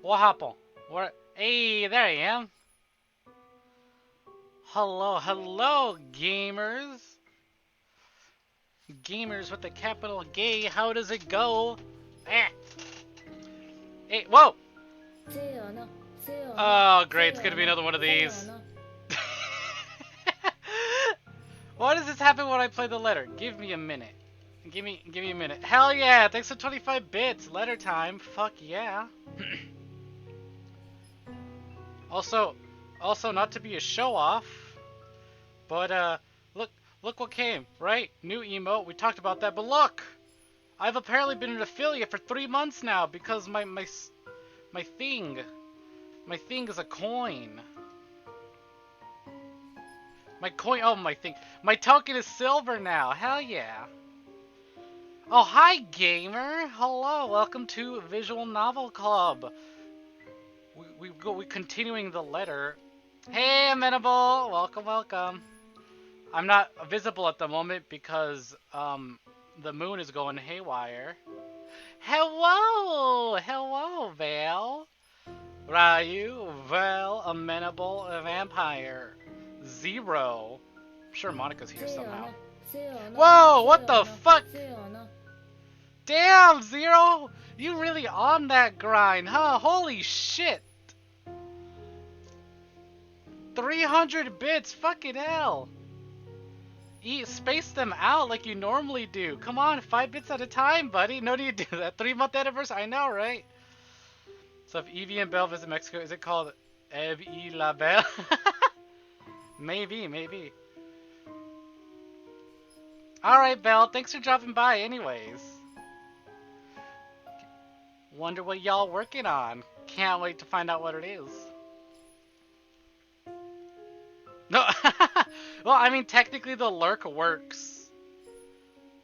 What happened? Where? Hey, there I am. Hello, hello, gamers. Gamers with the capital gay. How does it go? Ah. Hey, whoa! Oh, great. It's gonna be another one of these. Why does this happen when I play the letter? Give me a minute. Give me a minute. Hell yeah! Thanks for 25 bits. Letter time. Fuck yeah. Also, not to be a show off, but look what came, right? New emote. We talked about that, but look, I've apparently been an affiliate for 3 months now because my thing, my thing is a coin. My coin. Oh, my thing. My token is silver now. Hell yeah. Oh, hi, gamer. Hello. Welcome to Visual Novel Club. We continuing the letter. Hey, Amenable. Welcome, welcome. I'm not visible at the moment because the moon is going haywire. Hello, Vale. Ryu, Val, Amenable, Vampire, Zero. I'm sure Monica's here somehow. Whoa, what the fuck? Damn, Zero! You really on that grind, huh? Holy shit! 300 bits, fucking hell! Space them out like you normally do. Come on, 5 bits at a time, buddy. No need to do that. 3-month anniversary, I know, right? So if Evie and Belle visit Mexico, is it called Eve y la Belle? Maybe. Alright, Belle, thanks for dropping by anyways. Wonder what y'all working on. Can't wait to find out what it is. No, well, I mean, technically the lurk works.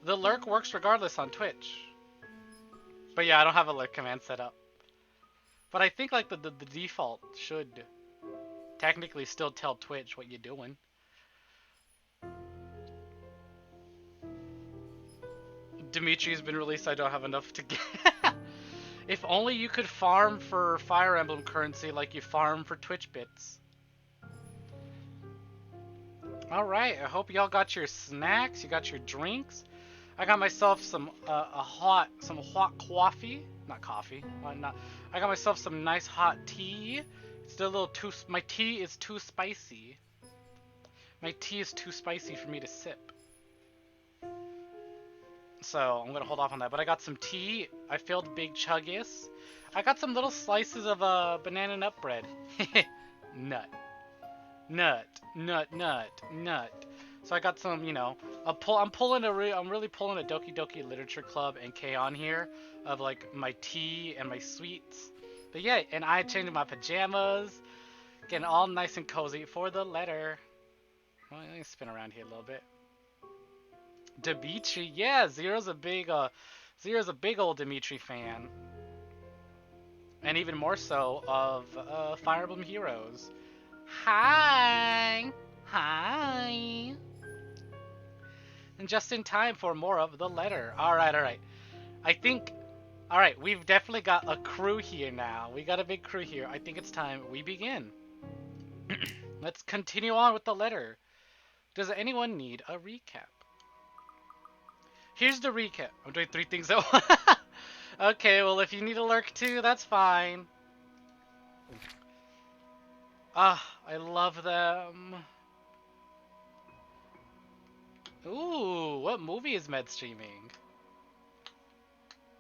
The lurk works regardless on Twitch. But yeah, I don't have a lurk command set up. But I think like the default should technically still tell Twitch what you're doing. Dimitri's been released, I don't have enough to get. If only you could farm for Fire Emblem currency like you farm for Twitch bits. Alright, I hope y'all got your snacks, you got your drinks. I got myself some hot coffee. Not coffee. Not. I got myself some nice hot tea. It's still a little too. My tea is too spicy. My tea is too spicy for me to sip. So I'm gonna hold off on that. But I got some tea. I filled big chuggies. I got some little slices of banana nut bread. Nut. So I got some, you know, I'm really pulling a Doki Doki Literature Club and K on here of like my tea and my sweets. But yeah, and I changed my pajamas, getting all nice and cozy for the letter. Well, let me spin around here a little bit. Dimitri, yeah, Zero's a big old Dimitri fan, and even more so of Fire Emblem Heroes. Hi. And just in time for more of the letter. Alright. Alright, we've definitely got a crew here now. We got a big crew here. I think it's time we begin. Let's continue on with the letter. Does anyone need a recap? Here's the recap. I'm doing 3 things at once. Okay, well, if you need a lurk too, that's fine. Ah, I love them. Ooh, what movie is Med streaming?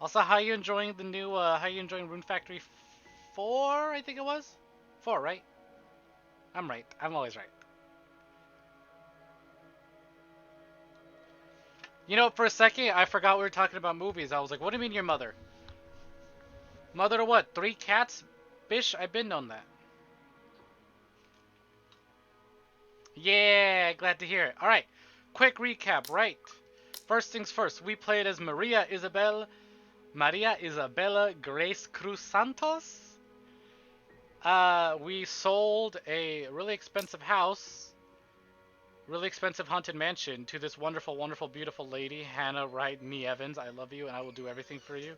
Also, how you enjoying the new, how you enjoying Rune Factory 4, I think it was? 4, right? I'm right. I'm always right. You know, for a second, I forgot we were talking about movies. I was like, what do you mean your mother? Mother to what? 3 cats? Bish, I've been on that. Yeah, glad to hear it. Alright, quick recap, right? First things first, we played as Maria Isabella Grace Cruz Santos. We sold a really expensive house, really expensive haunted mansion to this wonderful, wonderful, beautiful lady, Hannah Wright Nee Evans. I love you and I will do everything for you.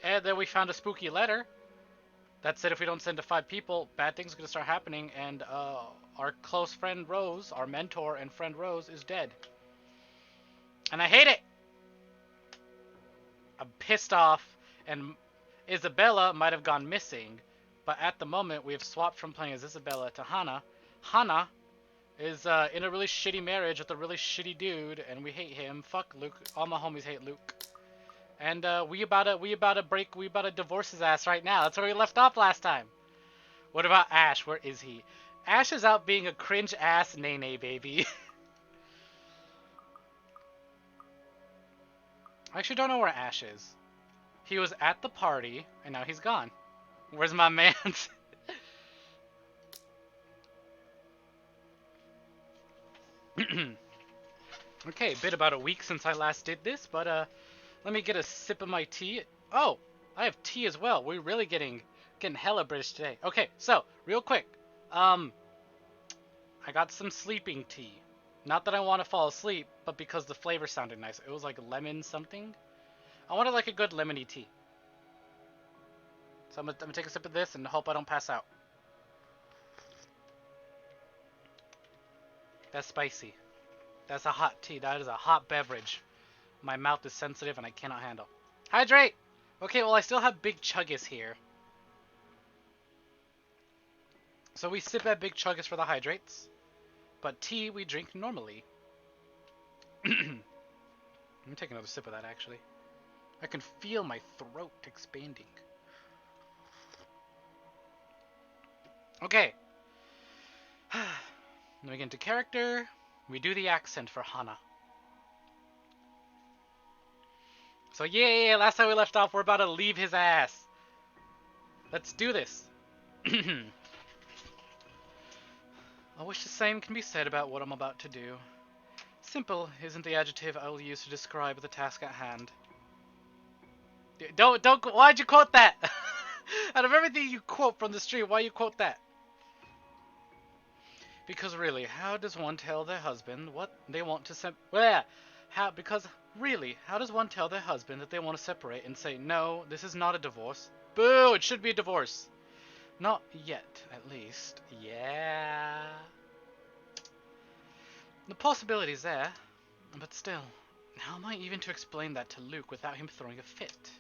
And then we found a spooky letter that said if we don't send to 5 people, bad things are going to start happening, and our close friend Rose, our mentor and friend Rose, is dead. And I hate it! I'm pissed off, and Isabella might have gone missing, but at the moment we have swapped from playing as Isabella to Hannah. Hannah is in a really shitty marriage with a really shitty dude, and we hate him. Fuck Luke. All my homies hate Luke. And we about to divorce his ass right now. That's where we left off last time. What about Ash? Where is he? Ash is out being a cringe ass nay baby. I actually don't know where Ash is. He was at the party, and now he's gone. Where's my mans? Okay, been about a week since I last did this, but let me get a sip of my tea. Oh, I have tea as well. We're really getting hella British today. Okay, so real quick, I got some sleeping tea. Not that I want to fall asleep, but because the flavor sounded nice. It was like lemon something. I wanted like a good lemony tea. So I'm gonna take a sip of this and hope I don't pass out. That's spicy. That's a hot tea. That is a hot beverage. My mouth is sensitive and I cannot handle. Hydrate! Okay, well I still have Big Chuggus here. So we sip at Big Chuggus for the hydrates. But tea we drink normally. Let me take another sip of that actually. I can feel my throat expanding. Okay. Then we get into character. We do the accent for Hannah. So yeah, last time we left off, we're about to leave his ass. Let's do this. I wish the same can be said about what I'm about to do. Simple isn't the adjective I will use to describe the task at hand. Don't, why'd you quote that? Out of everything you quote from the street, why you quote that? Because really, how does one tell their husband what they want to because really, how does one tell their husband that they want to separate and say, no, this is not a divorce? Boo, it should be a divorce. Not yet, at least. Yeah. The possibility's there, but still, how am I even to explain that to Luke without him throwing a fit?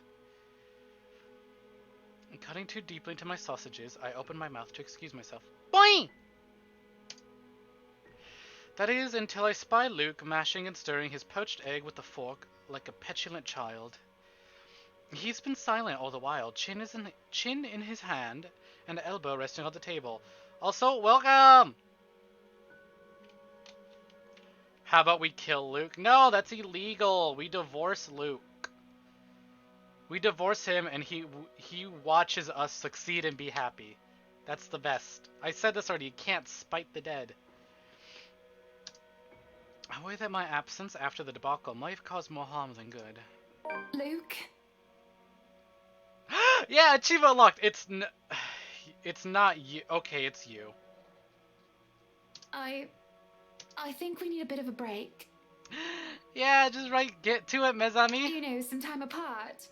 Cutting too deeply into my sausages, I open my mouth to excuse myself. Boing! That is, until I spy Luke mashing and stirring his poached egg with a fork like a petulant child. He's been silent all the while, chin in his hand, and elbow resting on the table. Also, welcome! How about we kill Luke? No, that's illegal. We divorce Luke. We divorce him and he watches us succeed and be happy. That's the best. I said this already, you can't spite the dead. I worry that my absence after the debacle might have caused more harm than good. Luke? Yeah, achievement unlocked. It's not you. Okay, it's you. I think we need a bit of a break. Yeah, just get to it, mes amis. You know, some time apart.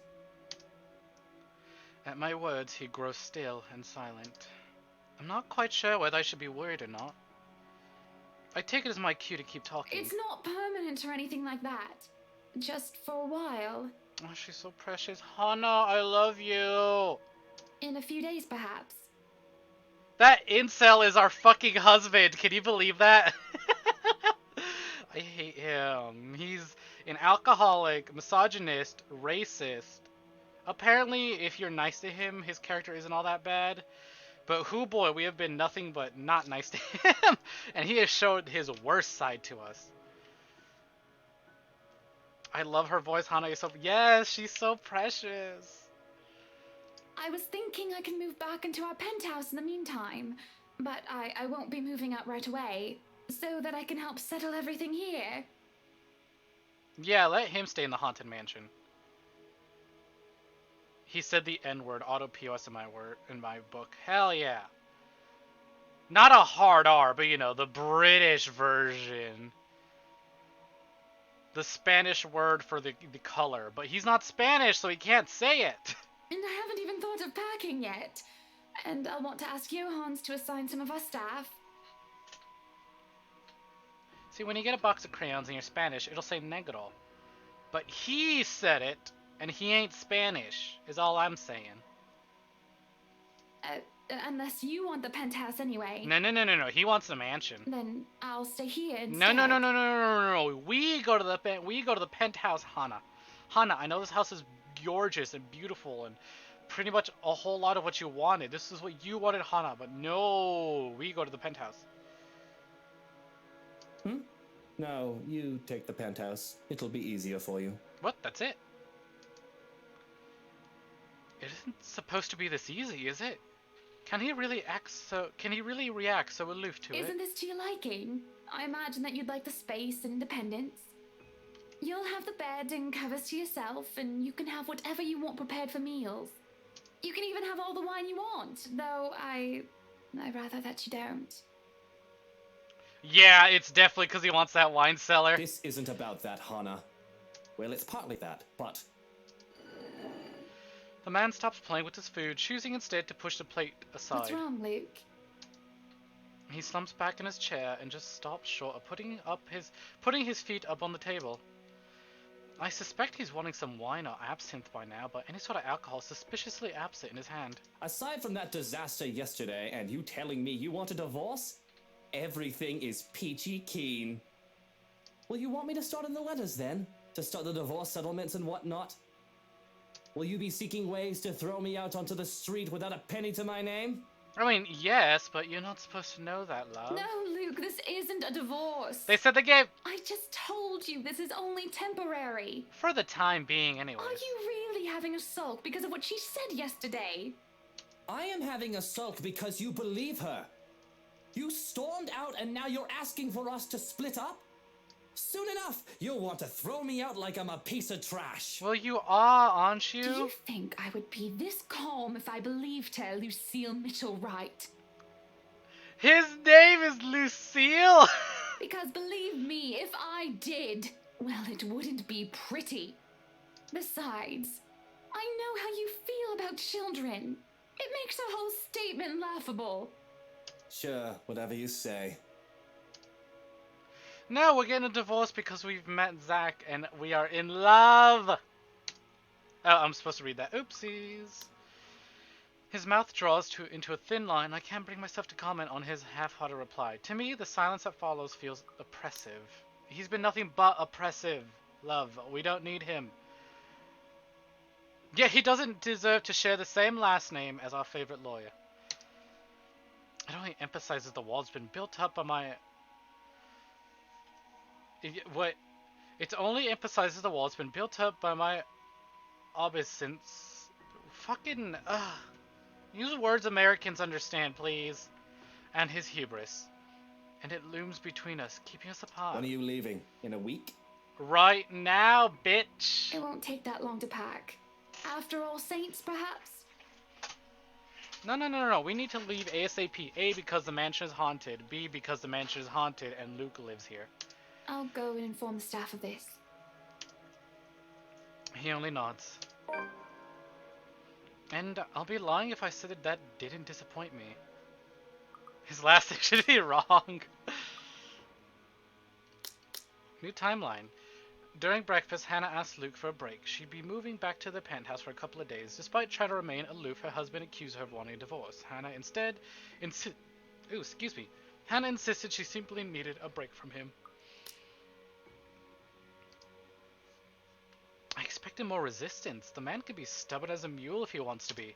At my words, he grows still and silent. I'm not quite sure whether I should be worried or not. I take it as my cue to keep talking. It's not permanent or anything like that. Just for a while. Oh, she's so precious. Hannah, I love you. In a few days, perhaps. That incel is our fucking husband. Can you believe that? I hate him. He's an alcoholic, misogynist, racist. Apparently, if you're nice to him, his character isn't all that bad. But hoo boy, we have been nothing but not nice to him. And he has showed his worst side to us. I love her voice, Hannah. You're so... Yes, she's so precious. I was thinking I can move back into our penthouse in the meantime. But I won't be moving out right away. So that I can help settle everything here. Yeah, let him stay in the haunted mansion. He said the N-word, auto POS in my book. Hell yeah. Not a hard R, but you know, the British version. The Spanish word for the color. But he's not Spanish, so he can't say it. And I haven't even thought of packing yet. And I'll want to ask Johans to assign some of our staff. See, when you get a box of crayons in your Spanish, it'll say negro. But he said it, and he ain't Spanish, is all I'm saying. Unless you want the penthouse anyway. No. He wants the mansion. Then I'll stay here instead. No. We go to the penthouse, Hana. Hana, I know this house is gorgeous and beautiful and pretty much a whole lot of what you wanted. This is what you wanted, Hana, but no, we go to the penthouse. No, you take the penthouse. It'll be easier for you. What? That's it? It isn't supposed to be this easy, is it? Can he really react so aloof to it? Isn't this to your liking? I imagine that you'd like the space and independence. You'll have the bed and covers to yourself, and you can have whatever you want prepared for meals. You can even have all the wine you want, though I'd rather that you don't. Yeah, it's definitely because he wants that wine cellar. This isn't about that, Hana. Well, it's partly that, but... The man stops playing with his food, choosing instead to push the plate aside. What's wrong, Luke? He slumps back in his chair and just stops short of putting his feet up on the table. I suspect he's wanting some wine or absinthe by now, but any sort of alcohol is suspiciously absent in his hand. Aside from that disaster yesterday and you telling me you want a divorce, everything is peachy keen. Will you want me to start on the letters then? To start the divorce settlements and whatnot? Will you be seeking ways to throw me out onto the street without a penny to my name? I mean, yes, but you're not supposed to know that, love. No, Luke, this isn't a divorce. They said they gave... I just told you this is only temporary. For the time being, anyways. Are you really having a sulk because of what she said yesterday? I am having a sulk because you believe her. You stormed out and now you're asking for us to split up? Soon enough, you'll want to throw me out like I'm a piece of trash. Well, you are, aren't you? Do you think I would be this calm if I believed her, Lucille Mitchell Wright? His name is Lucille! Because believe me, if I did, well, it wouldn't be pretty. Besides, I know how you feel about children. It makes her whole statement laughable. Sure, whatever you say. No, we're getting a divorce because we've met Zach and we are in love! Oh, I'm supposed to read that. Oopsies. His mouth draws into a thin line. I can't bring myself to comment on his half-hearted reply. To me, the silence that follows feels oppressive. He's been nothing but oppressive. Love, we don't need him. Yeah, he doesn't deserve to share the same last name as our favorite lawyer. It only emphasizes the wall's been built up by my... It only emphasizes the wall's been built up by my obeisance. Fucking... Use words Americans understand, please. And his hubris. And it looms between us, keeping us apart. When are you leaving? In a week? Right now, bitch. It won't take that long to pack. After All Saints, perhaps? No. We need to leave ASAP. A, because the mansion is haunted. B, because the mansion is haunted and Luke lives here. I'll go and inform the staff of this. He only nods. And I'll be lying if I said that didn't disappoint me. His last thing should be wrong. New timeline. During breakfast, Hannah asked Luke for a break. She'd be moving back to the penthouse for a couple of days. Despite trying to remain aloof, her husband accused her of wanting a divorce. Hannah insisted she simply needed a break from him. I expected more resistance. The man could be stubborn as a mule if he wants to be.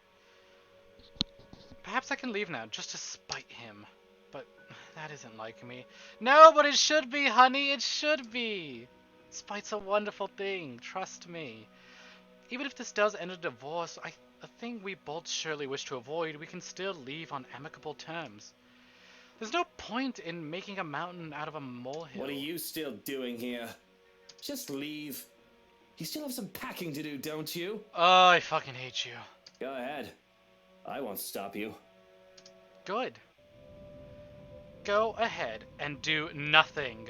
Perhaps I can leave now, just to spite him. But that isn't like me. No, but it should be, honey, it should be! Spite's a wonderful thing, trust me. Even if this does end a divorce, a thing we both surely wish to avoid, we can still leave on amicable terms. There's no point in making a mountain out of a molehill. What are you still doing here? Just leave. You still have some packing to do, don't you? Oh, I fucking hate you. Go ahead. I won't stop you. Good. Go ahead and do nothing.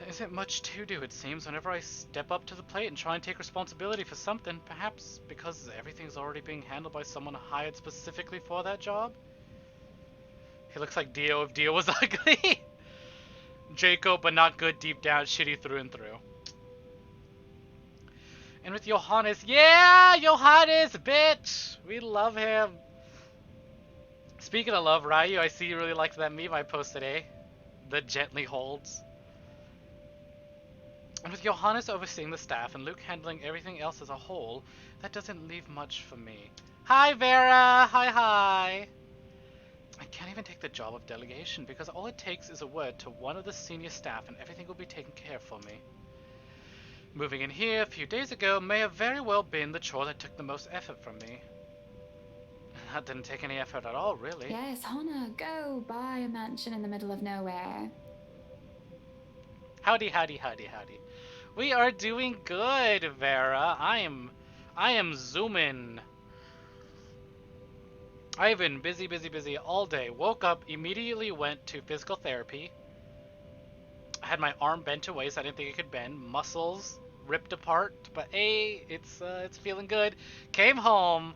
There isn't much to do, it seems, whenever I step up to the plate and try and take responsibility for something. Perhaps because everything's already being handled by someone hired specifically for that job? He looks like Dio if Dio was ugly. Jacob, but not good deep down, shitty through and through. And with Johannes, yeah, Johannes, bitch! We love him. Speaking of love, Ryu, I see you really liked that meme I posted today. The gently holds. And with Johannes overseeing the staff and Luke handling everything else as a whole, that doesn't leave much for me. Hi, Vera! Hi. I can't even take the job of delegation because all it takes is a word to one of the senior staff and everything will be taken care of for me. Moving in here a few days ago may have very well been the chore that took the most effort from me. That didn't take any effort at all, really. Yes, Hana, go buy a mansion in the middle of nowhere. Howdy. We are doing good, Vera. I am zooming. I've been busy all day. Woke up, immediately went to physical therapy. I had my arm bent away so I didn't think it could bend. Muscles ripped apart, but hey, it's feeling good. Came home,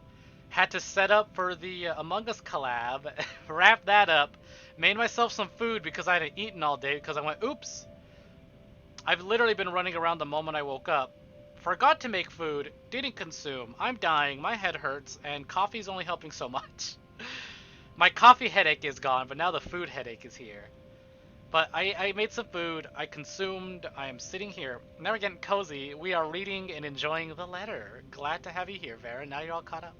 had to set up for the Among Us collab, wrap that up, made myself some food because I hadn't eaten all day because I went, oops. I've literally been running around the moment I woke up. Forgot to make food, didn't consume, I'm dying, my head hurts, and coffee's only helping so much. My coffee headache is gone, but now the food headache is here. But I made some food, I consumed, I am sitting here. Now we're getting cozy, we are reading and enjoying the letter. Glad to have you here, Vera, now you're all caught up.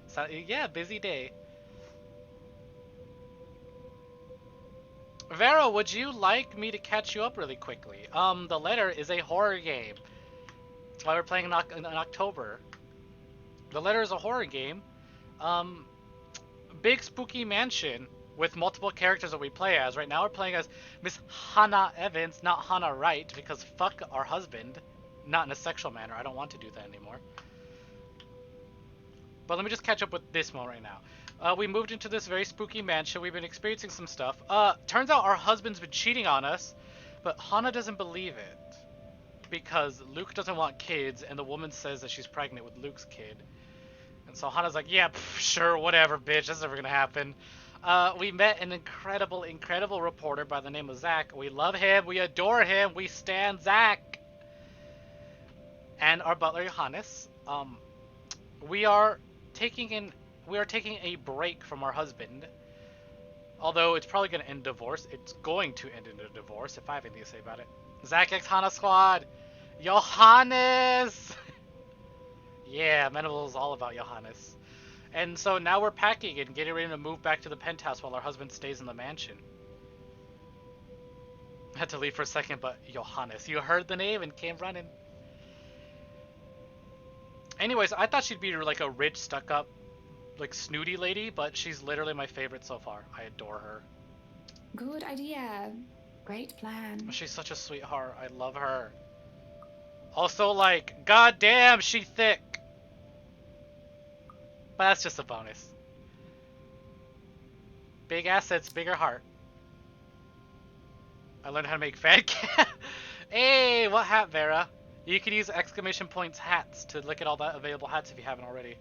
So, yeah, busy day. Vera, would you like me to catch you up really quickly? The letter is a horror game. That's why we're playing in October. The letter is a horror game. Big spooky mansion with multiple characters that we play as. Right now we're playing as Miss Hannah Evans, not Hannah Wright, because fuck our husband. Not in a sexual manner, I don't want to do that anymore. But let me just catch up with this one right now. We moved into this very spooky mansion. We've been experiencing some stuff. Turns out our husband's been cheating on us, but Hannah doesn't believe it. Because Luke doesn't want kids, and the woman says that she's pregnant with Luke's kid. And so Hannah's like, yeah, sure, whatever, bitch, that's never gonna happen. We met an incredible reporter by the name of Zach. We love him, we adore him, we stan Zach. And our butler, Johannes. We are taking a break from our husband. Although it's probably going to end divorce. It's going to end in a divorce if I have anything to say about it. Zach X Hana Squad! Johannes! Yeah, Menable is all about Johannes. And so now we're packing and getting ready to move back to the penthouse while our husband stays in the mansion. I had to leave for a second, but Johannes, you heard the name and came running. Anyways, I thought she'd be like a rich, stuck-up, like snooty lady, but she's literally my favorite so far. I adore her. Good idea. Great plan. She's such a sweetheart. I love her. Also, like, goddamn, she thick. But that's just a bonus. Big assets, bigger heart. I learned how to make fan cam. Hey, what hat, Vera? You can use exclamation points hats to look at all the available hats if you haven't already.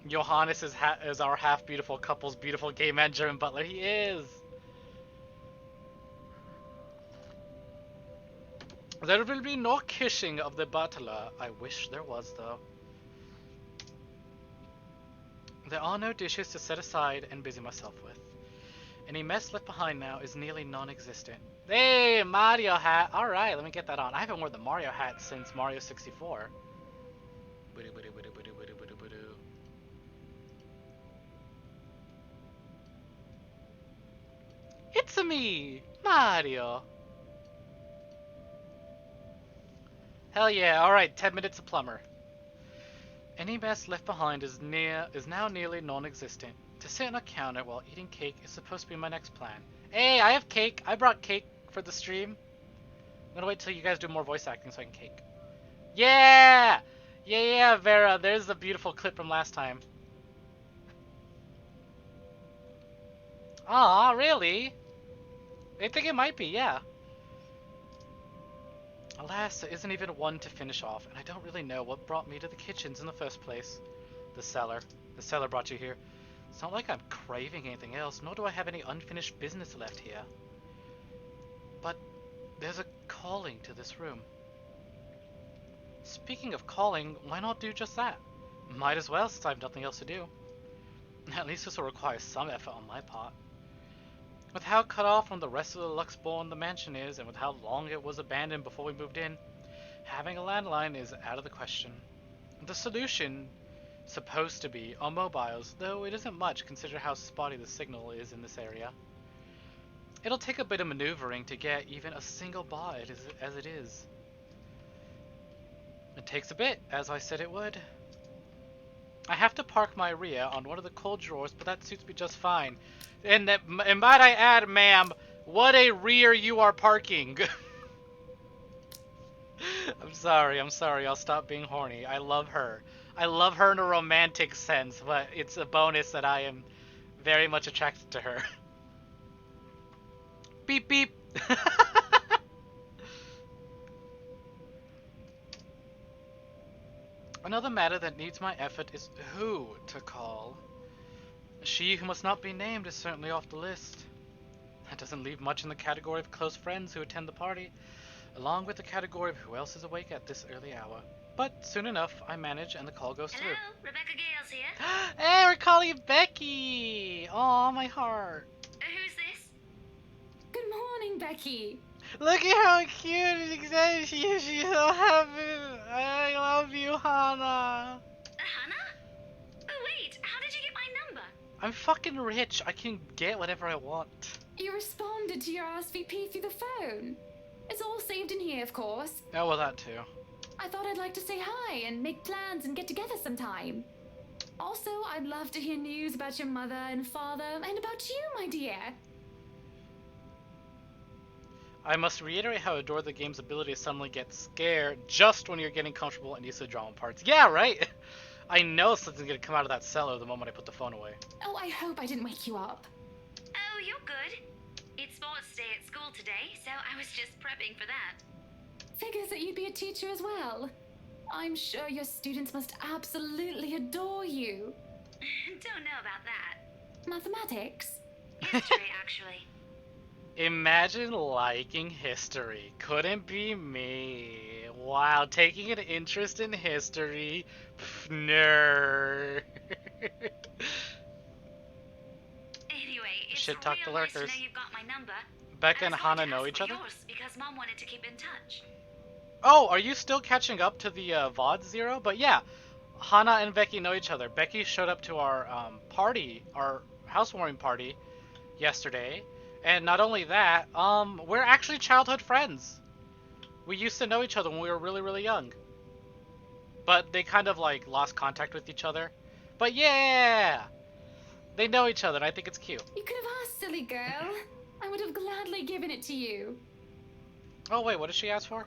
Johannes is our half beautiful couple's beautiful gay man German butler. He is. There will be no kissing of the butler. I wish there was, though. There are no dishes to set aside and busy myself with. Any mess left behind now is nearly non-existent. Hey, Mario hat. Alright, let me get that on. I haven't worn the Mario hat since Mario 64. It's me, Mario. Hell yeah, alright, 10 minutes of plumber. Any mess left behind is now nearly non-existent. To sit on a counter while eating cake is supposed to be my next plan. Hey, I have cake. I brought cake for the stream. I'm gonna wait till you guys do more voice acting so I can cake. Yeah! Yeah, Vera. There's the beautiful clip from last time. Aw, really? I think it might be, yeah. Alas, there isn't even one to finish off, and I don't really know what brought me to the kitchens in the first place. The cellar. The cellar brought you here. It's not like I'm craving anything else, nor do I have any unfinished business left here. But there's a calling to this room. Speaking of calling, why not do just that? Might as well, since I have nothing else to do. At least this will require some effort on my part. With how cut off from the rest of the Luxborn the mansion is, and with how long it was abandoned before we moved in, having a landline is out of the question. The solution, supposed to be, are mobiles, though it isn't much considering how spotty the signal is in this area. It'll take a bit of maneuvering to get even a single bite as it is. It takes a bit, as I said it would. I have to park my Rhea on one of the cold drawers, but that suits me just fine. And might I add, ma'am, what a rear you are parking. I'm sorry, I'll stop being horny. I love her. I love her in a romantic sense, but it's a bonus that I am very much attracted to her. Beep beep. Another matter that needs my effort is who to call. She who must not be named is certainly off the list. That doesn't leave much in the category of close friends who attend the party, along with the category of who else is awake at this early hour. But soon enough, I manage and the call goes through. Hello, Rebecca Gales here. Hey, we're calling you Becky! Aw, my heart. Who's this? Good morning, Becky. Look at how cute and excited she is. She's so happy. I love you, Hannah. Hannah? Oh wait, how did you get my number? I'm fucking rich. I can get whatever I want. You responded to your RSVP through the phone. It's all saved in here, of course. Oh, well, that too. I thought I'd like to say hi and make plans and get together sometime. Also, I'd love to hear news about your mother and father and about you, my dear. I must reiterate how I adore the game's ability to suddenly get scared just when you're getting comfortable and used to the drama parts. Yeah, right? I know something's gonna come out of that cellar the moment I put the phone away. Oh, I hope I didn't wake you up. Oh, you're good. It's sports day at school today, so I was just prepping for that. Figures that you'd be a teacher as well. I'm sure your students must absolutely adore you. Don't know about that. Mathematics? History, actually. Imagine liking history. Couldn't be me. Wow, taking an interest in history. Pff, nerd. Anyway, it's Should talk to real nice to lurkers. know you've got my number. Becca and I was going Hannah to know ask each for other? yours because Mom wanted to keep in touch. Oh, are you still catching up to the VOD Zero? But yeah, Hannah and Becky know each other. Becky showed up to our party, our housewarming party, yesterday. And not only that, we're actually childhood friends. We used to know each other when we were really, really young. But they kind of like lost contact with each other. But yeah! They know each other and I think it's cute. You could have asked, silly girl. I would have gladly given it to you. Oh wait, what did she ask for?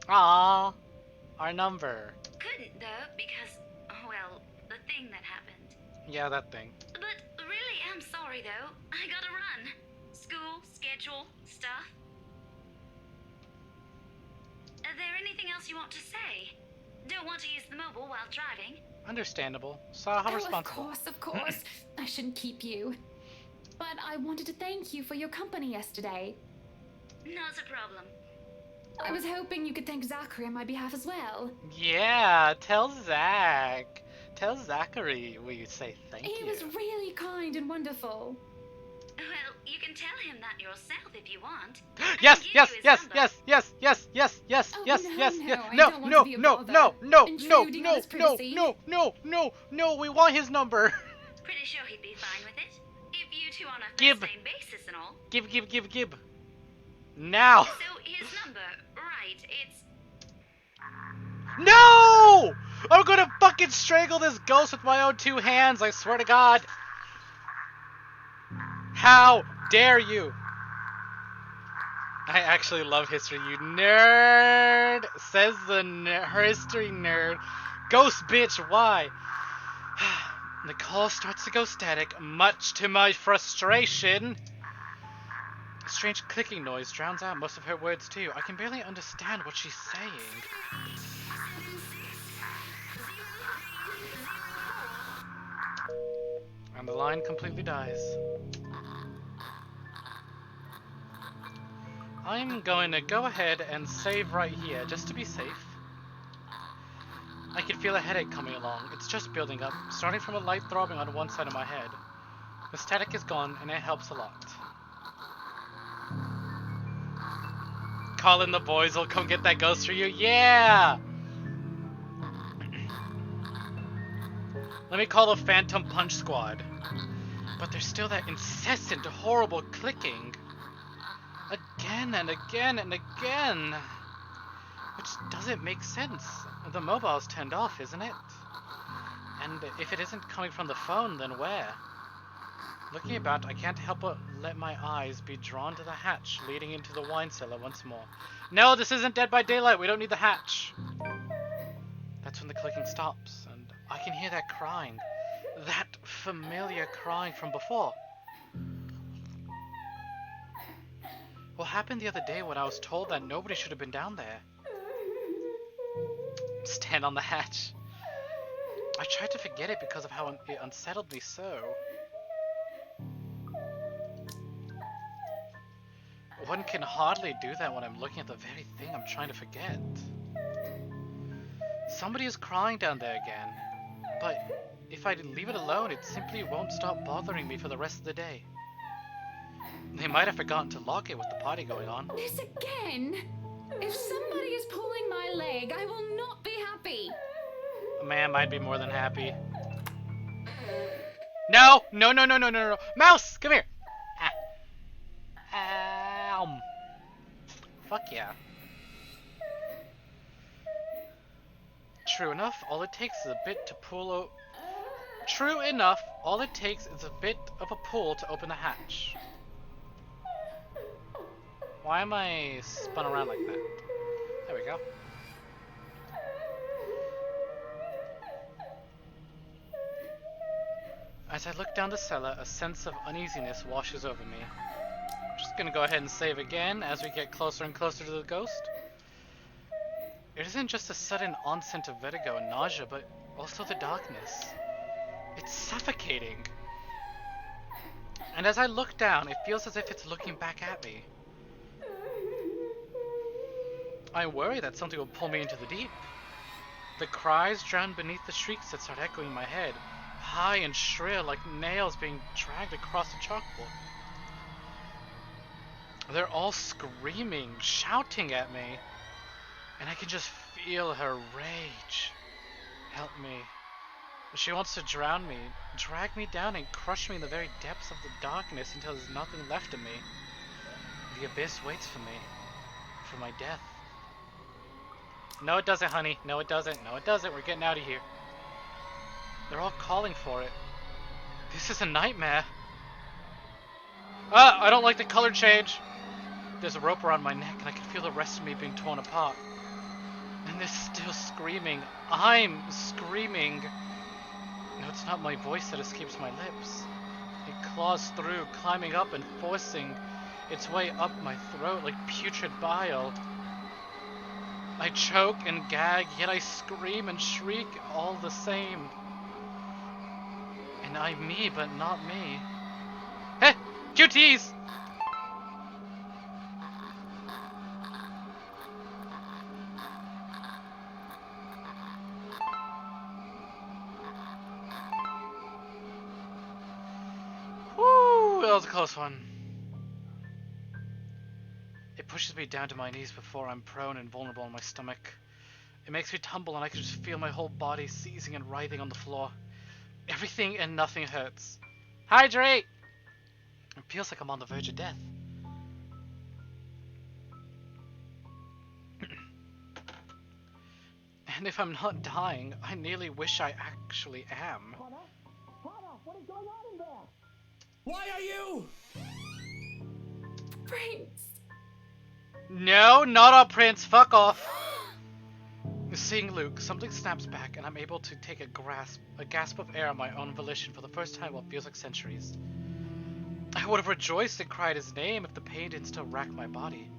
Aww, our number. Couldn't, though, because, well, the thing that happened. Yeah, that thing. But really, I'm sorry, though. I gotta run. School, schedule, stuff. Is there anything else you want to say? Don't want to use the mobile while driving. Understandable. Saw how Oh, responsible. of course. I shouldn't keep you. But I wanted to thank you for your company yesterday. Not a problem. I was hoping you could thank Zachary on my behalf as well. Yeah, tell Zach. Tell Zachary will you say thank He you. was really kind and wonderful. Well, you can tell him that yourself if you want. Yes, give yes, you his yes, number. yes, yes, yes, yes, yes, Oh, yes, no, yes, no, yes. I No, don't want no, to be a no, bother. no, no, no, Intruding no, on his no, privacy. no, we want his number. Pretty sure he'd be fine with it. If you two on a Gib. first name basis and all. Give. Now. So his number, right, it's... No! I'm gonna fucking strangle this ghost with my own two hands, I swear to God. How dare you? I actually love history, you nerd! Says the history nerd. Ghost bitch, why? The call starts to go static, much to my frustration. A strange clicking noise drowns out most of her words too. I can barely understand what she's saying. And the line completely dies. I'm going to go ahead and save right here, just to be safe. I can feel a headache coming along. It's just building up, starting from a light throbbing on one side of my head. The static is gone, and it helps a lot. Colin, the boys will come get that ghost for you. Yeah! Let me call the Phantom Punch Squad. But there's still that incessant, horrible clicking. Again and again and again. Which doesn't make sense. The mobile's turned off, isn't it? And if it isn't coming from the phone, then where? Looking about, I can't help but let my eyes be drawn to the hatch leading into the wine cellar once more. No, this isn't Dead by Daylight. We don't need the hatch. That's when the clicking stops, and I can hear that crying. That familiar crying from before. What happened the other day when I was told that nobody should have been down there? Stand on the hatch. I tried to forget it because of how it unsettled me so. One can hardly do that when I'm looking at the very thing I'm trying to forget. Somebody is crying down there again. But if I leave it alone, it simply won't stop bothering me for the rest of the day. They might have forgotten to lock it with the party going on. This again? If somebody is pulling my leg, I will not be happy. Ma'am, I'd be more than happy. No! No, no, no, no, no, no. Mouse! Come here! Ah. Ow. Fuck yeah. True enough, all it takes is a bit to pull True enough, all it takes is a bit of a pull to open the hatch. Why am I spun around like that? There we go. As I look down the cellar, a sense of uneasiness washes over me. I'm just gonna go ahead and save again as we get closer and closer to the ghost. It isn't just a sudden onset of vertigo and nausea, but also the darkness. It's suffocating. And as I look down, it feels as if it's looking back at me. I worry that something will pull me into the deep. The cries drown beneath the shrieks that start echoing in my head, high and shrill like nails being dragged across a chalkboard. They're all screaming, shouting at me, and I can just feel her rage. Help me. She wants to drown me, drag me down and crush me in the very depths of the darkness until there's nothing left of me. The abyss waits for me, for my death. No it doesn't, honey. No it doesn't. No it doesn't. We're getting out of here. They're all calling for it. This is a nightmare. Ah, I don't like the color change. There's a rope around my neck and I can feel the rest of me being torn apart. And they're still screaming. I'm screaming. No, it's not my voice that escapes my lips. It claws through, climbing up and forcing its way up my throat like putrid bile. I choke and gag, yet I scream and shriek all the same. And I'm me, but not me. Hey! QTs! Woo! That was a close one. It pushes me down to my knees before I'm prone and vulnerable on my stomach. It makes me tumble and I can just feel my whole body seizing and writhing on the floor. Everything and nothing hurts. Hydrate! It feels like I'm on the verge of death. And if I'm not dying, I nearly wish I actually am. Connor? Connor, what is going on in there? Why are you? Prince. No, not our prince. Fuck off. Seeing Luke, something snaps back, and I'm able to take a gasp of air on my own volition for the first time in what feels like centuries. I would have rejoiced and cried his name if the pain didn't still rack my body.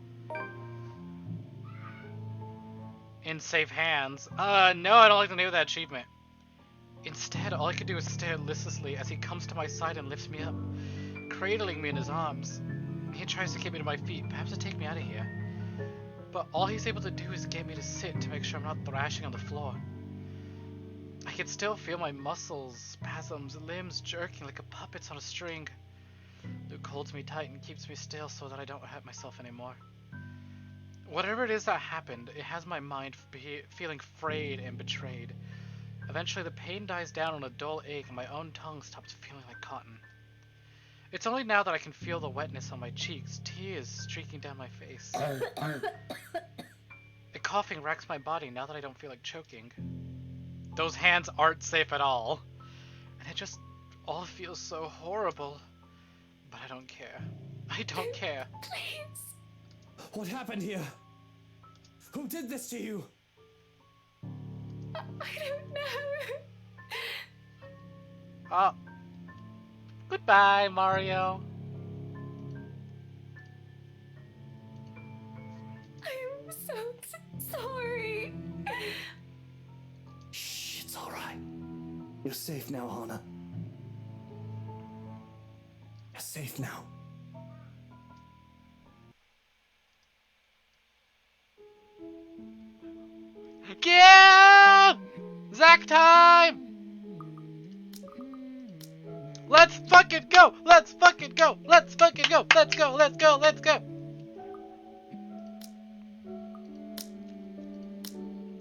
In safe hands. No, I don't like the name of that achievement. Instead, all I can do is stare listlessly as he comes to my side and lifts me up, cradling me in his arms. He tries to get me to my feet, perhaps to take me out of here. But all he's able to do is get me to sit to make sure I'm not thrashing on the floor. I can still feel my muscles, spasms, limbs jerking like a puppet's on a string. Luke holds me tight and keeps me still so that I don't hurt myself anymore. Whatever it is that happened, it has my mind feeling frayed and betrayed. Eventually the pain dies down on a dull ache and my own tongue stops feeling like cotton. It's only now that I can feel the wetness on my cheeks, tears streaking down my face. The coughing racks my body now that I don't feel like choking. Those hands aren't safe at all. And it just all feels so horrible. But I don't care. I don't care. Please. What happened here? Who did this to you? I don't know. Oh. Goodbye, Mario. I'm so sorry. Shh, it's alright. You're safe now, Hana. You're safe now. Yeah! Zack time! Let's fucking go! Let's fucking go! Let's fucking go! Let's go! Let's go! Let's go!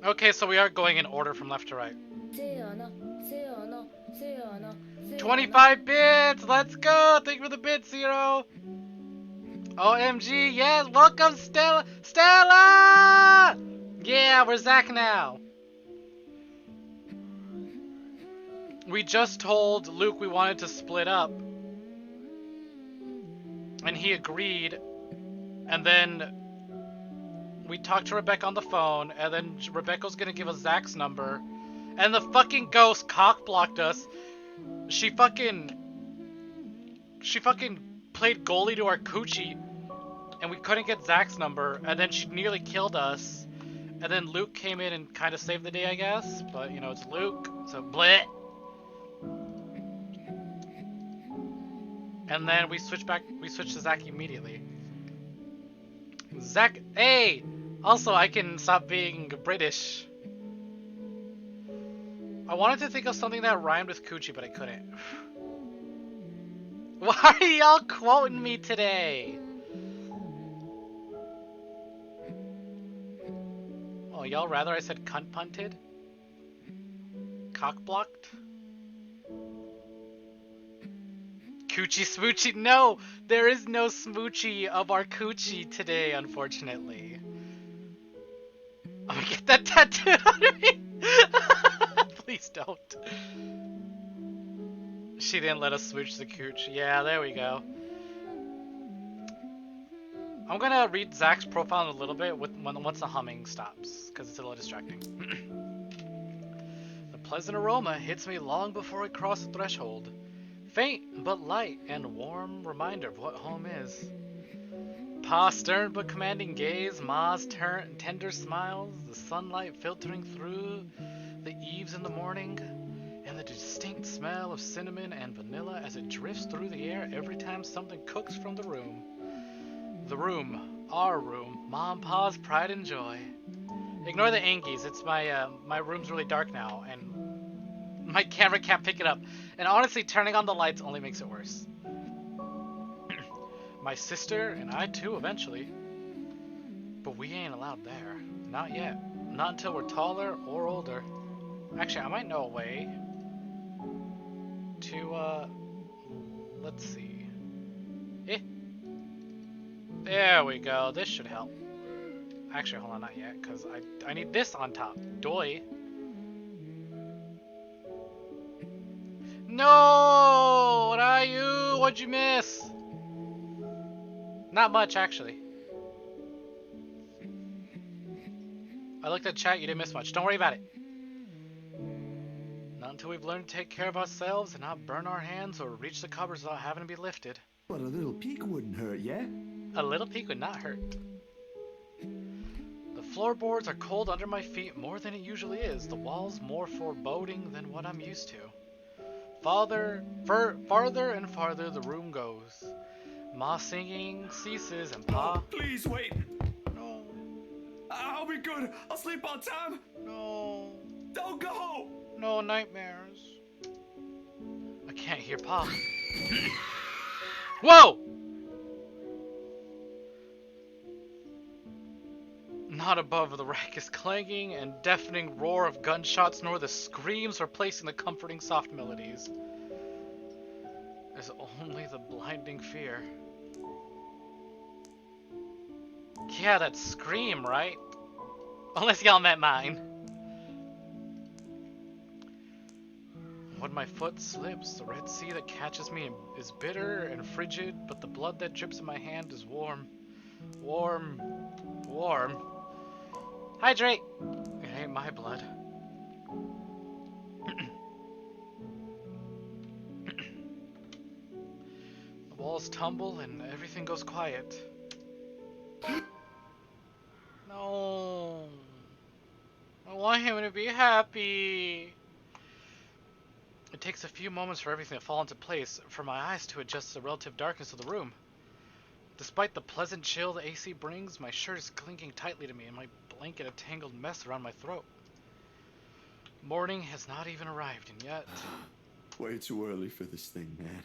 Okay, so we are going in order from left to right. 25 bits! Let's go! Thank you for the bits, Zero! OMG, yes! Welcome, Stella! Stella! Yeah, we're Zack now. We just told Luke we wanted to split up. And he agreed. And then we talked to Rebecca on the phone. And then Rebecca's gonna give us Zack's number. And the fucking ghost cock-blocked us. She fucking played goalie to our coochie. And we couldn't get Zack's number. And then she nearly killed us. And then Luke came in and kind of saved the day, I guess. But, you know, it's Luke. So, bleh. And then we switched to Zack immediately. Zack, hey! Also, I can stop being British. I wanted to think of something that rhymed with coochie, but I couldn't. Why are y'all quoting me today? Oh, y'all rather I said cunt punted? Cock blocked? Coochie smoochy? No! There is no smoochy of our coochie today, unfortunately. I'm gonna get that tattooed on me! Please don't. She didn't let us smooch the cooch. Yeah, there we go. I'm gonna read Zack's profile in a little bit once the humming stops, because it's a little distracting. The pleasant aroma hits me long before I cross the threshold. Faint but light and warm reminder of what home is. Pa's stern but commanding gaze, Ma's tender smiles, the sunlight filtering through the eaves in the morning, and the distinct smell of cinnamon and vanilla as it drifts through the air every time something cooks from the room. The room, our room, Mom, Pa's pride and joy. Ignore the Angies, it's my room's really dark now, and my camera can't pick it up. And honestly, turning on the lights only makes it worse. My sister and I too eventually. But we ain't allowed there. Not yet. Not until we're taller or older. Actually, I might know a way to, let's see. There we go. This should help. Actually, hold on, not yet, because I need this on top. Doi. No! What are you? What'd you miss? Not much, actually. I looked at chat, you didn't miss much. Don't worry about it. Not until we've learned to take care of ourselves and not burn our hands or reach the cupboards without having to be lifted. But a little peek wouldn't hurt, yeah? A little peek would not hurt. The floorboards are cold under my feet more than it usually is. The walls more foreboding than what I'm used to. Farther and farther the room goes. Ma singing ceases and Pa... Please wait. No, I'll be good. I'll sleep on time. no, Don't go. no nightmares. I can't hear Pa. Whoa! Not above the raucous clanging and deafening roar of gunshots, nor the screams replacing the comforting soft melodies. There's only the blinding fear. Yeah, that scream, right? Unless y'all meant mine. When my foot slips, the Red Sea that catches me is bitter and frigid, but the blood that drips in my hand is warm. Warm. Warm. Hydrate! It ain't my blood. The walls tumble and everything goes quiet. No. I want him to be happy. It takes a few moments for everything to fall into place, for my eyes to adjust to the relative darkness of the room. Despite the pleasant chill the AC brings, my shirt is clinging tightly to me and my blanket a tangled mess around my throat. Morning has not even arrived, and yet... Way too early for this thing, man.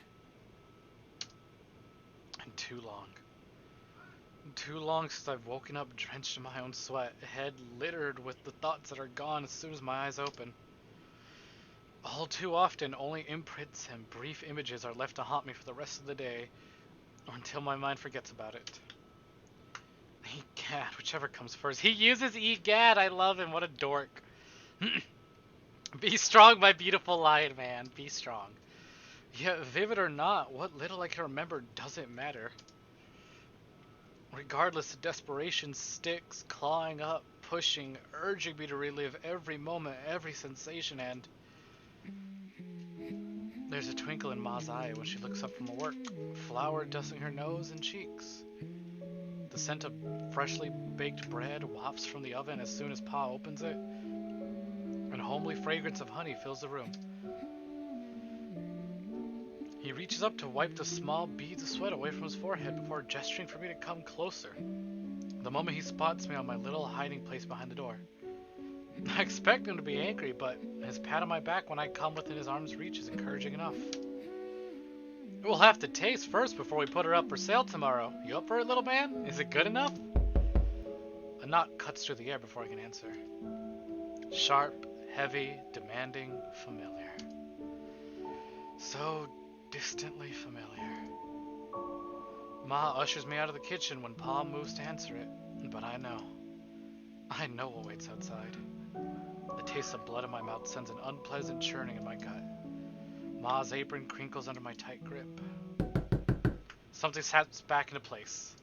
And too long. Too long since I've woken up drenched in my own sweat, head littered with the thoughts that are gone as soon as my eyes open. All too often, only imprints and brief images are left to haunt me for the rest of the day, or until my mind forgets about it. Egad, whichever comes first. He uses egad, I love him, what a dork. Be strong, my beautiful lion man, be strong. Yet, vivid or not, what little I can remember doesn't matter. Regardless, the desperation sticks, clawing up, pushing, urging me to relive every moment, every sensation, and... There's a twinkle in Ma's eye when she looks up from her work, flour dusting her nose and cheeks. The scent of freshly baked bread wafts from the oven as soon as Pa opens it, and a homely fragrance of honey fills the room. He reaches up to wipe the small beads of sweat away from his forehead before gesturing for me to come closer. The moment he spots me on my little hiding place behind the door. I expect him to be angry, but his pat on my back when I come within his arm's reach is encouraging enough. We'll have to taste first before we put her up for sale tomorrow. You up for it, little man? Is it good enough? A knock cuts through the air before I can answer. Sharp, heavy, demanding, familiar. So distantly familiar. Ma ushers me out of the kitchen when Pa moves to answer it, but I know what waits outside. The taste of blood in my mouth sends an unpleasant churning in my gut. Ma's apron crinkles under my tight grip. Something snaps back into place.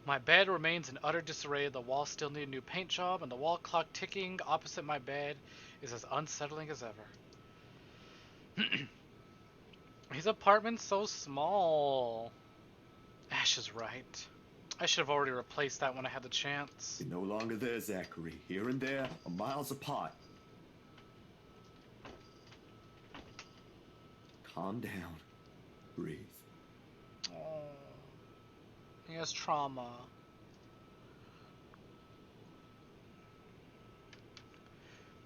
My bed remains in utter disarray, the walls still need a new paint job, and the wall clock ticking opposite my bed is as unsettling as ever. His apartment's so small. Ash is right. I should have already replaced that when I had the chance. You're no longer there, Zachary. Here and there, are miles apart. Calm down. Breathe. Oh, he has trauma.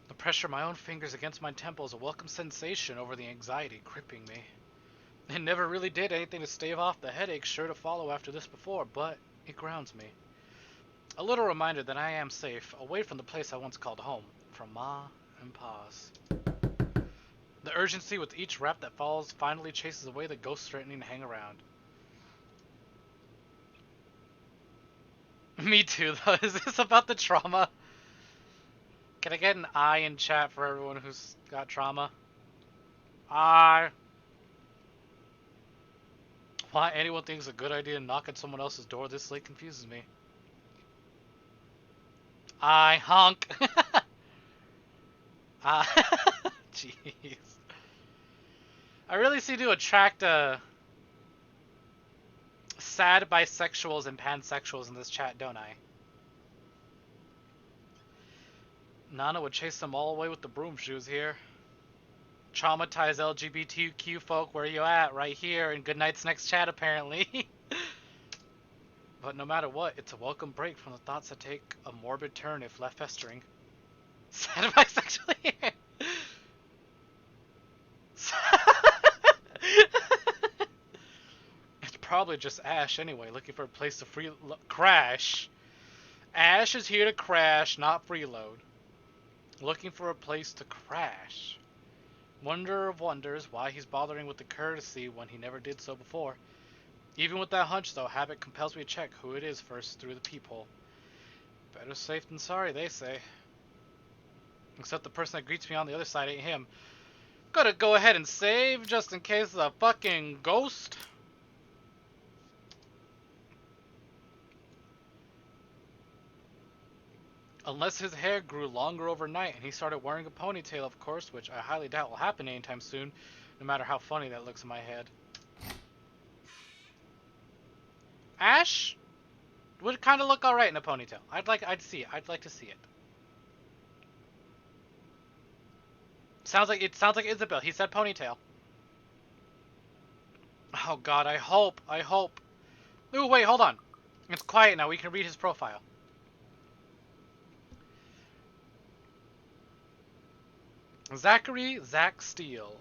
The pressure of my own fingers against my temple is a welcome sensation over the anxiety gripping me. It never really did anything to stave off the headache sure to follow after this before, but it grounds me. A little reminder that I am safe, away from the place I once called home, from Ma and Pa's. The urgency with each rap that follows finally chases away the ghost threatening to hang around. Me too, though. Is this about the trauma? Can I get an I in chat for everyone who's got trauma? I. Why anyone thinks it's a good idea to knock at someone else's door this late confuses me. I honk. Jeez. I really seem to attract sad bisexuals and pansexuals in this chat, don't I? Nana would chase them all away with the broom shoes here. Traumatized LGBTQ folk, where you at? Right here in Goodnight's next chat, apparently. But no matter what, it's a welcome break from the thoughts that take a morbid turn if left festering. Sad bisexual here. It's probably just Ash anyway, looking for a place to crash. Ash is here to crash, not freeload. Looking for a place to crash. Wonder of wonders why he's bothering with the courtesy when he never did so before. Even with that hunch though, habit compels me to check who it is first through the peephole. Better safe than sorry, they say. Except the person that greets me on the other side ain't him. Gotta go ahead and save just in case it's a fucking ghost. Unless his hair grew longer overnight and he started wearing a ponytail, of course, which I highly doubt will happen anytime soon, no matter how funny that looks in my head. Ash would kind of look alright in a ponytail. I'd see it. I'd like to see it. Sounds like Isabel. He said ponytail. Oh god, I hope. Ooh, wait, hold on. It's quiet now. We can read his profile. Zachary Zach Steele.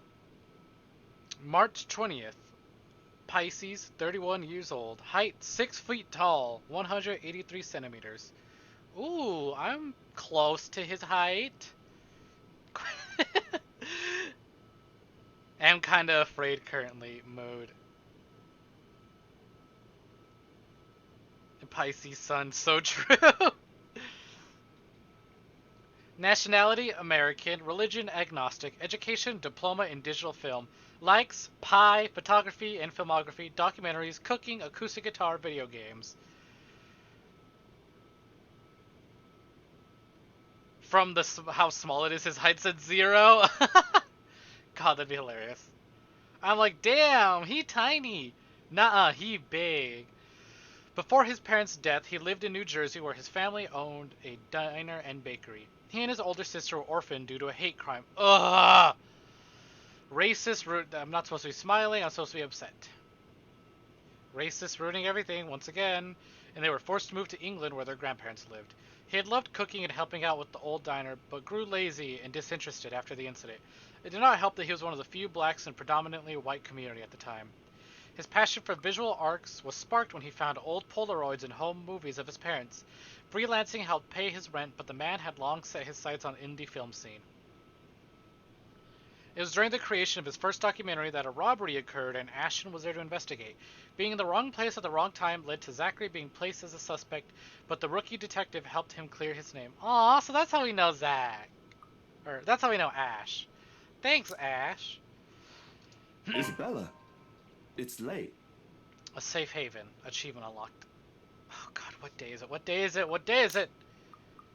March 20th. Pisces, 31 years old. Height 6 feet tall, 183 centimeters. Ooh, I'm close to his height. I'm kinda afraid currently. Mood. Pisces sun, so true. Nationality, American. Religion, agnostic. Education, diploma in digital film. Likes, pie, photography and filmography, documentaries, cooking, acoustic guitar, video games. From how small it is, his height said 0. God, that'd be hilarious. I'm like, damn, he tiny. Nuh-uh, he big. Before his parents' death, he lived in New Jersey where his family owned a diner and bakery. He and his older sister were orphaned due to a hate crime. Ugh! Racist, I'm not supposed to be smiling, I'm supposed to be upset. Racist, ruining everything, once again. And they were forced to move to England where their grandparents lived. He had loved cooking and helping out with the old diner, but grew lazy and disinterested after the incident. It did not help that he was one of the few blacks in a predominantly white community at the time. His passion for visual arts was sparked when he found old Polaroids and home movies of his parents. Freelancing helped pay his rent, but the man had long set his sights on indie film scene. It was during the creation of his first documentary that a robbery occurred and Ashton was there to investigate. Being in the wrong place at the wrong time led to Zachary being placed as a suspect, but the rookie detective helped him clear his name. Aw, so that's how we know Zach. Or, that's how we know Ash. Thanks, Ash. Isabella, it's late. A safe haven. Achievement unlocked. Oh god, what day is it? What day is it? What day is it?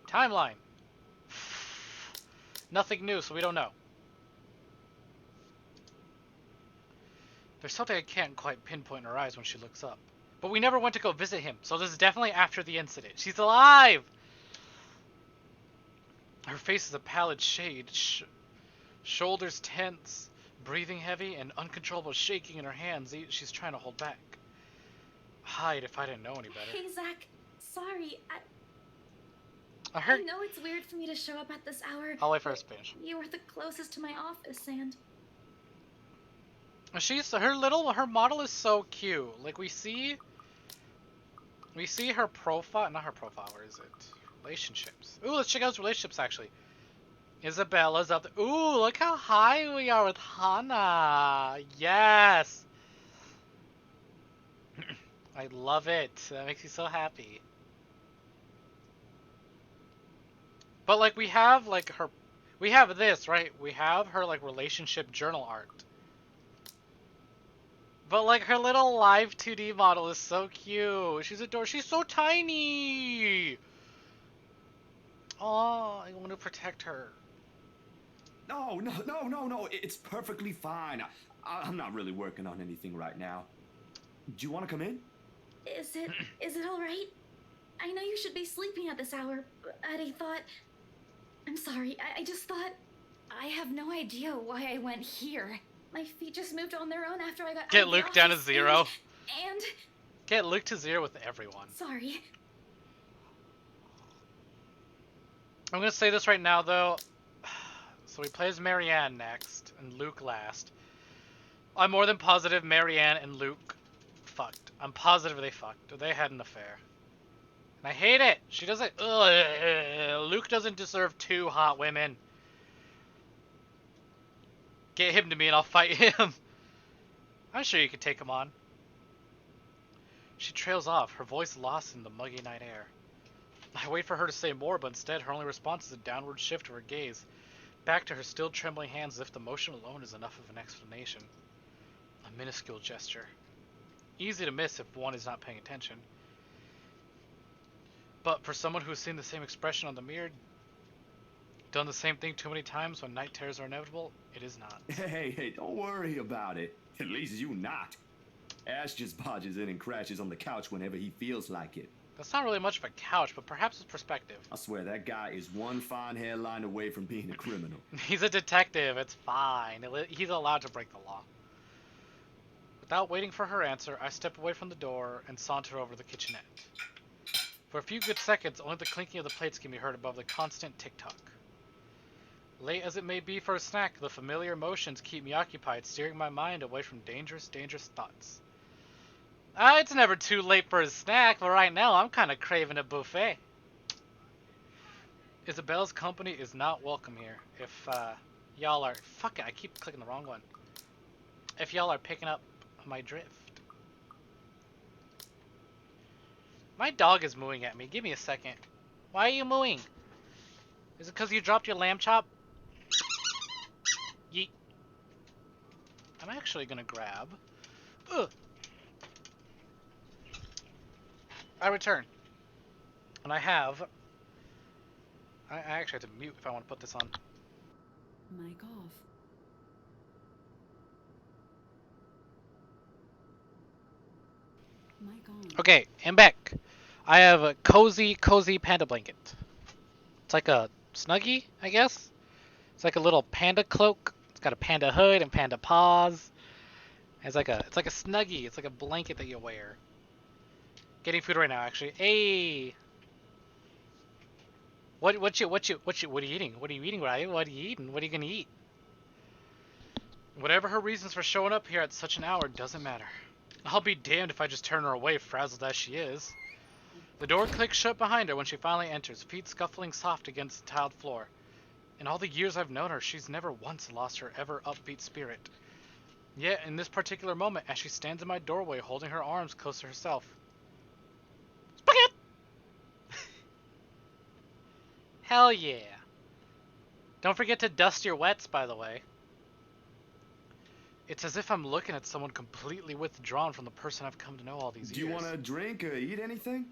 Timeline. Nothing new, so we don't know. There's something I can't quite pinpoint in her eyes when she looks up. But we never went to go visit him, so this is definitely after the incident. She's alive! Her face is a pallid shade. Shoulders tense, breathing heavy, and uncontrollable shaking in her hands. She's trying to hold back. Hide if I didn't know any better. Hey, Zach. Sorry. I know it's weird for me to show up at this hour. I'll wait for her to finish. You were the closest to my office, and... Her model is so cute. Like, we see her profile, not her profile, where is it? Relationships. Ooh, let's check out his relationships, actually. Isabella's up there. Ooh, look how high we are with Hannah. Yes! I love it. That makes me so happy. But, like, we have this, right? We have her, like, relationship journal art. But, like, her little live 2D model is so cute. She's adorable. She's so tiny! protect her. No, it's perfectly fine. I'm not really working on anything right now. Do you want to come in? Is it all right? I know you should be sleeping at this hour, but I thought... I'm sorry, I just thought... I have no idea why I went here. My feet just moved on their own after I got Get out of the Luke down to office, 0. And... Get Luke to 0 with everyone. Sorry. I'm gonna say this right now, though. So he plays Marianne next, and Luke last. I'm more than positive Marianne and Luke fucked. I'm positive they fucked. They had an affair. And I hate it. She doesn't... Ugh, Luke doesn't deserve 2 hot women. Get him to me and I'll fight him. I'm sure you could take him on. She trails off, her voice lost in the muggy night air. I wait for her to say more, but instead her only response is a downward shift of her gaze, back to her still trembling hands as if the motion alone is enough of an explanation. A minuscule gesture. Easy to miss if one is not paying attention. But for someone who has seen the same expression on the mirror, done the same thing too many times when night terrors are inevitable, it is not. Hey, don't worry about it. At least you not. Ash just barges in and crashes on the couch whenever he feels like it. That's not really much of a couch, but perhaps it's perspective. I swear that guy is one fine hairline away from being a criminal. He's a detective, it's fine. He's allowed to break the law. Without waiting for her answer, I step away from the door and saunter over the kitchenette. For a few good seconds, only the clinking of the plates can be heard above the constant tick-tock. Late as it may be for a snack, the familiar motions keep me occupied, steering my mind away from dangerous thoughts. It's never too late for a snack, but right now I'm kind of craving a buffet. Isabelle's company is not welcome here. If y'all are... Fuck it, I keep clicking the wrong one. If y'all are picking up my drift. My dog is mooing at me. Give me a second. Why are you mooing? Is it because you dropped your lamb chop? Yeet. I'm actually gonna grab... Ugh. I return. And I have... I actually have to mute if I want to put this on. Mic off. Mic on. Okay, I'm back. I have a cozy panda blanket. It's like a Snuggie, I guess. It's like a little panda cloak. It's got a panda hood and panda paws. It's like a Snuggie. It's like a blanket that you wear. Getting food right now, actually. Hey. What are you eating? What are you eating, Ryan? What are you eating? What are you gonna eat? Whatever her reasons for showing up here at such an hour doesn't matter. I'll be damned if I just turn her away, frazzled as she is. The door clicks shut behind her when she finally enters, feet scuffling soft against the tiled floor. In all the years I've known her, she's never once lost her ever upbeat spirit. Yet, in this particular moment, as she stands in my doorway holding her arms close to herself. Spaghetti! Hell yeah. Don't forget to dust your wets, by the way. It's as if I'm looking at someone completely withdrawn from the person I've come to know all these years. Do you want to drink or eat anything?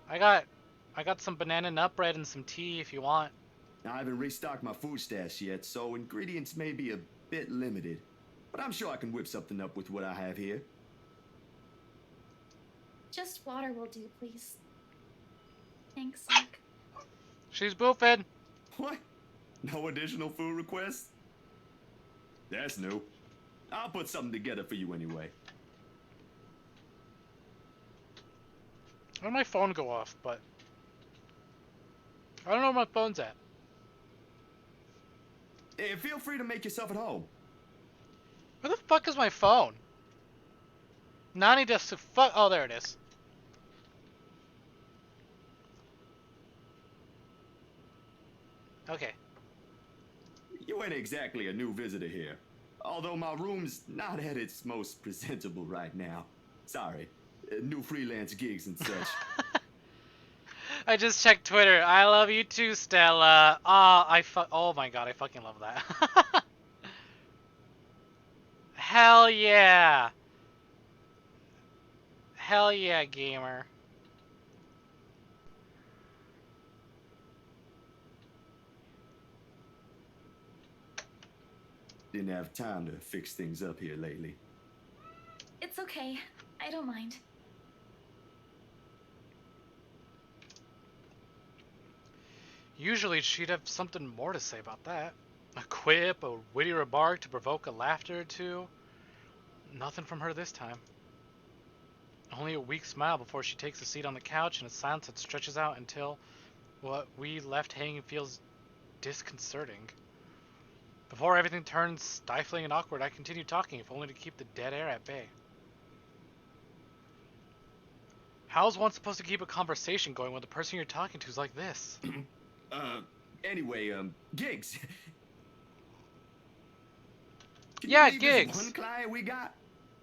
I got some banana nut bread and some tea if you want. I haven't restocked my food stash yet, so ingredients may be a bit limited. But I'm sure I can whip something up with what I have here. Just water will do, please. Thanks, Luke. She's boofing. What? No additional food requests? That's new. I'll put something together for you anyway. Where'd my phone go off, but... I don't know where my phone's at. Hey, feel free to make yourself at home. Where the fuck is my phone? Nani just fuck... Oh, there it is. Okay. You ain't exactly a new visitor here. Although my room's not at its most presentable right now. Sorry. New freelance gigs and such. I just checked Twitter. I love you too, Stella. Oh my god, I fucking love that. Hell yeah. Hell yeah, gamer. didn't have time to fix things up here lately. It's okay. I don't mind. Usually she'd have something more to say about that. A quip, a witty remark to provoke a laughter or two. Nothing from her this time. Only a weak smile before she takes a seat on the couch in a silence that stretches out until what we left hanging feels disconcerting. Before everything turns stifling and awkward, I continue talking, if only to keep the dead air at bay. How's one supposed to keep a conversation going when the person you're talking to is like this? Anyway, Gigs. Can Yeah, you believe this Gigs. one client we got?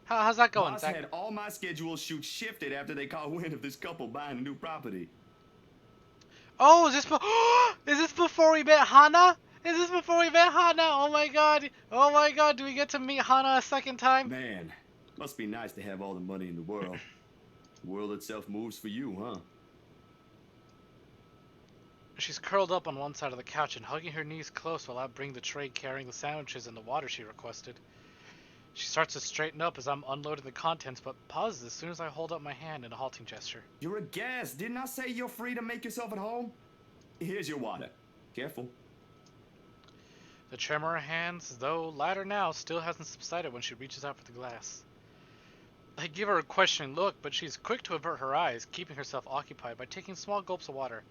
How's that going, Boss Zach? had all my scheduled shoots shifted after they caught wind of this couple buying a new property. Oh, is this before we met Hana? Is this before we met Hana? Oh my god. Oh my god, do we get to meet Hana a second time? Man, must be nice to have all the money in the world. The world itself moves for you, huh? She's curled up on one side of the couch and hugging her knees close while I bring the tray carrying the sandwiches and the water she requested. She starts to straighten up as I'm unloading the contents, but pauses as soon as I hold up my hand in a halting gesture. You're a guest. Didn't I say you're free to make yourself at home? Here's your water. Careful. The tremor in her hands, though lighter now, still hasn't subsided when she reaches out for the glass. I give her a questioning look, but she's quick to avert her eyes, keeping herself occupied by taking small gulps of water.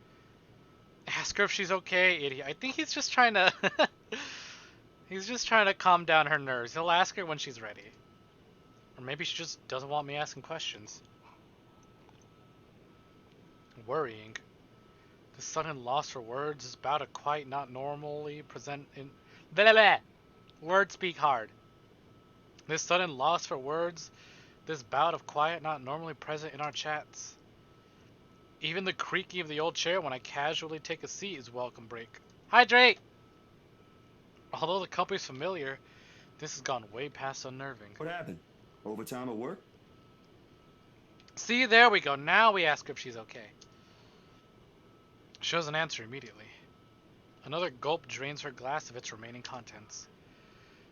Ask her if she's okay, idiot. I think he's just trying to... he's just trying to calm down her nerves. He'll ask her when she's ready. Or maybe she just doesn't want me asking questions. Worrying. The sudden loss for words is about to quite not normally present in... Blah, blah. Words speak hard. This sudden loss for words, this bout of quiet not normally present in our chats. Even the creaking of the old chair when I casually take a seat is welcome break. Hydrate! Although the company's familiar, this has gone way past unnerving. What happened? Overtime at work? See, there we go. Now we ask her if she's okay. She doesn't answer immediately. Another gulp drains her glass of its remaining contents.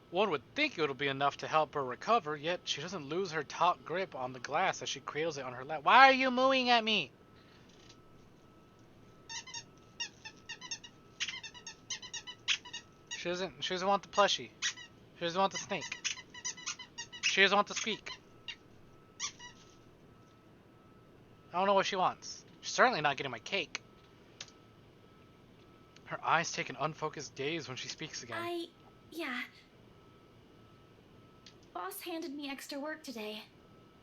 One would think it would be enough to help her recover, yet she doesn't lose her taut grip on the glass as she cradles it on her lap. Why are you mooing at me? She doesn't want the plushie. She doesn't want the snake. She doesn't want the squeak. I don't know what she wants. She's certainly not getting my cake. Her eyes take an unfocused gaze when she speaks again. Yeah. Boss handed me extra work today.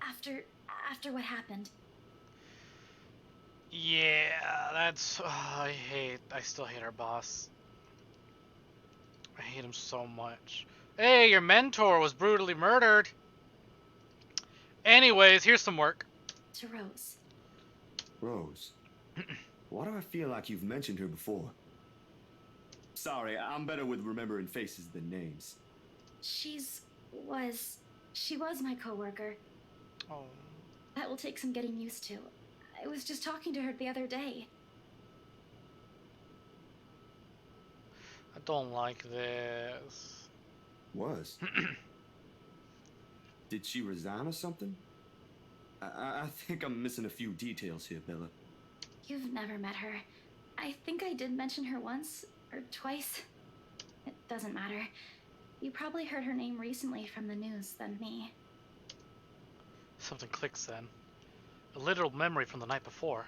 After what happened. Yeah, that's... I still hate our boss. I hate him so much. Hey, your mentor was brutally murdered. Anyways, here's some work. To Rose. Rose. Why do I feel like you've mentioned her before? Sorry, I'm better with remembering faces than names. She was my coworker. Oh. That will take some getting used to. I was just talking to her the other day. I don't like this. Was? Did she resign or something? I think I'm missing a few details here, Bella. You've never met her. I think I did mention her once or twice. It doesn't matter. You probably heard her name recently from the news than me. Something clicks then. A literal memory from the night before.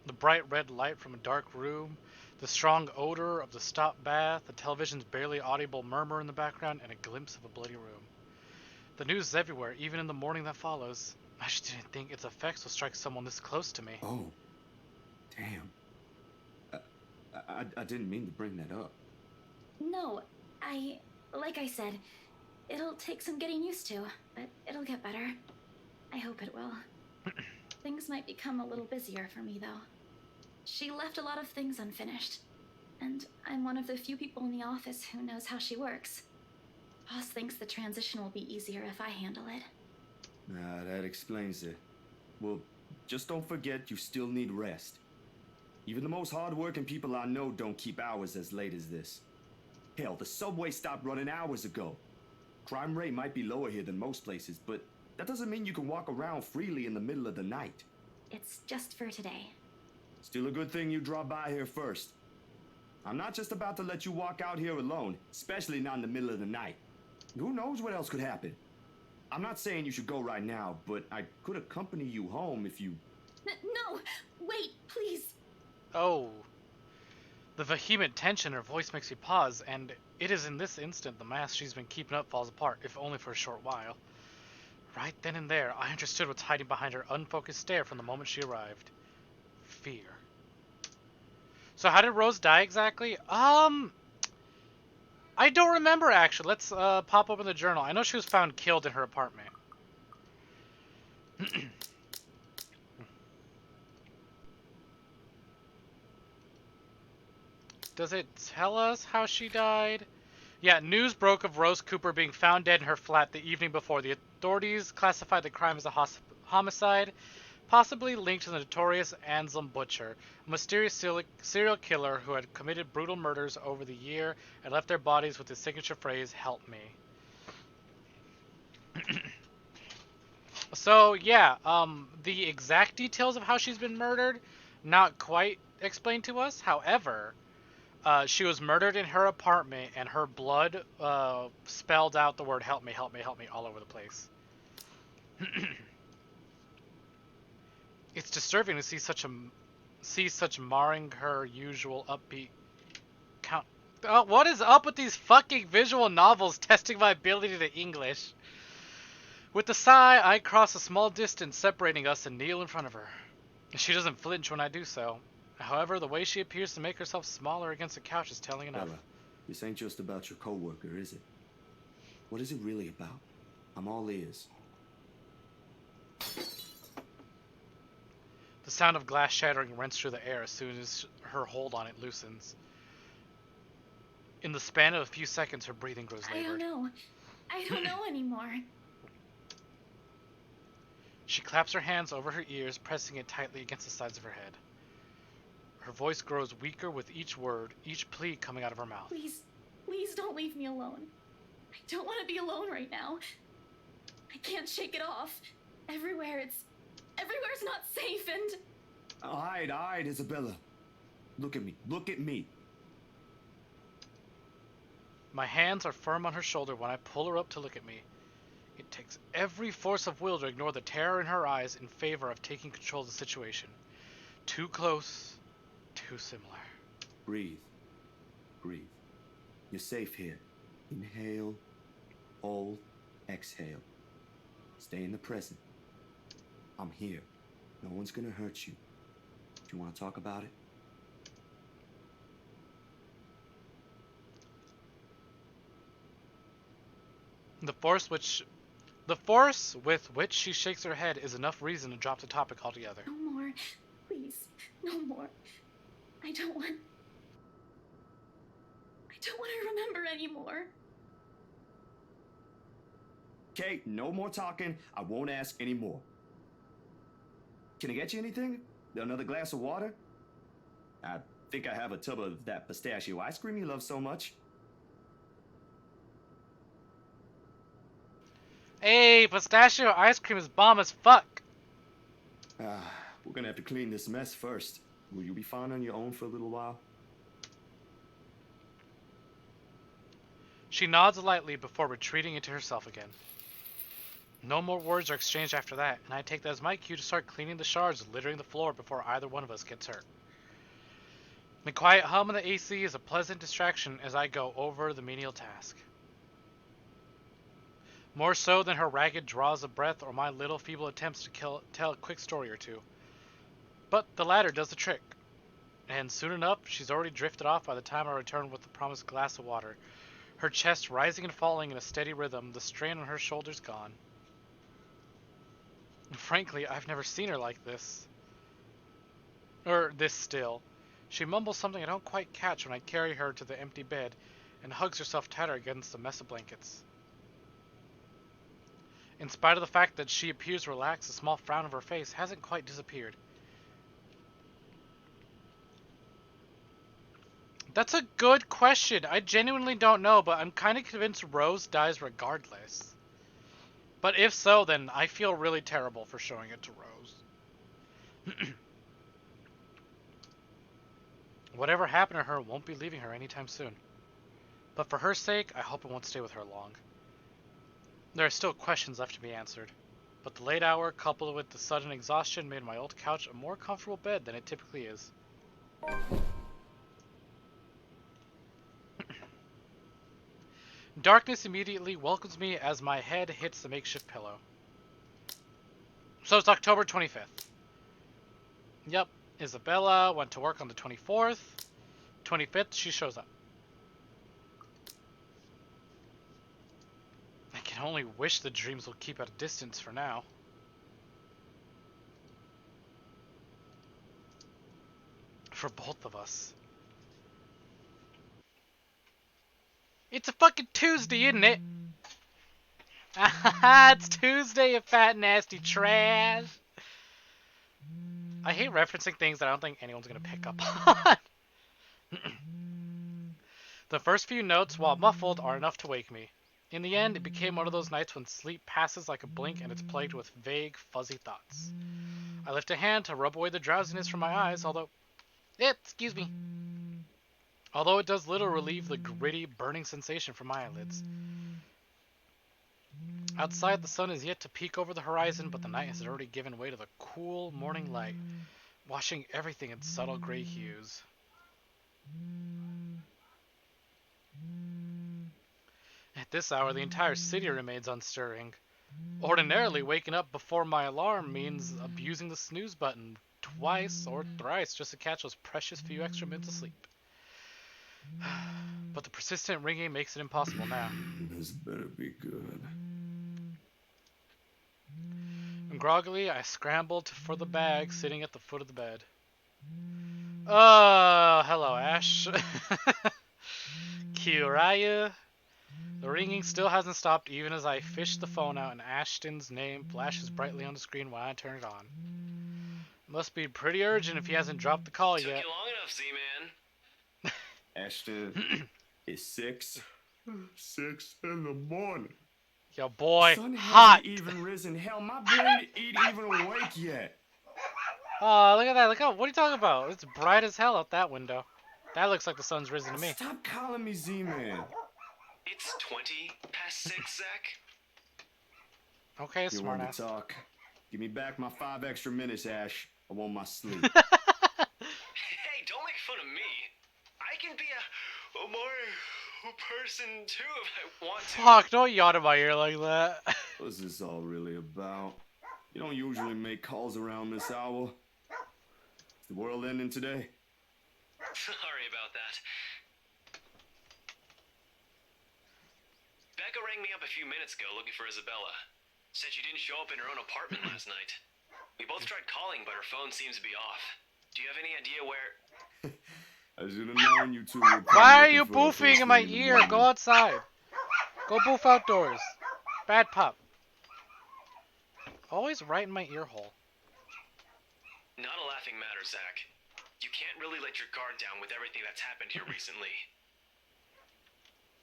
The bright red light from a dark room, the strong odor of the stopped bath, the television's barely audible murmur in the background, and a glimpse of a bloody room. The news is everywhere, even in the morning that follows. I just didn't think its effects would strike someone this close to me. Oh, damn. I didn't mean to bring that up. No, like I said, it'll take some getting used to, but it'll get better. I hope it will. Things might become a little busier for me, though. She left a lot of things unfinished, and I'm one of the few people in the office who knows how she works. Boss thinks the transition will be easier if I handle it. That explains it. Well, just don't forget you still need rest. Even the most hard-working people I know don't keep hours as late as this. Hell, the subway stopped running hours ago. Crime rate might be lower here than most places, but that doesn't mean you can walk around freely in the middle of the night. It's just for today. Still a good thing you dropped by here first. I'm not just about to let you walk out here alone, especially not in the middle of the night. Who knows what else could happen? I'm not saying you should go right now, but I could accompany you home if you... No! Wait, please! Oh. The vehement tension in her voice makes me pause, and it is in this instant the mask she's been keeping up falls apart, if only for a short while. Right then and there, I understood what's hiding behind her unfocused stare from the moment she arrived. Fear. So how did Rose die exactly? I don't remember actually. Let's pop open the journal. I know she was found killed in her apartment. Does it tell us how she died? Yeah, news broke of Rose Cooper being found dead in her flat the evening before. The authorities classified the crime as a homicide, possibly linked to the notorious Anselm Butcher, a mysterious serial killer who had committed brutal murders over the year and left their bodies with his signature phrase, "Help me." So, yeah, the exact details of how she's been murdered, not quite explained to us. However, she was murdered in her apartment, and her blood spelled out the word "help me, help me, help me" all over the place. It's disturbing to see such marring her usual upbeat count. Oh, what is up with these fucking visual novels testing my ability to English? With a sigh, I cross a small distance separating us and kneel in front of her. She doesn't flinch when I do so. However, the way she appears to make herself smaller against the couch is telling enough. Bella, this ain't just about your coworker, is it? What is it really about? I'm all ears. The sound of glass shattering rents through the air as soon as her hold on it loosens. In the span of a few seconds, her breathing grows I don't labored. know. I don't know anymore. She claps her hands over her ears, pressing it tightly against the sides of her head. Her voice grows weaker with each word, each plea coming out of her mouth. Please, please don't leave me alone. I don't want to be alone right now. I can't shake it off. Everywhere's not safe and... All right, Isabella. Look at me. Look at me. My hands are firm on her shoulder when I pull her up to look at me. It takes every force of will to ignore the terror in her eyes in favor of taking control of the situation. Too close, too similar. Breathe. Breathe. You're safe here. Inhale. Hold. Exhale. Stay in the present. I'm here. No one's gonna hurt you. Do you want to talk about it? The force with which she shakes her head is enough reason to drop the topic altogether. No more. Please, no more. I don't want to remember anymore. Kate, no more talking. I won't ask any more. Can I get you anything? Another glass of water? I think I have a tub of that pistachio ice cream you love so much. Hey, pistachio ice cream is bomb as fuck. We're gonna have to clean this mess first. Will you be fine on your own for a little while? She nods lightly before retreating into herself again. No more words are exchanged after that, and I take that as my cue to start cleaning the shards littering the floor before either one of us gets hurt. The quiet hum of the AC is a pleasant distraction as I go over the menial task. More so than her ragged draws of breath or my little feeble attempts to tell a quick story or two. But the latter does the trick, and soon enough she's already drifted off by the time I return with the promised glass of water, her chest rising and falling in a steady rhythm, the strain on her shoulders gone. Frankly, I've never seen her like this. Or this still. She mumbles something I don't quite catch when I carry her to the empty bed and hugs herself tighter against the mess of blankets. In spite of the fact that she appears relaxed, the small frown of her face hasn't quite disappeared. That's a good question. I genuinely don't know, but I'm kind of convinced Rose dies regardless. But if so, then I feel really terrible for showing it to Rose. Whatever happened to her won't be leaving her anytime soon. But for her sake, I hope it won't stay with her long. There are still questions left to be answered. But the late hour, coupled with the sudden exhaustion, made my old couch a more comfortable bed than it typically is. Darkness immediately welcomes me as my head hits the makeshift pillow. So it's October 25th. Yep, Isabella went to work on the 24th. 25th, she shows up. I can only wish the dreams will keep at a distance for now. For both of us. It's a fucking Tuesday, isn't it? It's Tuesday, you fat nasty trash. I hate referencing things that I don't think anyone's gonna pick up on. The first few notes, while muffled, are enough to wake me. In the end, it became one of those nights when sleep passes like a blink and it's plagued with vague, fuzzy thoughts. I lift a hand to rub away the drowsiness from my eyes, although it does little relieve the gritty, burning sensation from my eyelids. Outside, the sun is yet to peek over the horizon, but the night has already given way to the cool morning light, washing everything in subtle gray hues. At this hour, the entire city remains unstirring. Ordinarily, waking up before my alarm means abusing the snooze button twice or thrice just to catch those precious few extra minutes of sleep. But the persistent ringing makes it impossible now. This better be good. Groggily, I scrambled for the bag sitting at the foot of the bed. Oh, hello, Ash. Kiraya. The ringing still hasn't stopped even as I fish the phone out and Ashton's name flashes brightly on the screen while I turn it on. Must be pretty urgent if he hasn't dropped the call yet. Took you long enough, Z-Man. Ashton, it's 6 in the morning. Yo, boy, Sun hot. hasn't even risen. Hell, my brain ain't even awake yet. Oh, look at that. Look out. What are you talking about? It's bright as hell out that window. That looks like the sun's risen to me. Stop calling me Z-Man. It's 20 past 6, Zach. Okay, You want smartass. to talk? Give me back my 5 extra minutes, Ash. I want my sleep. Hey, don't make fun of me. I can be a more person too if I want to. Fuck, don't yawn in my ear like that. What's this all really about? You don't usually make calls around this hour. Is the world ending today? Sorry about that. Becca rang me up a few minutes ago looking for Isabella. Said she didn't show up in her own apartment last night. We both tried calling, but her phone seems to be off. Do you have any idea where... I should have known you two would come Why are looking you for her boofing first in my thing the ear? morning. Go outside. Go boof outdoors. Bad pup. Always right in my ear hole. Not a laughing matter, Zach. You can't really let your guard down with everything that's happened here recently.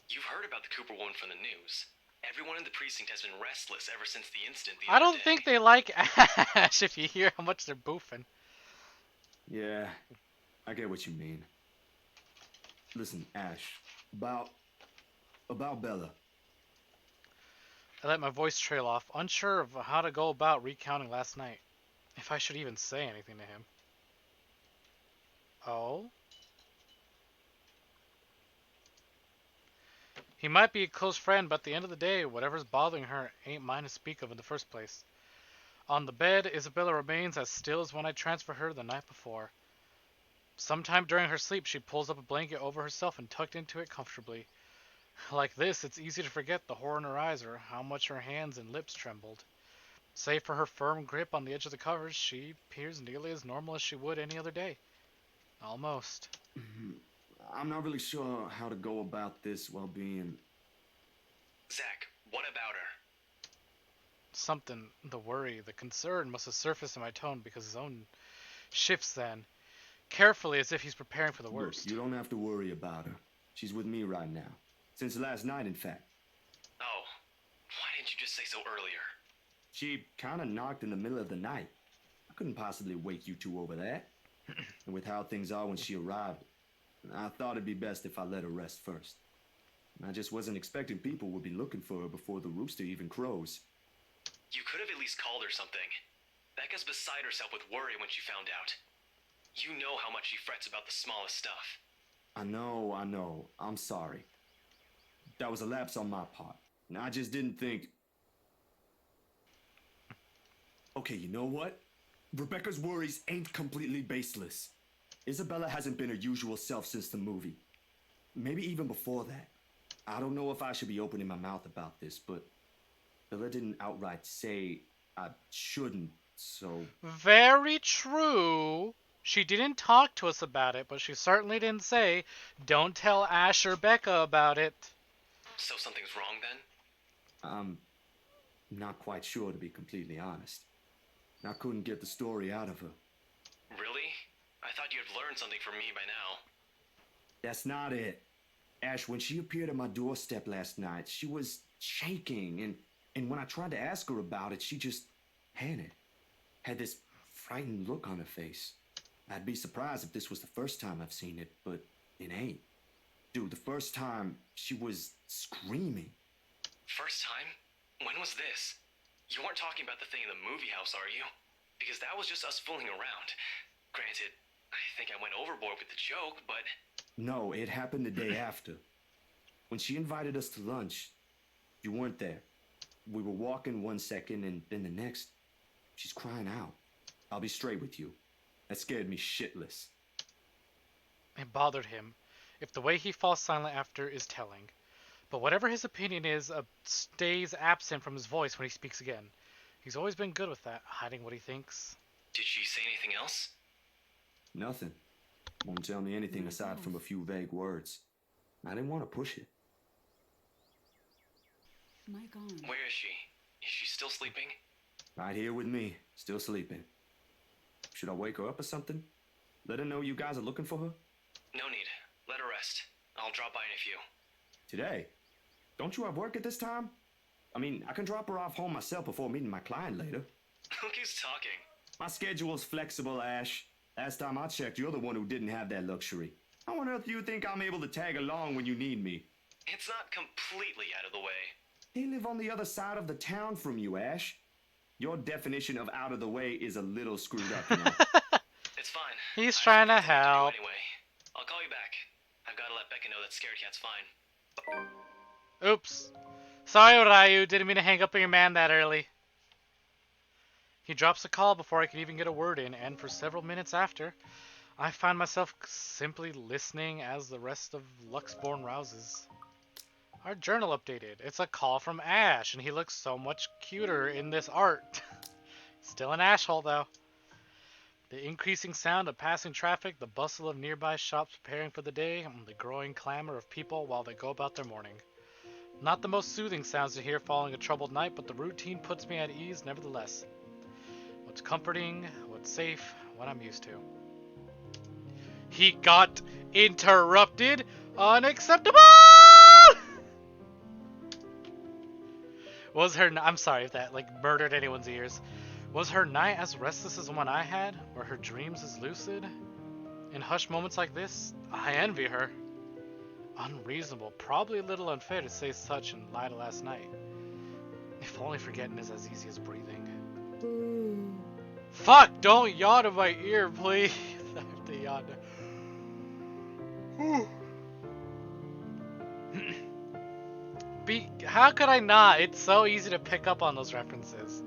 You've heard about the Cooper woman from the news. Everyone in the precinct has been restless ever since the incident the I other don't day. think they like Ash if you hear how much they're boofing. Yeah, I get what you mean. Listen, Ash, about Bella. I let my voice trail off, unsure of how to go about recounting last night. If I should even say anything to him. Oh? He might be a close friend, but at the end of the day, whatever's bothering her ain't mine to speak of in the first place. On the bed, Isabella remains as still as when I transferred her the night before. Sometime during her sleep, she pulls up a blanket over herself and tucked into it comfortably. Like this, it's easy to forget the horror in her eyes or how much her hands and lips trembled. Save for her firm grip on the edge of the covers, she appears nearly as normal as she would any other day. Almost. I'm not really sure how to go about this while being... Zach, what about her? Something, the worry, the concern must have surfaced in my tone because his own shifts then. carefully as if he's preparing for the Look, worst. you don't have to worry about her. She's with me right now. Since last night, in fact. Oh, why didn't you just say so earlier? She kind of knocked in the middle of the night. I couldn't possibly wake you two over that. And with how things are when she arrived, I thought it'd be best if I let her rest first. I just wasn't expecting people would be looking for her before the rooster even crows. You could have at least called her something. Becca's beside herself with worry when she found out. You know how much she frets about the smallest stuff. I know. I'm sorry. That was a lapse on my part. And I just didn't think... Okay, you know what? Rebecca's worries ain't completely baseless. Isabella hasn't been her usual self since the movie. Maybe even before that. I don't know if I should be opening my mouth about this, but Bella didn't outright say I shouldn't, so... Very true. She didn't talk to us about it, but she certainly didn't say, don't tell Ash or Becca about it. So something's wrong then? I'm not quite sure, to be completely honest. I couldn't get the story out of her. Really? I thought you had learned something from me by now. That's not it. Ash, when she appeared at my doorstep last night, she was shaking, and when I tried to ask her about it, she just panicked. Had this frightened look on her face. I'd be surprised if this was the first time I've seen it, but it ain't. Dude, the first time, she was screaming. First time? When was this? You weren't talking about the thing in the movie house, are you? Because that was just us fooling around. Granted, I think I went overboard with the joke, but... No, it happened the day after. When she invited us to lunch, you weren't there. We were walking one second, and then the next, she's crying out. I'll be straight with you. That scared me shitless. It bothered him, if the way he falls silent after is telling. But whatever his opinion is, stays absent from his voice when he speaks again. He's always been good with that, hiding what he thinks. Did she say anything else? Nothing. Won't tell me anything aside from a few vague words. I didn't want to push it. My God. Where is she? Is she still sleeping? Right here with me, still sleeping. Should I wake her up or something? Let her know you guys are looking for her? No need. Let her rest. I'll drop by in a few. Today? Don't you have work at this time? I mean, I can drop her off home myself before meeting my client later. Look who's talking. My schedule's flexible, Ash. Last time I checked, you're the one who didn't have that luxury. How on earth do you think I'm able to tag along when you need me? It's not completely out of the way. They live on the other side of the town from you, Ash. Your definition of out of the way is a little screwed up, you know. It's fine. He's I trying to should continue help. Anyway, I'll call you back. I've got to let Becca know that Scared Cat's fine. Oops. Sorry, Ryu. Didn't mean to hang up on your man that early. He drops the call before I can even get a word in, and for several minutes after, I find myself simply listening as the rest of Luxborn rouses. Our journal updated. It's a call from Ash, and he looks so much cuter in this art. Still an asshole, though. The increasing sound of passing traffic, the bustle of nearby shops preparing for the day, and the growing clamor of people while they go about their morning. Not the most soothing sounds to hear following a troubled night, but the routine puts me at ease nevertheless. What's comforting, what's safe, what I'm used to. He got interrupted. Unacceptable! I'm sorry if that murdered anyone's ears. Was her night as restless as the one I had? Were her dreams as lucid? In hushed moments like this, I envy her. Unreasonable, probably a little unfair to say such in light of last night. If only forgetting is as easy as breathing. Fuck, don't yawn in my ear, please. I have to yawn now. How could I not? It's so easy to pick up on those references.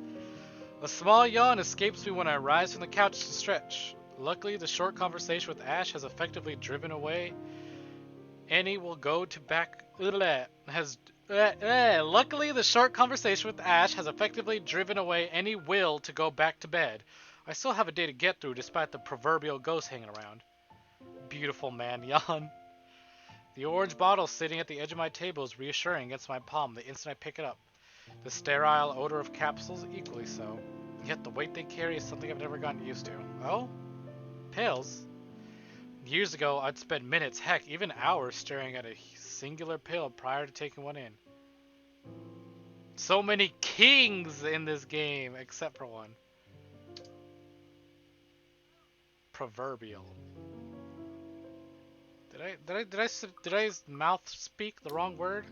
A small yawn escapes me when I rise from the couch to stretch. Luckily, the short conversation with Ash has effectively driven away any will go to back luckily the short conversation with Ash has effectively driven away any will to go back to bed. I still have a day to get through despite the proverbial ghost hanging around. Beautiful man yawn. The orange bottle sitting at the edge of my table is reassuring against my palm the instant I pick it up. The sterile odor of capsules equally so. Yet the weight they carry is something I've never gotten used to. Oh? Pills? Years ago, I'd spend minutes, heck, even hours staring at a singular pill prior to taking one in. So many kings in this game, except for one. Proverbial. Did I mouth speak the wrong word?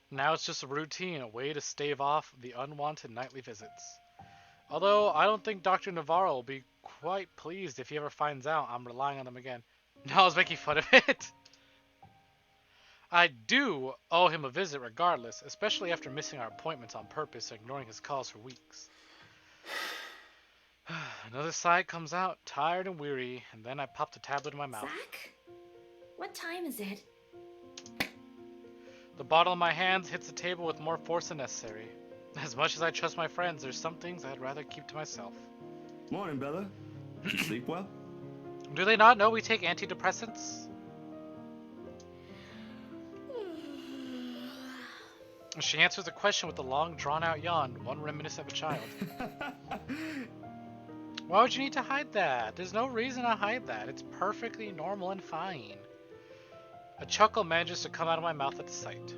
Now it's just a routine, a way to stave off the unwanted nightly visits. Although, I don't think Dr. Navarro will be quite pleased if he ever finds out I'm relying on him again. No, I was making fun of it. I do owe him a visit regardless, especially after missing our appointments on purpose and ignoring his calls for weeks. Another sigh comes out, tired and weary, and then I pop the tablet in my mouth. Zach? What time is it? The bottle in my hands hits the table with more force than necessary. As much as I trust my friends, there's some things I'd rather keep to myself. Morning, Bella. Did you sleep well? Do they not know we take antidepressants? She answers the question with a long, drawn-out yawn, one reminiscent of a child. Why would you need to hide that? There's no reason to hide that. It's perfectly normal and fine. A chuckle manages to come out of my mouth at the sight.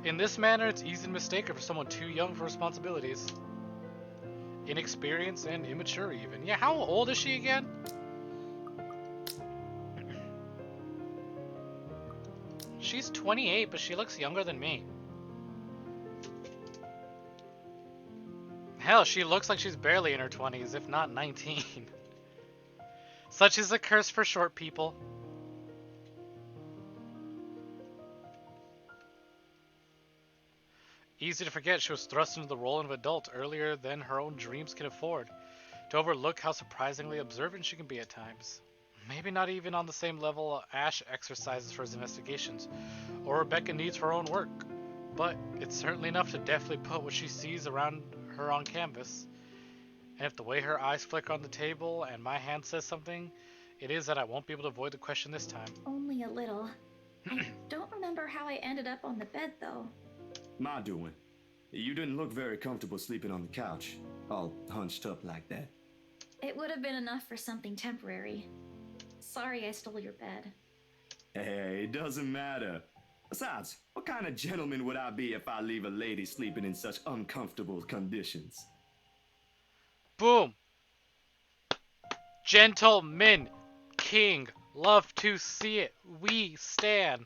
In this manner, it's easy to mistake her for someone too young for responsibilities. Inexperienced and immature even. Yeah, how old is she again? She's 28, but she looks younger than me. Hell, she looks like she's barely in her 20s, if not 19. Such is the curse for short people. Easy to forget she was thrust into the role of adult earlier than her own dreams can afford. To overlook how surprisingly observant she can be at times. Maybe not even on the same level Ash exercises for his investigations, or Rebecca needs for her own work. But it's certainly enough to definitely put what she sees around her on canvas. And if the way her eyes flicker on the table and my hand says something, it is that I won't be able to avoid the question this time. Only a little. I don't remember how I ended up on the bed, though. My doing. You didn't look very comfortable sleeping on the couch, all hunched up like that. It would have been enough for something temporary. Sorry I stole your bed. Hey, it doesn't matter. Besides, what kind of gentleman would I be if I leave a lady sleeping in such uncomfortable conditions? Boom! Gentleman, king, love to see it. We stand.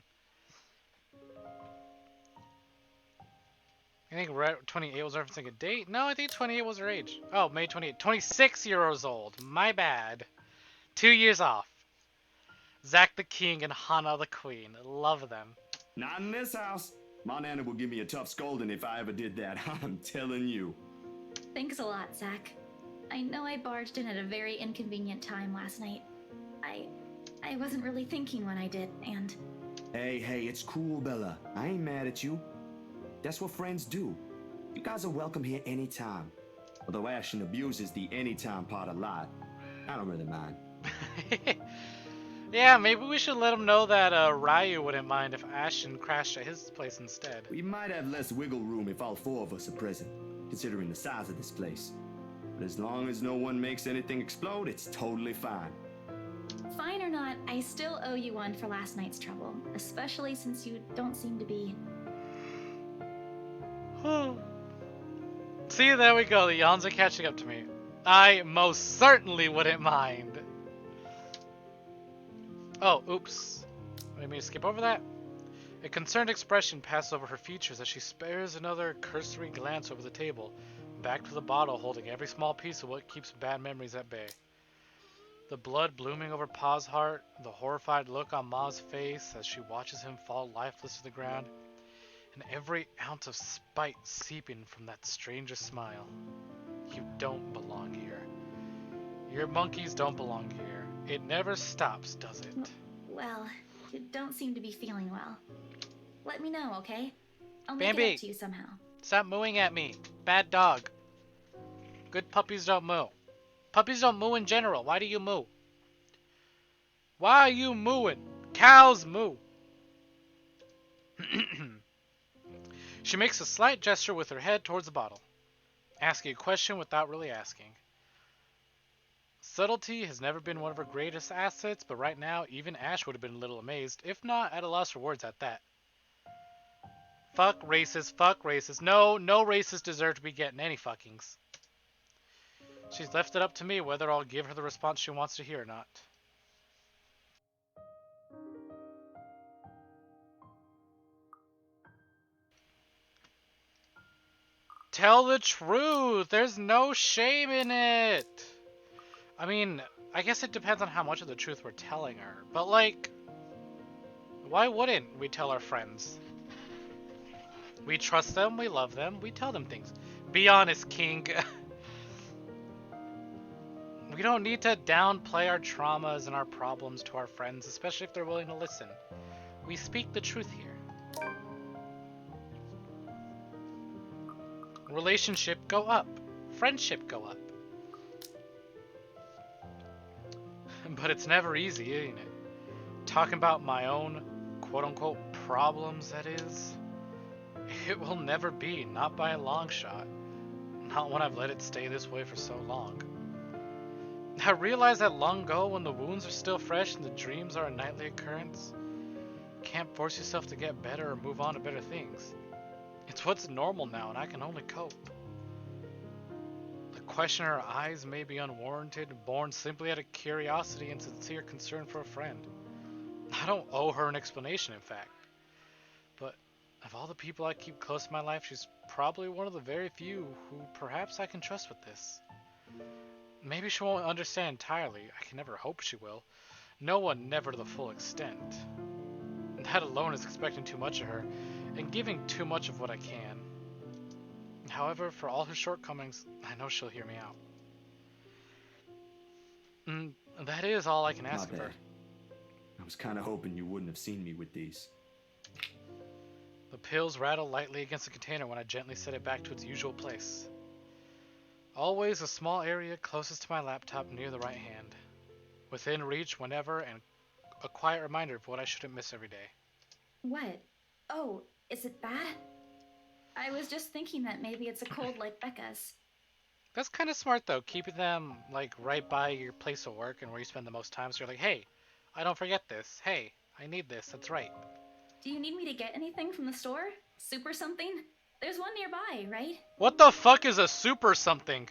I think 28 was referencing a date. No, I think 28 was her age. Oh, May 28. 26 years old. My bad. 2 years off. Zack the king and Hana the queen. Love them. Not in this house. My nana would give me a tough scolding if I ever did that. I'm telling you. Thanks a lot, Zach. I know I barged in at a very inconvenient time last night. I wasn't really thinking when I did, and... Hey, it's cool, Bella. I ain't mad at you. That's what friends do. You guys are welcome here anytime. Although Ashton abuses the anytime part a lot. I don't really mind. Yeah, maybe we should let him know that Ryu wouldn't mind if Ashton crashed at his place instead. We might have less wiggle room if all four of us are present, considering the size of this place. But as long as no one makes anything explode, it's totally fine. Fine or not, I still owe you one for last night's trouble, especially since you don't seem to be... See, there we go. The yawns are catching up to me. I most certainly wouldn't mind. Oh, oops. I didn't mean to skip over that. A concerned expression passes over her features as she spares another cursory glance over the table, back to the bottle holding every small piece of what keeps bad memories at bay. The blood blooming over Pa's heart, the horrified look on Ma's face as she watches him fall lifeless to the ground, and every ounce of spite seeping from that stranger's smile. You don't belong here. Your monkeys don't belong here. It never stops, does it? Well, you don't seem to be feeling well. Let me know, okay? I'll make Bambi, it up to you somehow. Stop mooing at me. Bad dog. Good puppies don't moo. Puppies don't moo in general. Why do you moo? Why are you mooing? Cows moo. She makes a slight gesture with her head towards the bottle, asking a question without really asking. Subtlety has never been one of her greatest assets, but right now, even Ash would have been a little amazed, if not at a loss for words at that. Fuck racists, fuck racists. No racists deserve to be getting any fuckings. She's left it up to me whether I'll give her the response she wants to hear or not. Tell the truth! There's no shame in it! I mean, I guess it depends on how much of the truth we're telling her. But like, why wouldn't we tell our friends? We trust them, we love them, we tell them things. Be honest, King. We don't need to downplay our traumas and our problems to our friends, especially if they're willing to listen. We speak the truth here. Relationship go up. Friendship go up. But it's never easy, ain't it? Talking about my own quote-unquote problems, that is. It will never be, not by a long shot. Not when I've let it stay this way for so long. I realized that long ago when the wounds are still fresh and the dreams are a nightly occurrence. Can't force yourself to get better or move on to better things. It's what's normal now and I can only cope. The question in her eyes may be unwarranted, born simply out of curiosity and sincere concern for a friend. I don't owe her an explanation, in fact. But of all the people I keep close in my life, she's probably one of the very few who perhaps I can trust with this. Maybe she won't understand entirely. I can never hope she will. No one never to the full extent. That alone is expecting too much of her, and giving too much of what I can. However, for all her shortcomings, I know she'll hear me out. And that is all I can ask of her. I was kind of hoping you wouldn't have seen me with these. The pills rattle lightly against the container when I gently set it back to its usual place. Always a small area closest to my laptop near the right hand. Within reach whenever, and a quiet reminder of what I shouldn't miss every day. What? Oh, is it bad? I was just thinking that maybe it's a cold like Becca's. That's kind of smart though, keeping them like right by your place of work and where you spend the most time. So you're like, hey, I don't forget this. Hey, I need this. That's right. Do you need me to get anything from the store? Soup or something? There's one nearby, right? What the fuck is a super something?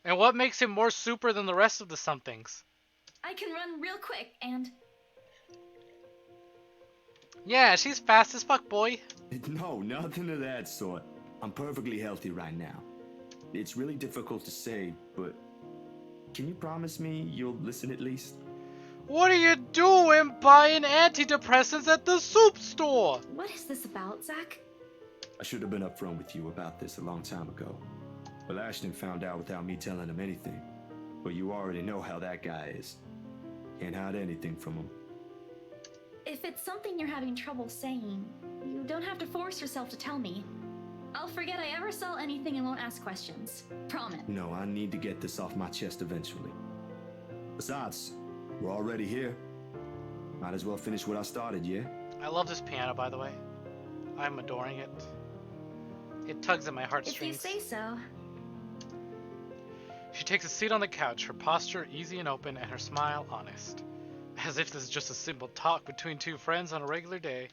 And what makes him more super than the rest of the somethings? I can run real quick and... Yeah, she's fast as fuck, boy. No, nothing of that sort. I'm perfectly healthy right now. It's really difficult to say, but can you promise me you'll listen at least? What are you doing buying antidepressants at the soup store? What is this about, Zach? I should have been upfront with you about this a long time ago. But Ashton found out without me telling him anything. But you already know how that guy is. Can't hide anything from him. If it's something you're having trouble saying, you don't have to force yourself to tell me. I'll forget I ever saw anything and won't ask questions. Promise. No, I need to get this off my chest eventually. Besides, we're already here. Might as well finish what I started, yeah? I love this piano, by the way. I'm adoring it. It tugs at my heartstrings. If you say so. She takes a seat on the couch, her posture easy and open, and her smile honest. As if this is just a simple talk between two friends on a regular day.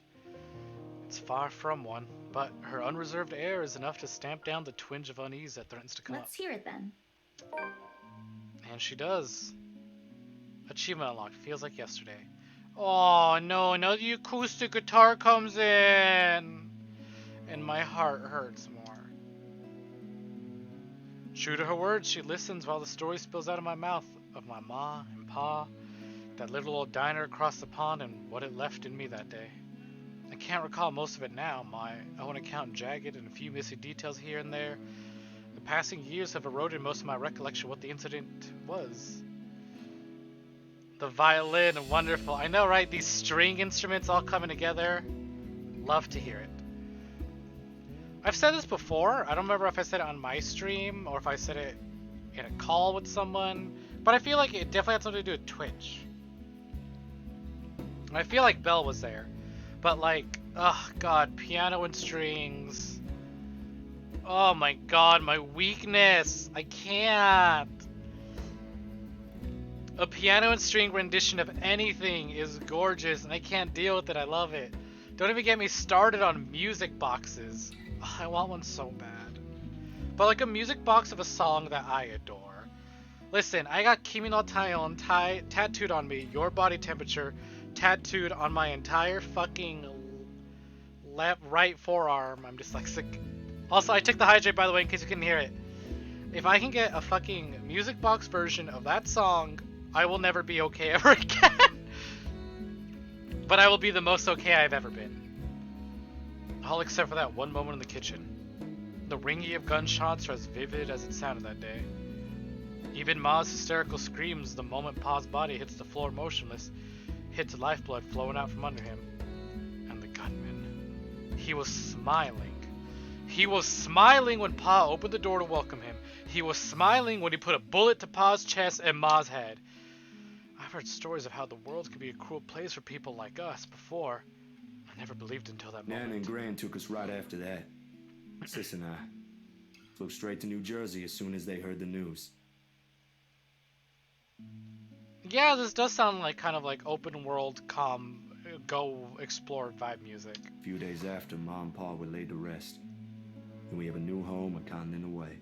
It's far from one, but her unreserved air is enough to stamp down the twinge of unease that threatens to come Let's hear it then. And she does. Achievement unlocked. Feels like yesterday. Oh no, now the acoustic guitar comes in! And my heart hurts more. True to her words, she listens while the story spills out of my mouth of my ma and pa, that little old diner across the pond, and what it left in me that day. I can't recall most of it now, my own account jagged and a few missing details here and there. The passing years have eroded most of my recollection of what the incident was. The violin, wonderful. I know, right? These string instruments all coming together. Love to hear it. I've said this before. I don't remember if I said it on my stream or if I said it in a call with someone, but I feel like it definitely had something to do with Twitch. And I feel like Belle was there. But like, oh god, piano and strings. Oh my god, my weakness. I can't. A piano and string rendition of anything is gorgeous, and I can't deal with it. I love it. Don't even get me started on music boxes. Ugh, I want one so bad. But like a music box of a song that I adore. Listen, I got Kimi no Taion tattooed on me, your body temperature tattooed on my entire fucking right forearm. I'm dyslexic. Also, I took the hydrate, by the way, in case you couldn't hear it. If I can get a fucking music box version of that song, I will never be okay ever again. But I will be the most okay I've ever been. All except for that one moment in the kitchen. The ringing of gunshots are as vivid as it sounded that day. Even Ma's hysterical screams the moment Pa's body hits the floor motionless, hits lifeblood flowing out from under him. And the gunman. He was smiling. He was smiling when Pa opened the door to welcome him. He was smiling when he put a bullet to Pa's chest and Ma's head. I've heard stories of how the world could be a cruel place for people like us before. I never believed until that moment. Nan and Gran took us right after that. Sis and I flew straight to New Jersey as soon as they heard the news. Yeah, this does sound like kind of like open world, go explore vibe music. A few days after, Ma and Pa were laid to rest. And we have a new home a continent away.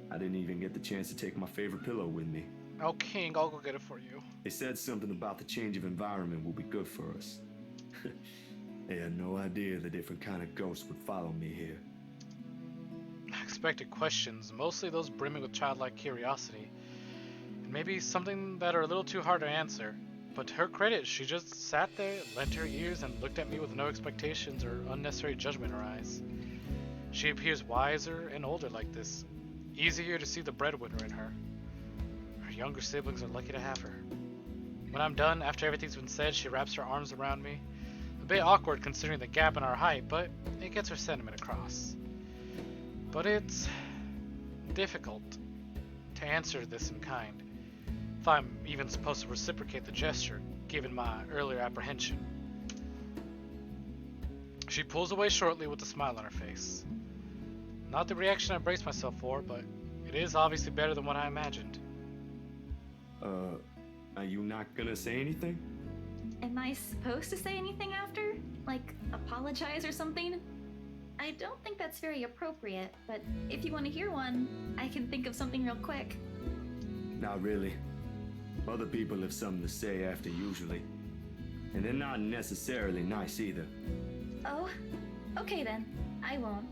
I didn't even get the chance to take my favorite pillow with me. Oh, King, I'll go get it for you. They said something about the change of environment will be good for us. They had no idea the different kind of ghosts would follow me here. I expected questions, mostly those brimming with childlike curiosity. And maybe something that are a little too hard to answer. But to her credit, she just sat there, lent her ears, and looked at me with no expectations or unnecessary judgment in her eyes. She appears wiser and older like this. Easier to see the breadwinner in her. Her younger siblings are lucky to have her. When I'm done, after everything's been said, she wraps her arms around me. A bit awkward considering the gap in our height, but it gets her sentiment across. But it's difficult to answer this in kind, if I'm even supposed to reciprocate the gesture, given my earlier apprehension. She pulls away shortly with a smile on her face. Not the reaction I braced myself for, but it is obviously better than what I imagined. Are you not gonna say anything? Am I supposed to say anything after? Like, apologize or something? I don't think that's very appropriate, but if you want to hear one, I can think of something real quick. Not really. Other people have something to say after usually. And they're not necessarily nice either. Oh, okay then. I won't.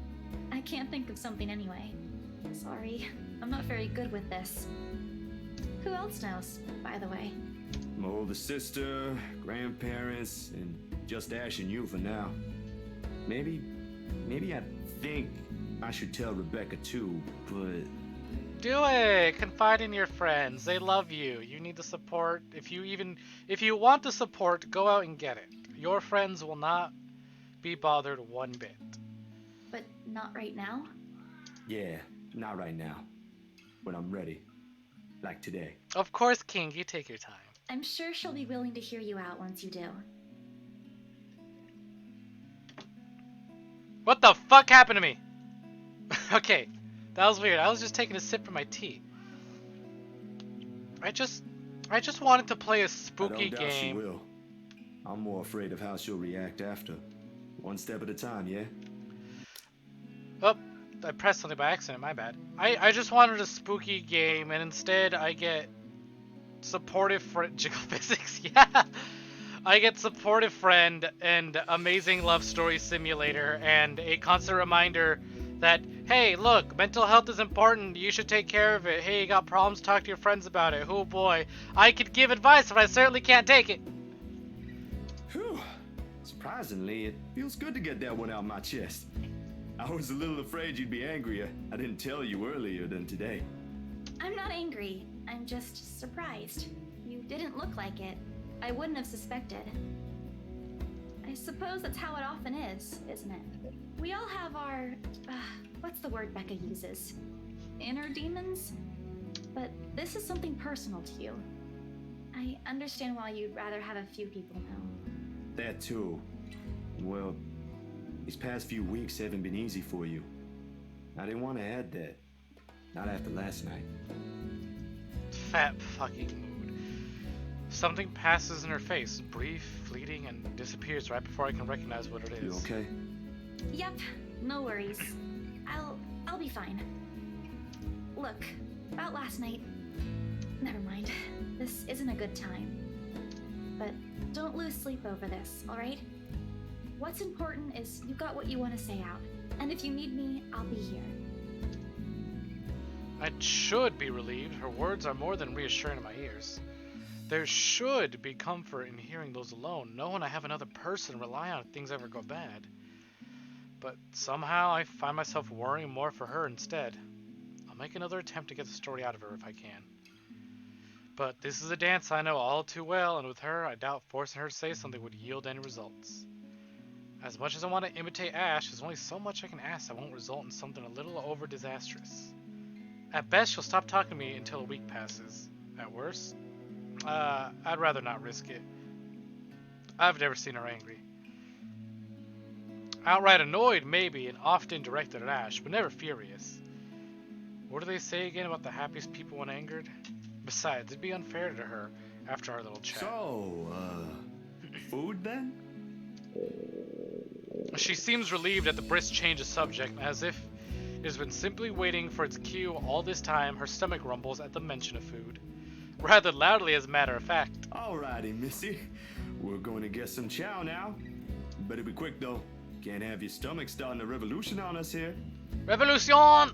I can't think of something anyway. Sorry, I'm not very good with this. Who else knows, by the way? My older sister, grandparents, and just Ash and you for now. Maybe I think I should tell Rebecca too, but... Do it! Confide in your friends. They love you. You need the support. If you want the support, go out and get it. Your friends will not be bothered one bit. But not right now? Yeah, not right now. When I'm ready. Like today. Of course, King, you take your time. I'm sure she'll be willing to hear you out once you do. What the fuck happened to me? Okay, that was weird. I was just taking a sip from my tea. I just wanted to play a spooky I don't doubt she game. will. I'm more afraid of how she'll react after. One step at a time, yeah? Oh, I pressed something by accident, my bad. I just wanted a spooky game, and instead I get supportive friend jiggle physics, yeah. I get supportive friend and amazing love story simulator and a constant reminder that, hey, look, mental health is important. You should take care of it. Hey, you got problems? Talk to your friends about it. Oh boy, I could give advice, but I certainly can't take it. Whew. Surprisingly, it feels good to get that one out of my chest. I was a little afraid you'd be angrier. I didn't tell you earlier than today. I'm not angry. I'm just surprised. You didn't look like it. I wouldn't have suspected. I suppose that's how it often is, isn't it? We all have our... what's the word Becca uses? Inner demons? But this is something personal to you. I understand why you'd rather have a few people know. That too. Well, these past few weeks haven't been easy for you. I didn't want to add that. Not after last night. Fat fucking mood. Something passes in her face, brief, fleeting, and disappears right before I can recognize what it You is. okay? Yep, no worries. I'll be fine. Look, about last night. Never mind. This isn't a good time. But don't lose sleep over this, alright? What's important is you got what you want to say out. And if you need me, I'll be here. I should be relieved. Her words are more than reassuring in my ears. There should be comfort in hearing those alone, knowing I have another person to rely on if things ever go bad. But somehow I find myself worrying more for her instead. I'll make another attempt to get the story out of her if I can. But this is a dance I know all too well, and with her, I doubt forcing her to say something would yield any results. As much as I want to imitate Ash, there's only so much I can ask that won't result in something a little over disastrous. At best, she'll stop talking to me until a week passes. At worst, I'd rather not risk it. I've never seen her angry. Outright annoyed, maybe, and often directed at Ash, but never furious. What do they say again about the happiest people when angered? Besides, it'd be unfair to her after our little chat. So, food then? She seems relieved at the brisk change of subject, as if it has been simply waiting for its cue all this time. Her stomach rumbles at the mention of food. Rather loudly, as a matter of fact. Alrighty, Missy. We're going to get some chow now. Better be quick, though. Can't have your stomach starting a revolution on us here. Revolution!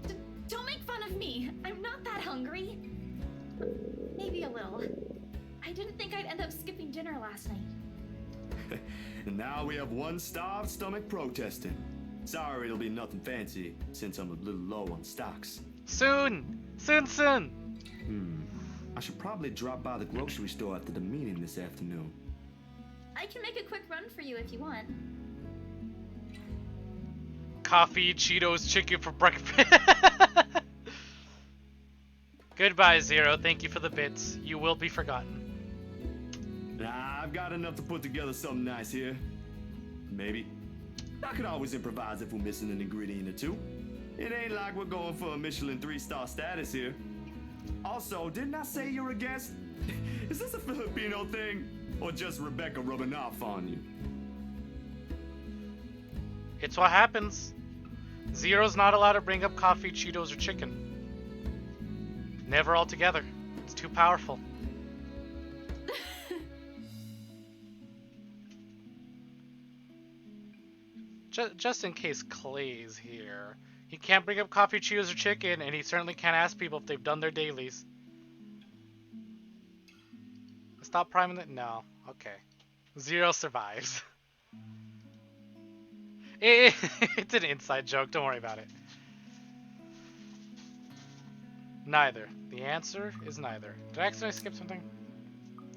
Don't make fun of me. I'm not that hungry. Maybe a little. I didn't think I'd end up skipping dinner last night. And now we have one starved stomach protesting. Sorry, it'll be nothing fancy, since I'm a little low on stocks. Soon! Soon! I should probably drop by the grocery store after the meeting this afternoon. I can make a quick run for you if you want. Coffee, Cheetos, chicken for breakfast. Goodbye, Zero. Thank you for the bits. You will be forgotten. Nah, I've got enough to put together something nice here. Maybe. I could always improvise if we're missing an ingredient or two. It ain't like we're going for a Michelin 3-star status here. Also, didn't I say you're a guest? Is this a Filipino thing? Or just Rebecca rubbing off on you? It's what happens. Zero's not allowed to bring up coffee, Cheetos, or chicken. Never all together. It's too powerful. Just in case Clay's here. He can't bring up coffee, Cheetos, or chicken, and he certainly can't ask people if they've done their dailies. Stop priming it? No. Okay. Zero survives. It's an inside joke. Don't worry about it. Neither. The answer is neither. Did I accidentally skip something?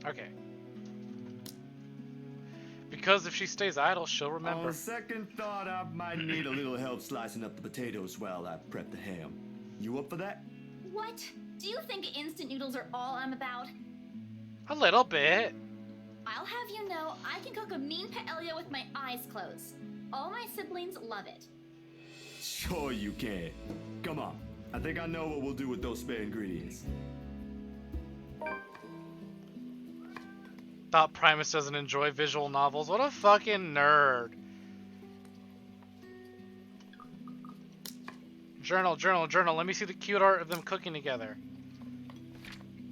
Okay. Because if she stays idle, she'll remember. On second thought, I might need a little help slicing up the potatoes while I prep the ham. You up for that? What? Do you think instant noodles are all I'm about? A little bit. I'll have you know I can cook a mean paella with my eyes closed. All my siblings love it. Sure you can. Come on. I think I know what we'll do with those spare ingredients. Thought Primus doesn't enjoy visual novels. What a fucking nerd. Journal. Let me see the cute art of them cooking together.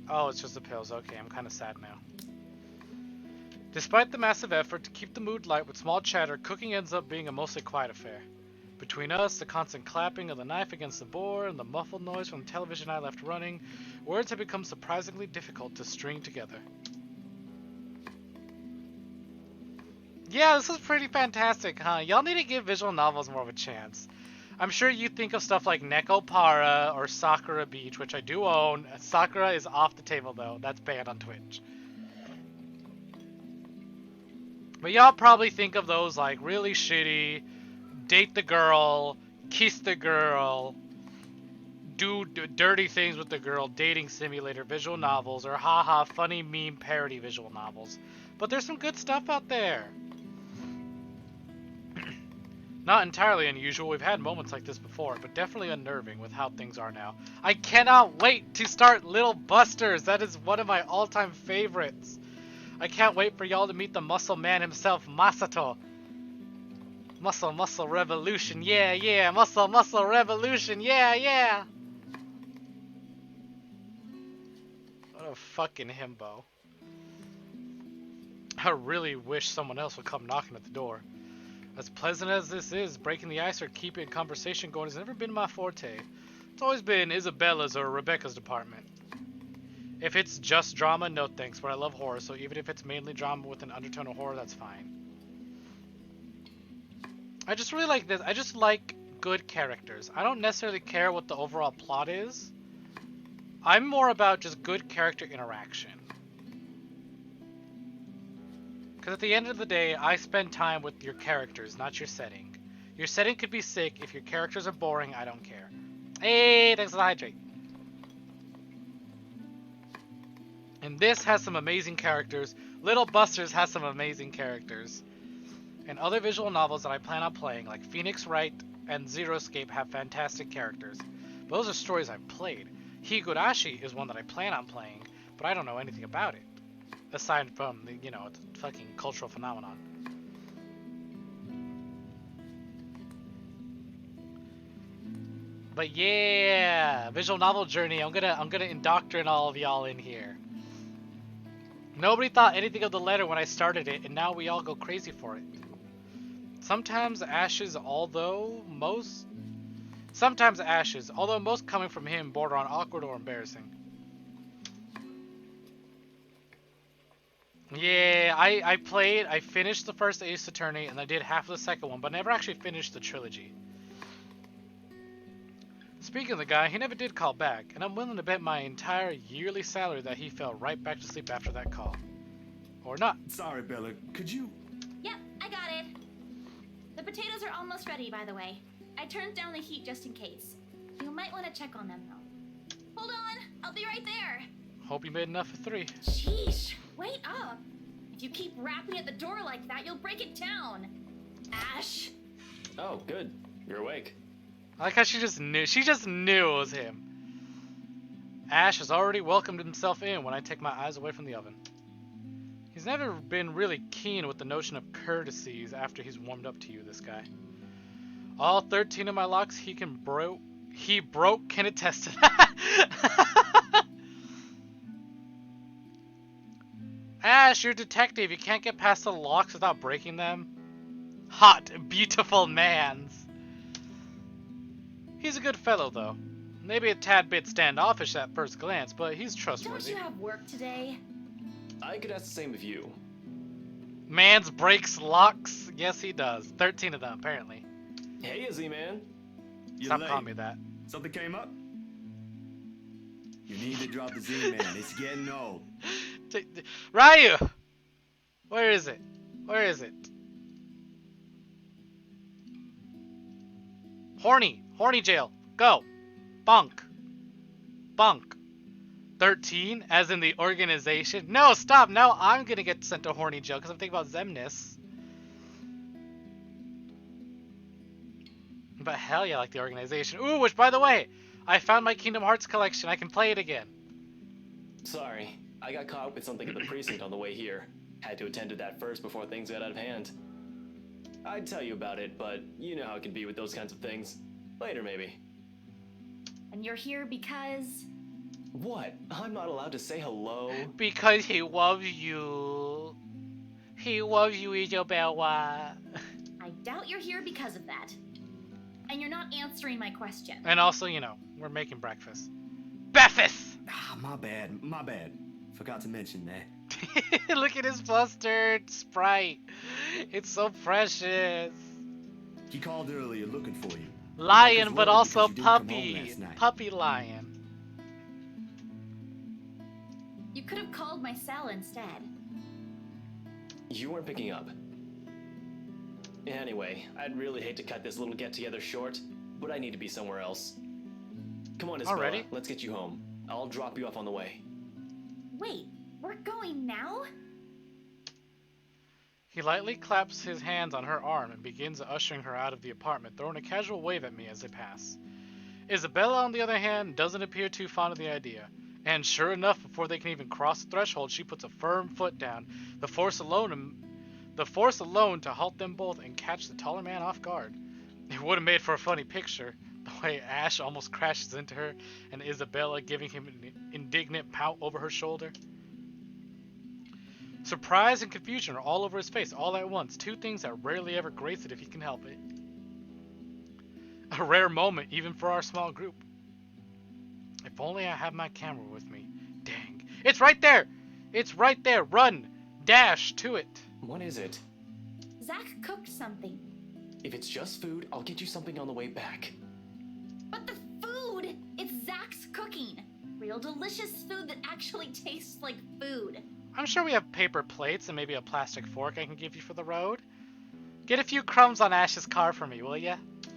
Oh, it's just the pills. Okay, I'm kind of sad now. Despite the massive effort to keep the mood light with small chatter, cooking ends up being a mostly quiet affair. Between us, the constant clapping of the knife against the board, and the muffled noise from the television I left running, words have become surprisingly difficult to string together. Yeah, this is pretty fantastic, huh? Y'all need to give visual novels more of a chance. I'm sure you think of stuff like Nekopara or Sakura Beach, which I do own. Sakura is off the table, though. That's banned on Twitch. But y'all probably think of those like really shitty, date the girl, kiss the girl, do dirty things with the girl, dating simulator visual novels, or haha funny meme parody visual novels. But there's some good stuff out there. Not entirely unusual, we've had moments like this before, but definitely unnerving with how things are now. I cannot wait to start Little Busters! That is one of my all-time favorites. I can't wait for y'all to meet the muscle man himself, Masato. Muscle revolution, yeah, muscle revolution, yeah. What a fucking himbo. I really wish someone else would come knocking at the door. As pleasant as this is, breaking the ice or keeping a conversation going has never been my forte. It's always been Isabella's or Rebecca's department. If it's just drama, no thanks, but I love horror, so even if it's mainly drama with an undertone of horror, that's fine. I just really like this. I just like good characters. I don't necessarily care what the overall plot is. I'm more about just good character interaction. Because at the end of the day, I spend time with your characters, not your setting. Your setting could be sick. If your characters are boring, I don't care. Hey, thanks for the hydrate. And this has some amazing characters. Little Busters has some amazing characters. And other visual novels that I plan on playing, like Phoenix Wright and Zeroscape, have fantastic characters. But those are stories I've played. Higurashi is one that I plan on playing, but I don't know anything about it. Aside from, the, you know, it's a fucking cultural phenomenon. But yeah, visual novel journey. I'm gonna indoctrinate all of y'all in here. Nobody thought anything of the letter when I started it, and now we all go crazy for it. Sometimes ashes, although most coming from him border on awkward or embarrassing. Yeah, I finished the first Ace Attorney, and I did half of the second one, but never actually finished the trilogy. Speaking of the guy, he never did call back, and I'm willing to bet my entire yearly salary that he fell right back to sleep after that call. Or not. Sorry, Bella. Could you... Yep, I got it. The potatoes are almost ready, by the way. I turned down the heat just in case. You might want to check on them, though. Hold on, I'll be right there. Hope you made enough for 3. Sheesh, wait up. If you keep rapping at the door like that, you'll break it down. Ash. Oh, good. You're awake. I like how she just knew it was him. Ash has already welcomed himself in when I take my eyes away from the oven. He's never been really keen with the notion of courtesies after he's warmed up to you, this guy. All 13 of my locks he broke can attest to that. Ash, you're a detective. You can't get past the locks without breaking them. Hot, beautiful mans. He's a good fellow, though. Maybe a tad bit standoffish at first glance, but he's trustworthy. Don't you have work today? I could ask the same of you. Mans breaks locks? Yes, he does. 13 of them, apparently. Hey, Izzy, man. Stop calling me that. Something came up? You need to drop the Z-Man. It's getting old. Ryu! Where is it? Where is it? Horny jail. Go. Bunk. 13, as in the organization. No, stop. Now I'm gonna get sent to horny jail because I'm thinking about Xemnas. But hell yeah, I like the organization. Ooh, which by the way, I found my Kingdom Hearts collection. I can play it again. Sorry, I got caught up with something at the precinct on the way here. Had to attend to that first before things got out of hand. I'd tell you about it, but you know how it can be with those kinds of things. Later, maybe. And you're here because... What? I'm not allowed to say hello? Because he loves you. He loves you, Isabella. I doubt you're here because of that. And you're not answering my question. And also, you know, we're making breakfast. Breakfast! Ah, my bad. Forgot to mention that. Look at his flustered sprite. It's so precious. He called earlier looking for you. Lion, but Worried also because you didn't come home puppy. last night. Puppy lion. You could have called my cell instead. You weren't picking up. Anyway, I'd really hate to cut this little get-together short, but I need to be somewhere else. Come on, Isabella, Already? let's get you home. I'll drop you off on the way. Wait, we're going now? He lightly claps his hands on her arm and begins ushering her out of the apartment, throwing a casual wave at me as they pass. Isabella, on the other hand, doesn't appear too fond of the idea. And sure enough, before they can even cross the threshold, she puts a firm foot down, the force alone to halt them both and catch the taller man off guard. It would have made for a funny picture, the way Ash almost crashes into her and Isabella giving him an indignant pout over her shoulder. Surprise and confusion are all over his face all at once, two things that rarely ever grace it if he can help it. A rare moment even for our small group. If only I had my camera with me. Dang. It's right there! It's right there! Run! Dash to it! What is it? Zach cooked something. If it's just food, I'll get you something on the way back. But the food! It's Zach's cooking. Real delicious food that actually tastes like food. I'm sure we have paper plates and maybe a plastic fork I can give you for the road. Get a few crumbs on Ash's car for me, will ya?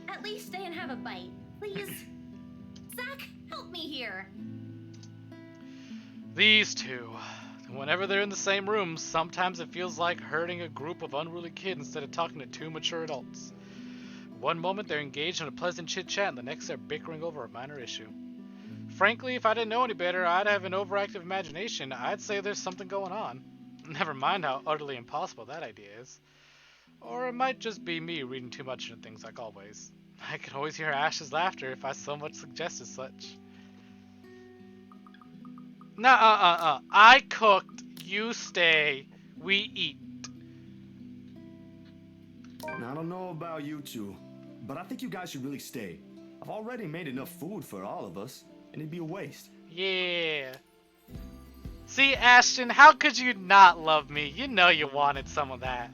At least stay and have a bite, please. Zach, help me here. These two. Whenever they're in the same room, sometimes it feels like herding a group of unruly kids instead of talking to two mature adults. One moment they're engaged in a pleasant chit-chat, and the next they're bickering over a minor issue. Frankly, if I didn't know any better, I'd have an overactive imagination. I'd say there's something going on. Never mind how utterly impossible that idea is. Or it might just be me reading too much into things like always. I can always hear Ash's laughter if I so much suggested such. Nah, I cooked, you stay, we eat. Now, I don't know about you two, but I think you guys should really stay. I've already made enough food for all of us, and it'd be a waste. Yeah. See, Ashton, how could you not love me? You know you wanted some of that.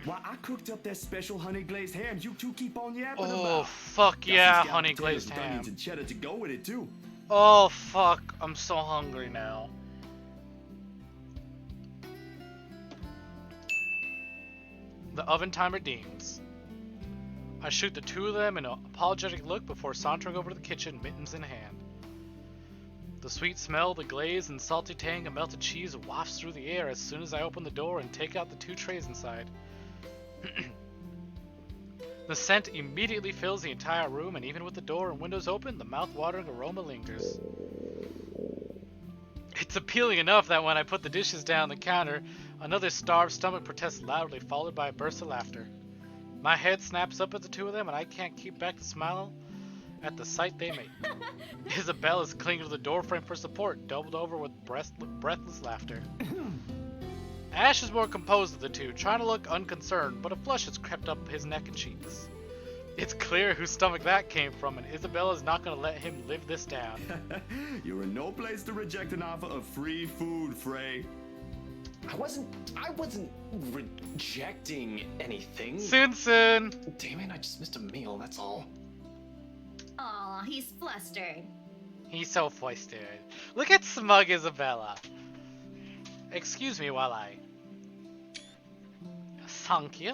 While I cooked up that special honey glazed ham you two keep on yapping about. Oh, fuck Got yeah, some honey scalloped glazed potatoes, ham. onions, and cheddar to go with it too. Oh, fuck. I'm so hungry now. The oven timer dings. I shoot the two of them an apologetic look before sauntering over to the kitchen, mittens in hand. The sweet smell, the glaze, and salty tang of melted cheese wafts through the air as soon as I open the door and take out the two trays inside. The scent immediately fills the entire room, and even with the door and windows open, the mouth-watering aroma lingers. It's appealing enough that when I put the dishes down on the counter, another starved stomach protests loudly, followed by a burst of laughter. My head snaps up at the two of them, and I can't keep back the smile at the sight they make. Isabel is clinging to the doorframe for support, doubled over with breathless laughter. Ash is more composed of the two, trying to look unconcerned, but a flush has crept up his neck and cheeks. It's clear whose stomach that came from, and Isabella's not going to let him live this down. You're in no place to reject an offer of free food, Frey. I wasn't rejecting anything. Soon. Damn it, I just missed a meal, that's all. Aw, he's flustered. He's so flustered. Look at smug Isabella. Excuse me while I... Thank you.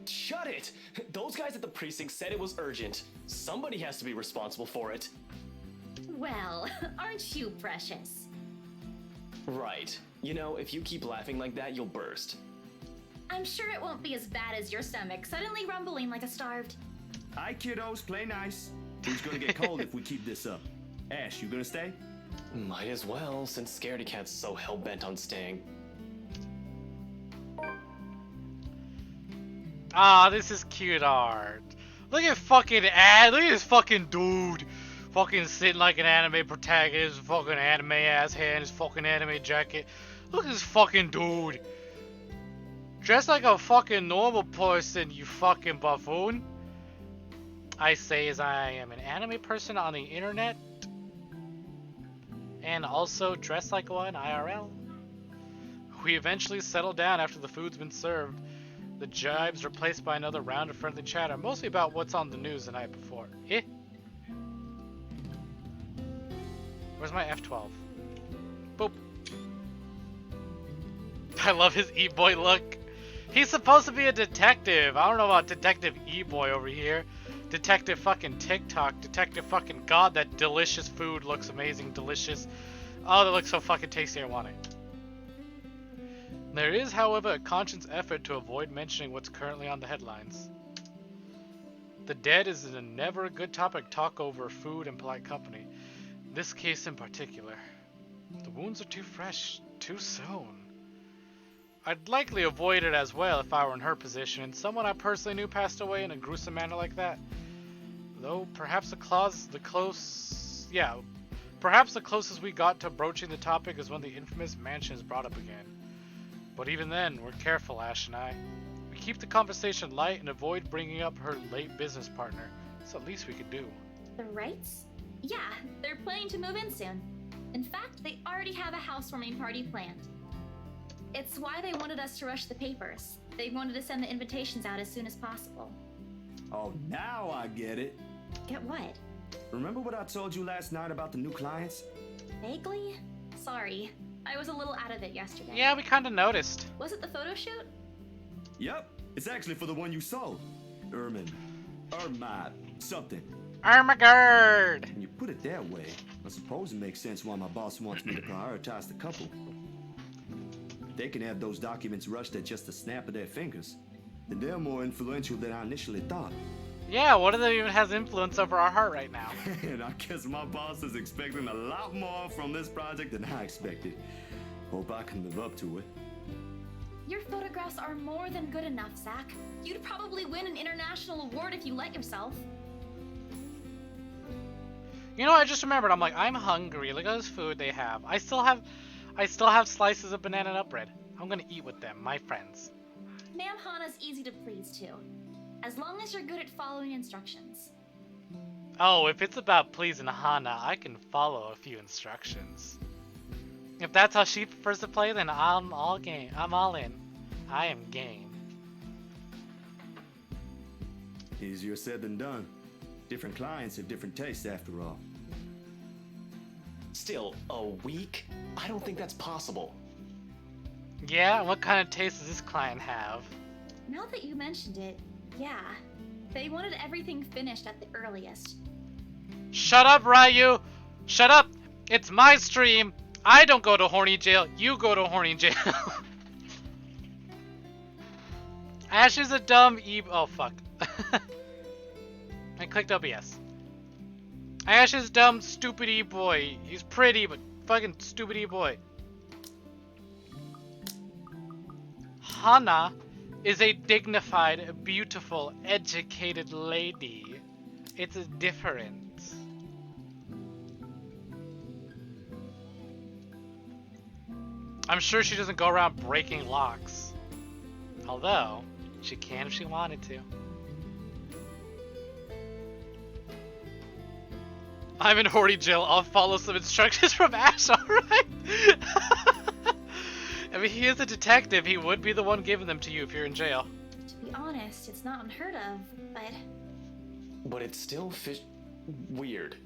Shut it! Those guys at the precinct said it was urgent. Somebody has to be responsible for it. Well, aren't you precious? Right. You know, if you keep laughing like that, you'll burst. I'm sure it won't be as bad as your stomach suddenly rumbling like a starved. Hi, kiddos, play nice. It's gonna get cold if we keep this up. Ash, you gonna stay? Might as well, since Scaredy Cat's so hell-bent on staying. Ah, this is cute art. Look at fucking look at this fucking dude. Fucking sitting like an anime protagonist, fucking anime ass hair and his fucking anime jacket. Look at this fucking dude. Dressed like a fucking normal person, you fucking buffoon. I say as I am an anime person on the internet. And also dressed like one IRL. We eventually settle down after the food's been served. The jibes replaced by another round of friendly chatter, mostly about what's on the news the night before. Eh? Where's my F12? Boop. I love his E-boy look. He's supposed to be a detective. I don't know about Detective E-boy over here. Detective fucking TikTok. Detective fucking God, that delicious food looks amazing, delicious. Oh, that looks so fucking tasty, I want it. There is, however, a conscious effort to avoid mentioning what's currently on the headlines. The dead is a never a good topic to talk over food and polite company. This case in particular. The wounds are too fresh, too soon. I'd likely avoid it as well if I were in her position, and someone I personally knew passed away in a gruesome manner like that. Though perhaps perhaps the closest we got to broaching the topic is when the infamous mansion is brought up again. But even then, we're careful, Ash and I. We keep the conversation light and avoid bringing up her late business partner. It's the least we could do. The Wrights? Yeah, they're planning to move in soon. In fact, they already have a housewarming party planned. It's why they wanted us to rush the papers. They wanted to send the invitations out as soon as possible. Oh, now I get it. Get what? Remember what I told you last night about the new clients? Vaguely? Sorry, I was a little out of it yesterday. Yeah, we kinda noticed. Was it the photo shoot? Yep, it's actually for the one you sold. Ermine. Something. Ermagerd! When you put it that way, I suppose it makes sense why my boss wants me to prioritize the couple. They can have those documents rushed at just a snap of their fingers. And they're more influential than I initially thought. Yeah, what if that even has influence over our heart right now? And I guess my boss is expecting a lot more from this project than I expected. Hope I can live up to it. Your photographs are more than good enough, Zach. You'd probably win an international award if you let yourself. You know, I just remembered. I'm like, I'm hungry. Look at this food they have. I still have slices of banana nut bread. I'm gonna eat with them, my friends. Ma'am Hana's easy to please too, as long as you're good at following instructions. Oh, if it's about pleasing Hana, I can follow a few instructions. If that's how she prefers to play, then I'm all game. I'm all in. I am game. Easier said than done. Different clients have different tastes after all. Still, a week? I don't think that's possible. Yeah, what kind of taste does this client have? Now that you mentioned it, yeah. They wanted everything finished at the earliest. Shut up, Ryu! Shut up! It's my stream! I don't go to horny jail, you go to horny jail. Ash is a dumb oh fuck. I clicked OBS. Ash is dumb, stupid boy. He's pretty, but fucking stupid boy. Hana is a dignified, beautiful, educated lady. It's different. I'm sure she doesn't go around breaking locks. Although, she can if she wanted to. I'm in horny jail. I'll follow some instructions from Ash, alright? I mean, he is a detective. He would be the one giving them to you if you're in jail. To be honest, it's not unheard of, but... But it's still weird.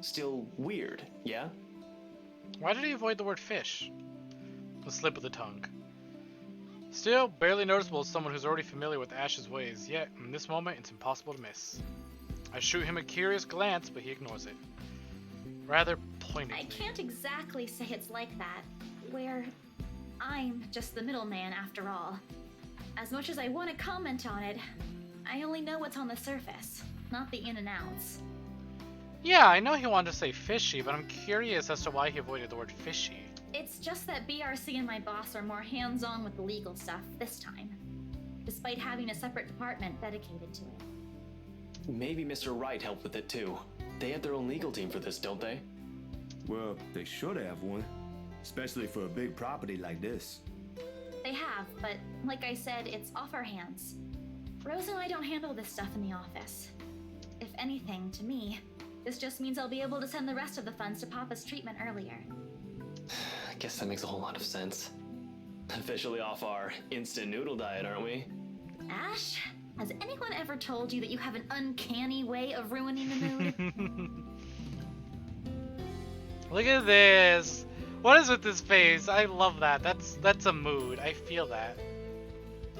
Still weird, yeah? Why did he avoid the word fish? A slip of the tongue. Still, barely noticeable as someone who's already familiar with Ash's ways, yet, in this moment, it's impossible to miss. I shoot him a curious glance, but he ignores it. Rather pointedly. I can't exactly say it's like that, where I'm just the middleman after all. As much as I want to comment on it, I only know what's on the surface, not the in and outs. Yeah, I know he wanted to say fishy, but I'm curious as to why he avoided the word fishy. It's just that BRC and my boss are more hands-on with the legal stuff this time, despite having a separate department dedicated to it. Maybe Mr. Wright helped with it too. They have their own legal team for this, don't they? Well, they should have one. Especially for a big property like this. They have, but like I said, it's off our hands. Rose and I don't handle this stuff in the office. If anything, to me, this just means I'll be able to send the rest of the funds to Papa's treatment earlier. I guess that makes a whole lot of sense. Officially off our instant noodle diet, aren't we? Ash, has anyone ever told you that you have an uncanny way of ruining the mood? Look at this. What is with this face? I love that. That's a mood. I feel that.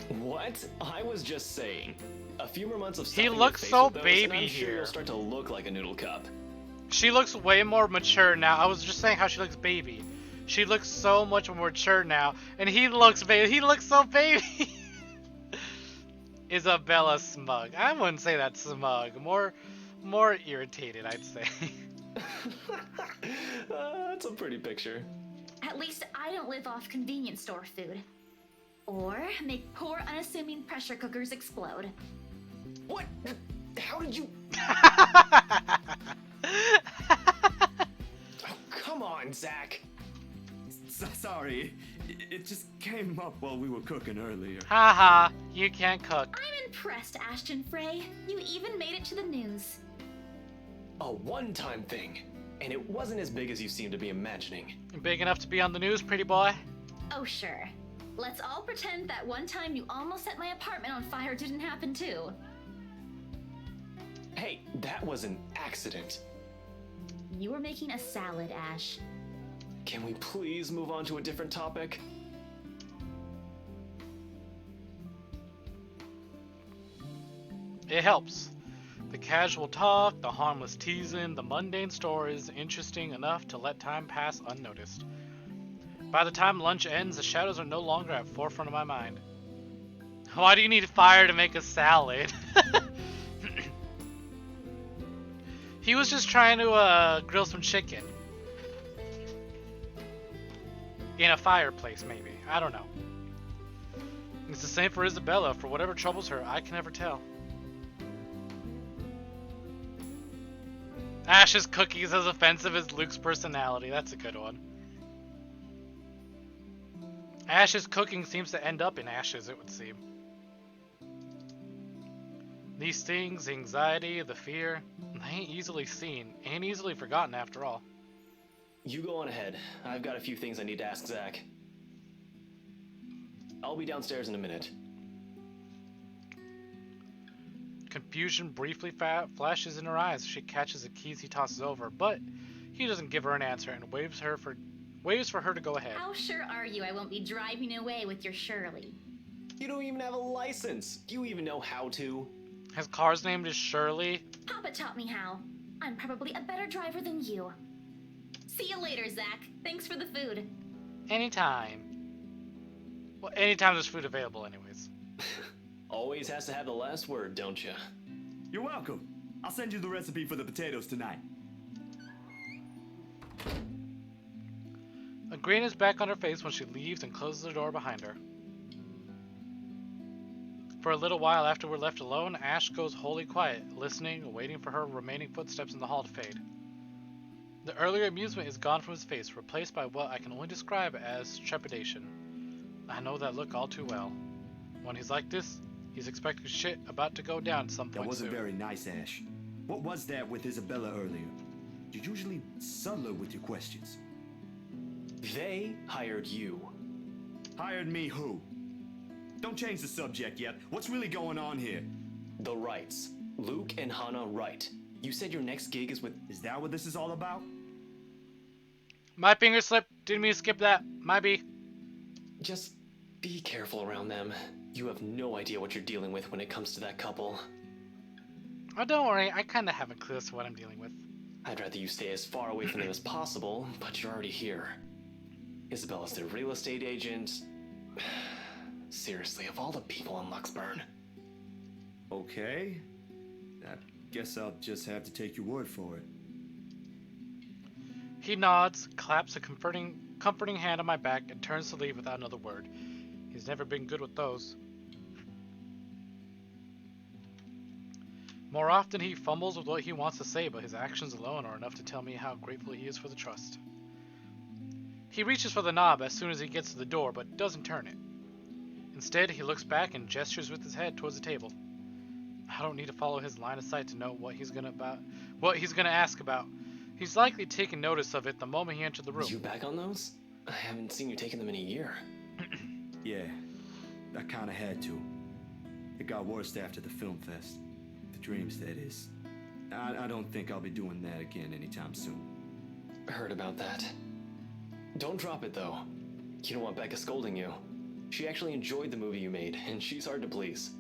What? I was just saying. A few more months of He stuffing your looks face so with those, and baby I'm sure here. you'll start to look like a noodle cup. She looks way more mature now. I was just saying how she looks baby. She looks so much more mature now, and he looks so baby. Isabella smug. I wouldn't say that's smug. More irritated, I'd say. That's a pretty picture. At least I don't live off convenience store food. Or make poor unassuming pressure cookers explode. What? How did you... Oh, come on, Zach. Sorry, it just came up while we were cooking earlier. Haha, you can't cook. I'm impressed, Ashton Frey. You even made it to the news. A one-time thing. And it wasn't as big as you seem to be imagining. Big enough to be on the news, pretty boy? Oh, sure. Let's all pretend that one time you almost set my apartment on fire didn't happen too. Hey, that was an accident. You were making a salad, Ash. Can we please move on to a different topic? It helps. The casual talk, the harmless teasing, the mundane stories, interesting enough to let time pass unnoticed. By the time lunch ends, the shadows are no longer at forefront of my mind. Why do you need fire to make a salad? He was just trying to grill some chicken. In a fireplace, maybe. I don't know. It's the same for Isabella. For whatever troubles her, I can never tell. Ash's cookies as offensive as Luke's personality. That's a good one. Ash's cooking seems to end up in ashes, it would seem. These things, the anxiety, the fear, they ain't easily seen, ain't easily forgotten after all. You go on ahead. I've got a few things I need to ask Zach. I'll be downstairs in a minute. Confusion briefly flashes in her eyes as she catches the keys he tosses over, but he doesn't give her an answer and waves for her to go ahead. How sure are you I won't be driving away with your Shirley? You don't even have a license. Do you even know how to? His car's name is Shirley. Papa taught me how. I'm probably a better driver than you. See you later, Zach. Thanks for the food. Anytime. Well, anytime there's food available, anyways. Always has to have the last word, don't you? You're welcome. I'll send you the recipe for the potatoes tonight. A grin is back on her face when she leaves and closes the door behind her. For a little while after we're left alone, Ash goes wholly quiet, listening, waiting for her remaining footsteps in the hall to fade. The earlier amusement is gone from his face, replaced by what I can only describe as trepidation. I know that look all too well. When he's like this, he's expecting shit about to go down some point That wasn't soon. very nice, Ash. What was that with Isabella earlier? You're usually subtler with your questions. They hired you. Hired me who? Don't change the subject yet. What's really going on here? The Wrights. Luke and Hannah Wright. You said your next gig is with... Is that what this is all about? My finger slipped. Didn't mean to skip that. Might be. Just be careful around them. You have no idea what you're dealing with when it comes to that couple. Oh, don't worry. I kind of have a clue as to what I'm dealing with. I'd rather you stay as far away from them as possible, but you're already here. Isabella's their real estate agent. Seriously, of all the people in Luxburn. Okay. I guess I'll just have to take your word for it. He nods, claps a comforting hand on my back, and turns to leave without another word. He's never been good with those. More often he fumbles with what he wants to say, but his actions alone are enough to tell me how grateful he is for the trust. He reaches for the knob as soon as he gets to the door, but doesn't turn it. Instead, he looks back and gestures with his head towards the table. I don't need to follow his line of sight to know what he's gonna ask about. He's likely taken notice of it the moment he entered the room. You back on those? I haven't seen you taking them in a year. Yeah, I kinda had to. It got worse after the film fest. The dreams, that is. I don't think I'll be doing that again anytime soon. Heard about that. Don't drop it, though. You don't want Becca scolding you. She actually enjoyed the movie you made, and she's hard to please.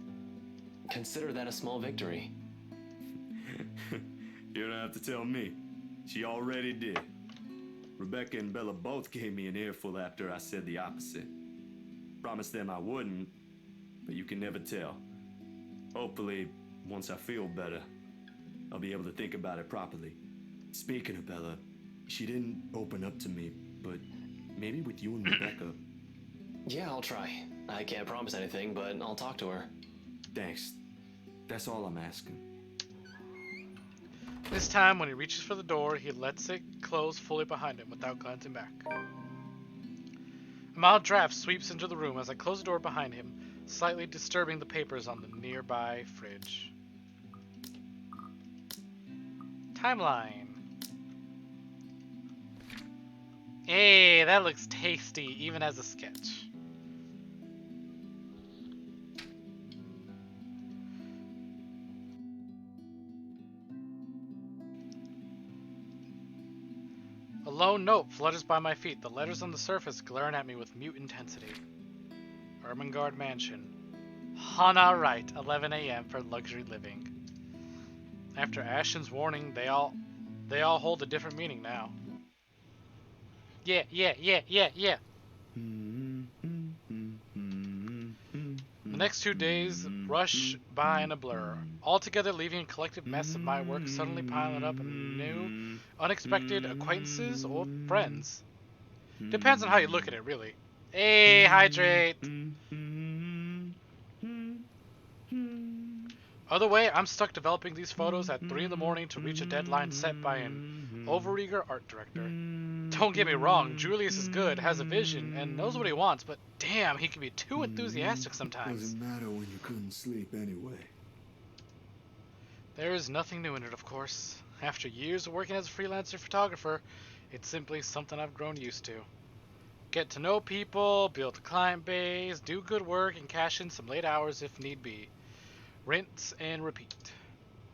Consider that a small victory. You don't have to tell me. She already did. Rebecca and Bella both gave me an earful after I said the opposite. Promised them I wouldn't, but you can never tell. Hopefully, once I feel better, I'll be able to think about it properly. Speaking of Bella, she didn't open up to me, but maybe with you and Rebecca. Yeah, I'll try. I can't promise anything, but I'll talk to her. Thanks. That's all I'm asking. This time, when he reaches for the door, he lets it close fully behind him without glancing back. A mild draft sweeps into the room as I close the door behind him, slightly disturbing the papers on the nearby fridge. Timeline. Hey, that looks tasty, even as a sketch. A lone note flutters by my feet, the letters on the surface glaring at me with mute intensity. Ermengarde Mansion. Hana Wright, 11 a.m. for luxury living. After Ashton's warning, they all hold a different meaning now. Yeah. The next 2 days rush by in a blur, altogether leaving a collective mess of my work suddenly piling up in new, unexpected acquaintances or friends. Depends on how you look at it, really. Hey, hydrate! Other way, I'm stuck developing these photos at 3 in the morning to reach a deadline set by an overeager art director. Don't get me wrong, Julius is good, has a vision, and knows what he wants, but damn, he can be too enthusiastic sometimes. Doesn't matter when you couldn't sleep anyway. There is nothing new in it, of course. After years of working as a freelancer photographer, it's simply something I've grown used to. Get to know people, build a client base, do good work, and cash in some late hours if need be. Rinse and repeat.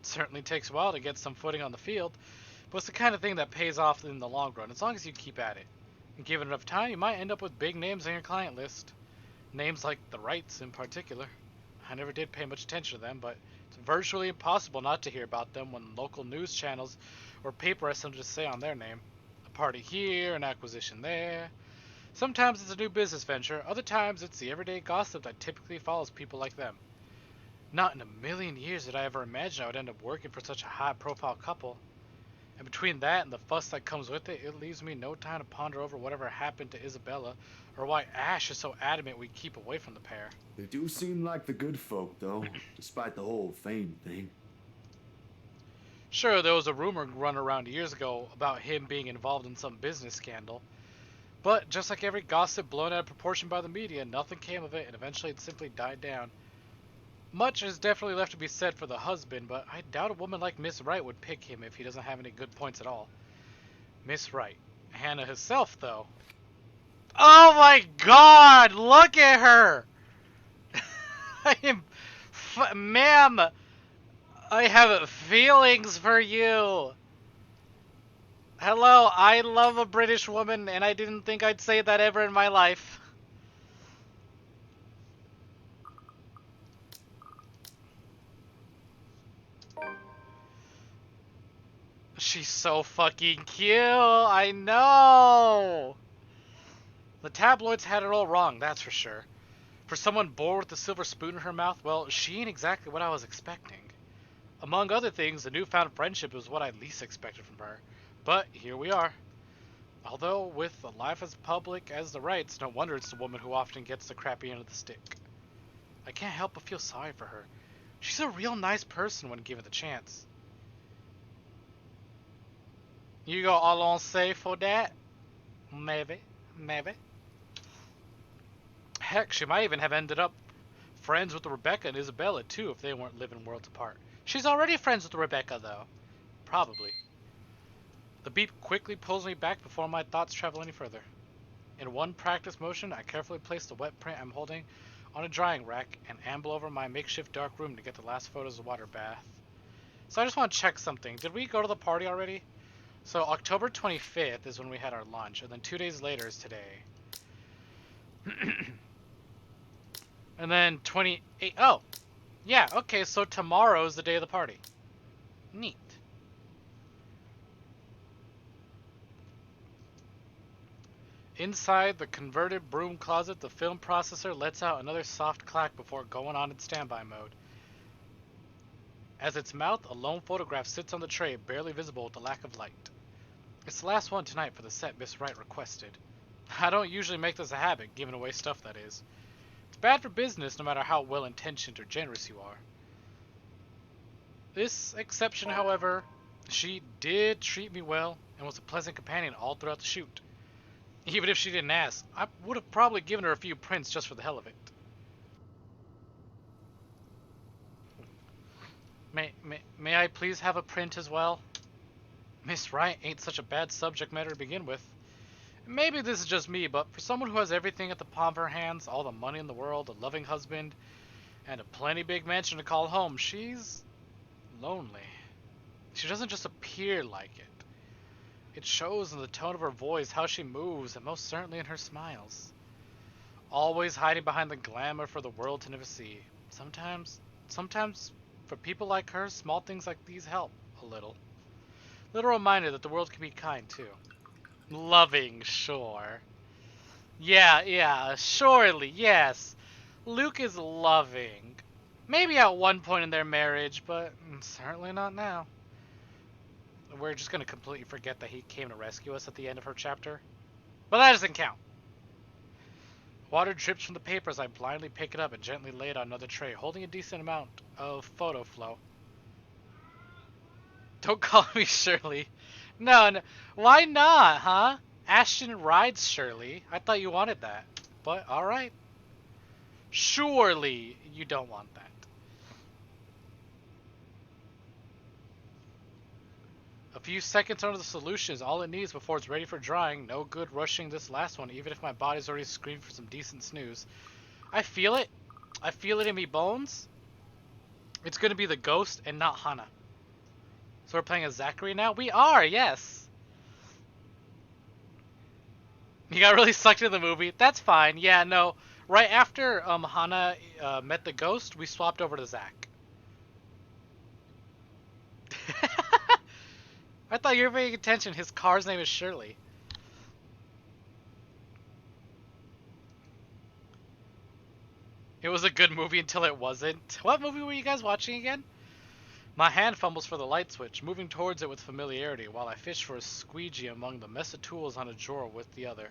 It certainly takes a while to get some footing on the field, but it's the kind of thing that pays off in the long run, as long as you keep at it. And given enough time, you might end up with big names on your client list. Names like the Wrights in particular. I never did pay much attention to them, but it's virtually impossible not to hear about them when local news channels or paper has something to say on their name. A party here, an acquisition there. Sometimes it's a new business venture, other times it's the everyday gossip that typically follows people like them. Not in a million years did I ever imagine I would end up working for such a high-profile couple. And between that and the fuss that comes with it, it leaves me no time to ponder over whatever happened to Isabella, or why Ash is so adamant we keep away from the pair. They do seem like the good folk, though, despite the whole fame thing. Sure, there was a rumor run around years ago about him being involved in some business scandal. But just like every gossip blown out of proportion by the media, nothing came of it, and eventually it simply died down. Much is definitely left to be said for the husband, but I doubt a woman like Miss Wright would pick him if he doesn't have any good points at all. Miss Wright. Hannah herself, though. Oh my god! Look at her! Ma'am! I have feelings for you! Hello, I love a British woman, and I didn't think I'd say that ever in my life. She's so fucking cute, I know! The tabloids had it all wrong, that's for sure. For someone born with a silver spoon in her mouth, well, she ain't exactly what I was expecting. Among other things, the newfound friendship was what I least expected from her. But here we are. Although, with a life as public as the Wrights, no wonder it's the woman who often gets the crappy end of the stick. I can't help but feel sorry for her. She's a real nice person when given the chance. You go all on safe for that? Maybe. Heck, she might even have ended up friends with Rebecca and Isabella too if they weren't living worlds apart. She's already friends with Rebecca though. Probably. The beep quickly pulls me back before my thoughts travel any further. In one practice motion, I carefully place the wet print I'm holding on a drying rack and amble over my makeshift dark room to get the last photos of water bath. So I just want to check something. Did we go to the party already? So October 25th is when we had our lunch, and then 2 days later is today. And then 28. Oh, yeah. Okay, so tomorrow is the day of the party. Neat. Inside the converted broom closet, the film processor lets out another soft clack before going on in standby mode. As its mouth, a lone photograph sits on the tray, barely visible with the lack of light. It's the last one tonight for the set Miss Wright requested. I don't usually make this a habit, giving away stuff that is. It's bad for business no matter how well-intentioned or generous you are. This exception, however, she did treat me well and was a pleasant companion all throughout the shoot. Even if she didn't ask, I would have probably given her a few prints just for the hell of it. May I please have a print as well? Miss Wright ain't such a bad subject matter to begin with. Maybe this is just me, but for someone who has everything at the palm of her hands, all the money in the world, a loving husband, and a plenty big mansion to call home, she's lonely. She doesn't just appear like it. It shows in the tone of her voice, how she moves, and most certainly in her smiles. Always hiding behind the glamour for the world to never see. Sometimes for people like her, small things like these help a little. Little reminder that the world can be kind too. Loving, sure. Yeah, surely, yes. Luke is loving. Maybe at one point in their marriage, but certainly not now. We're just gonna completely forget that he came to rescue us at the end of her chapter. But that doesn't count. Water drips from the paper as I blindly pick it up and gently lay it on another tray, holding a decent amount of photo flow. Don't call me Shirley. No, why not, huh? Ashton rides Shirley. I thought you wanted that. But, alright. Surely you don't want that. A few seconds under the solution is all it needs before it's ready for drying. No good rushing this last one, even if my body's already screamed for some decent snooze. I feel it. I feel it in me bones. It's gonna be the ghost and not Hana. So we're playing as Zachary now? We are, yes! You got really sucked into the movie. That's fine. Yeah, no. Right after Hana met the ghost, we swapped over to Zach. I thought you were paying attention. His car's name is Shirley. It was a good movie until it wasn't. What movie were you guys watching again? My hand fumbles for the light switch, moving towards it with familiarity, while I fish for a squeegee among the mess of tools on a drawer with the other.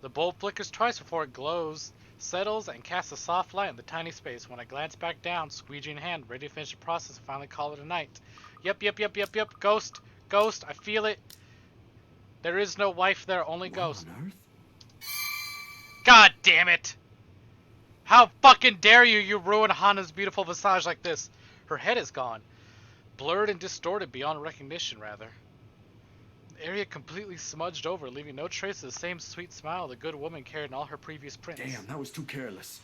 The bulb flickers twice before it glows, settles, and casts a soft light in the tiny space. When I glance back down, squeegee in hand, ready to finish the process and finally call it a night. Yep. Ghost. I feel it. There is no wife there, only ghost. What on earth? God damn it! How fucking dare you ruin Hana's beautiful visage like this? Her head is gone. Blurred and distorted beyond recognition, rather. The area completely smudged over, leaving no trace of the same sweet smile the good woman carried in all her previous prints. Damn, that was too careless.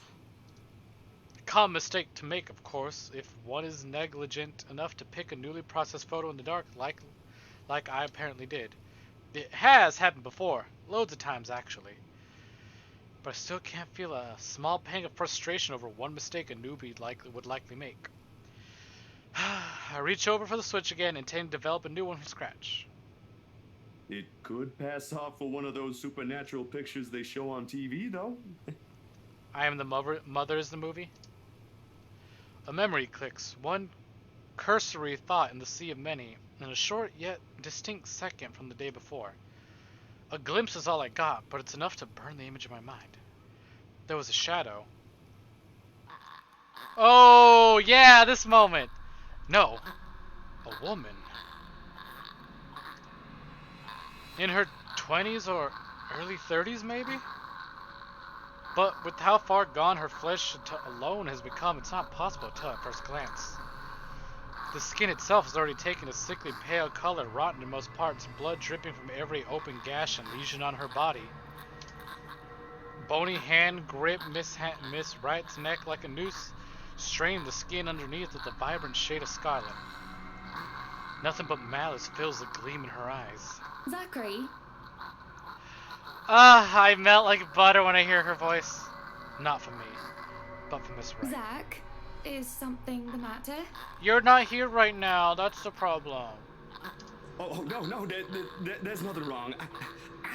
Common mistake to make, of course, if one is negligent enough to pick a newly processed photo in the dark, like I apparently did. It has happened before, loads of times actually. But I still can't feel a small pang of frustration over one mistake a newbie would likely make. I reach over for the switch again, intending to develop a new one from scratch. It could pass off for one of those supernatural pictures they show on TV, though. I am the mother is the movie. A memory clicks, one cursory thought in the sea of many, in a short yet distinct second from the day before. A glimpse is all I got, but it's enough to burn the image in my mind. There was a shadow. Oh, yeah, this moment. No, a woman. In her 20s or early 30s, maybe? But with how far gone her flesh alone has become, it's not possible to tell at first glance. The skin itself has already taken a sickly pale color, rotten in most parts, blood dripping from every open gash and lesion on her body. Bony hand grip Miss Wright's neck like a noose, straining the skin underneath with a vibrant shade of scarlet. Nothing but malice fills the gleam in her eyes. Zachary? I melt like butter when I hear her voice. Not for me, but for Miss Wright. Zach, is something the matter? You're not here right now, that's the problem. Oh no, there's nothing wrong.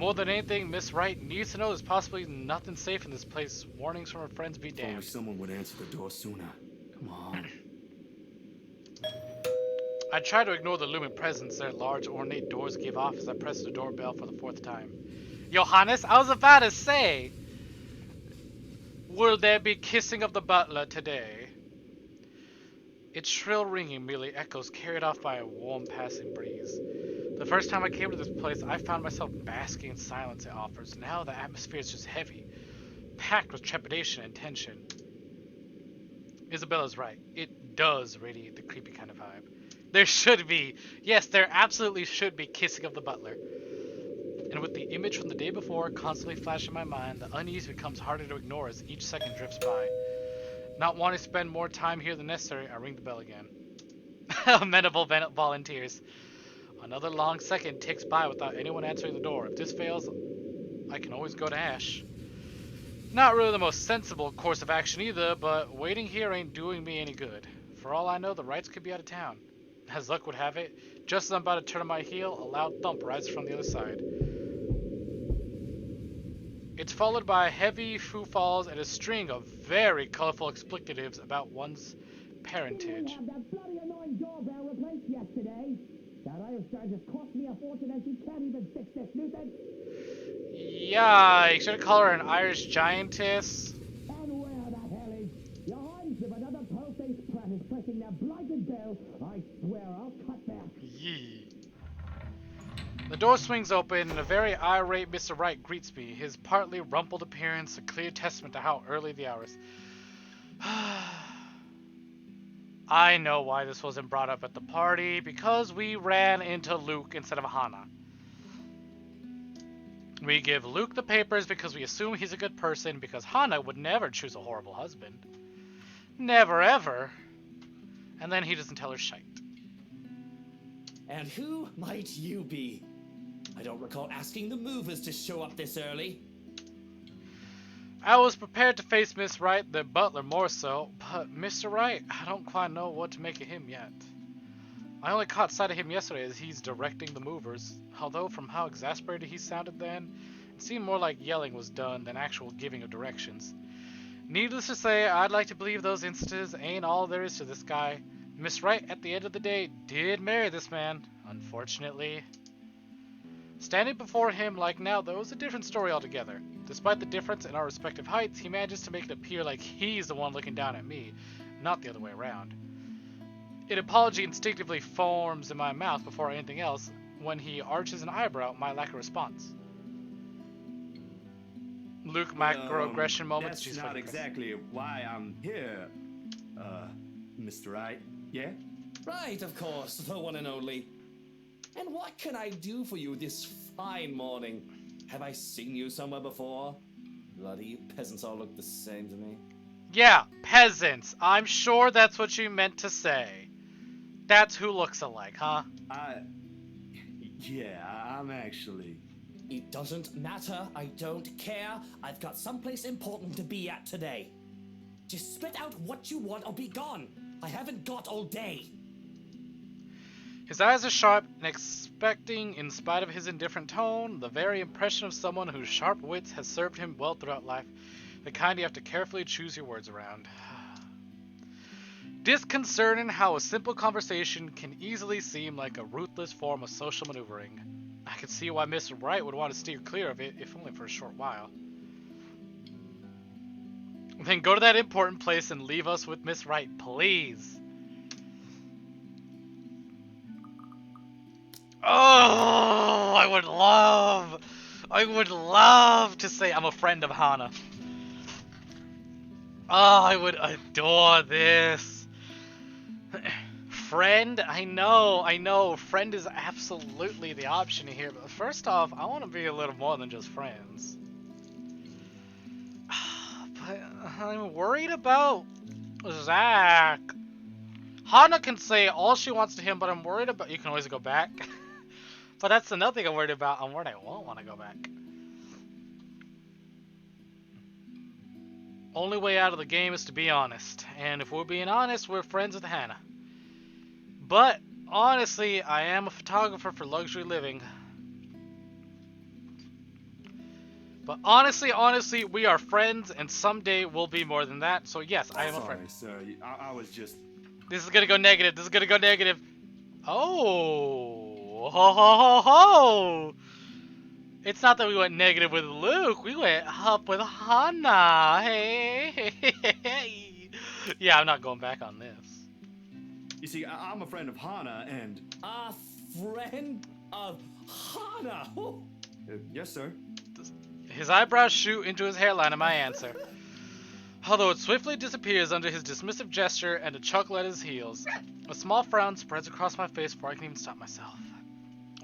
More than anything, Miss Wright needs to know there's possibly nothing safe in this place. Warnings from her friends be If only damned. someone would answer the door sooner. Come on. I try to ignore the looming presence their large, ornate doors give off as I press the doorbell for the 4th time. Johannes, I was about to say, will there be kissing of the butler today? Its shrill ringing merely echoes carried off by a warm passing breeze. The first time I came to this place, I found myself basking in silence it offers. Now the atmosphere is just heavy, packed with trepidation and tension. Isabella's right. It does radiate the creepy kind of vibe. There should be, yes, there absolutely should be kissing of the butler. And with the image from the day before constantly flashing in my mind, the unease becomes harder to ignore as each second drifts by. Not wanting to spend more time here than necessary, I ring the bell again. Amenable volunteers. Another long second ticks by without anyone answering the door. If this fails, I can always go to Ash. Not really the most sensible course of action either, but waiting here ain't doing me any good. For all I know, the Wrights could be out of town. As luck would have it, just as I'm about to turn on my heel, a loud thump rises from the other side. It's followed by heavy footfalls and a string of very colorful explicatives about one's parentage. Have that bloody annoying doorbell replaced yesterday. That Irish guy just cost me a fortune and she can't even fix this nuisance. Yeah, you should call her an Irish giantess. And where the hell is Johannes? If another pearl-faced prat is pressing that blighted bell, I swear I'll cut back. Yee. The door swings open and a very irate Mr. Wright greets me, his partly rumpled appearance a clear testament to how early the hour is. I know why this wasn't brought up at the party, because we ran into Luke instead of Hannah. We give Luke the papers because we assume he's a good person, because Hannah would never choose a horrible husband. Never ever. And then he doesn't tell her shite. And who might you be? I don't recall asking the movers to show up this early. I was prepared to face Miss Wright, the butler more so, but Mr. Wright, I don't quite know what to make of him yet. I only caught sight of him yesterday as he's directing the movers, although from how exasperated he sounded then, it seemed more like yelling was done than actual giving of directions. Needless to say, I'd like to believe those instances ain't all there is to this guy. Miss Wright, at the end of the day, did marry this man, unfortunately. Standing before him like now, though, is a different story altogether. Despite the difference in our respective heights, he manages to make it appear like he's the one looking down at me, not the other way around. An apology instinctively forms in my mouth before anything else when he arches an eyebrow at my lack of response. Luke microaggression moments. That's not exactly why I'm here, Mr. Wright. Yeah? Right, of course, the one and only. And what can I do for you this fine morning? Have I seen you somewhere before? Bloody peasants all look the same to me. Yeah, peasants. I'm sure that's what you meant to say. That's who looks alike, huh? Yeah, I'm actually... It doesn't matter. I don't care. I've got someplace important to be at today. Just spit out what you want or be gone. I haven't got all day. His eyes are sharp and expecting, in spite of his indifferent tone, the very impression of someone whose sharp wits has served him well throughout life, the kind you have to carefully choose your words around. Disconcerting how a simple conversation can easily seem like a ruthless form of social maneuvering. I could see why Mr. Wright would want to steer clear of it, if only for a short while. Then go to that important place and leave us with Miss Wright, please. Oh, I would love to say I'm a friend of Hannah. Oh, I would adore this. Friend? I know. Friend is absolutely the option here. But first off, I want to be a little more than just friends. But I'm worried about Zach. Hannah can say all she wants to him, but I'm worried about... You can always go back. But that's another thing I'm worried about. I'm worried I won't want to go back. Only way out of the game is to be honest. And if we're being honest, we're friends with Hannah. But, honestly, I am a photographer for luxury living. But honestly, we are friends, and someday we'll be more than that. So yes, I am a friend. Sorry, sir. I was just... This is gonna go negative. This is gonna go negative. Oh, ho ho ho ho! It's not that we went negative with Luke. We went up with Hana. Hey, hey. Yeah, I'm not going back on this. You see, I'm a friend of Hana, and... A friend of Hana. Oh, yes, sir. His eyebrows shoot into his hairline at my answer. Although it swiftly disappears under his dismissive gesture and a chuckle at his heels. A small frown spreads across my face before I can even stop myself.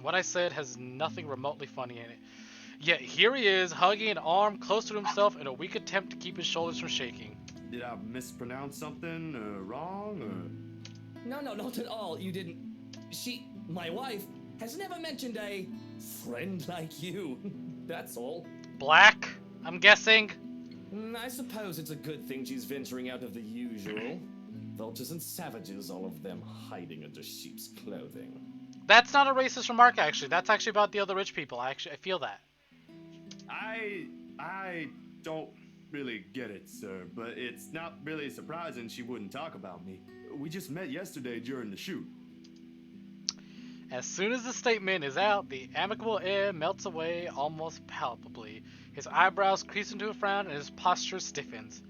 What I said has nothing remotely funny in it. Yet here he is, hugging an arm close to himself in a weak attempt to keep his shoulders from shaking. Did I mispronounce something wrong, or... no, not at all. You didn't. She, my wife, has never mentioned a friend like you. That's all. Black, I'm guessing. I suppose it's a good thing she's venturing out of the usual. Vultures and savages, all of them hiding under sheep's clothing. That's not a racist remark, actually. That's actually about the other rich people. I feel that. I don't really get it, sir, but it's not really surprising she wouldn't talk about me. We just met yesterday during the shoot. As soon as the statement is out, the amicable air melts away almost palpably. His eyebrows crease into a frown and his posture stiffens.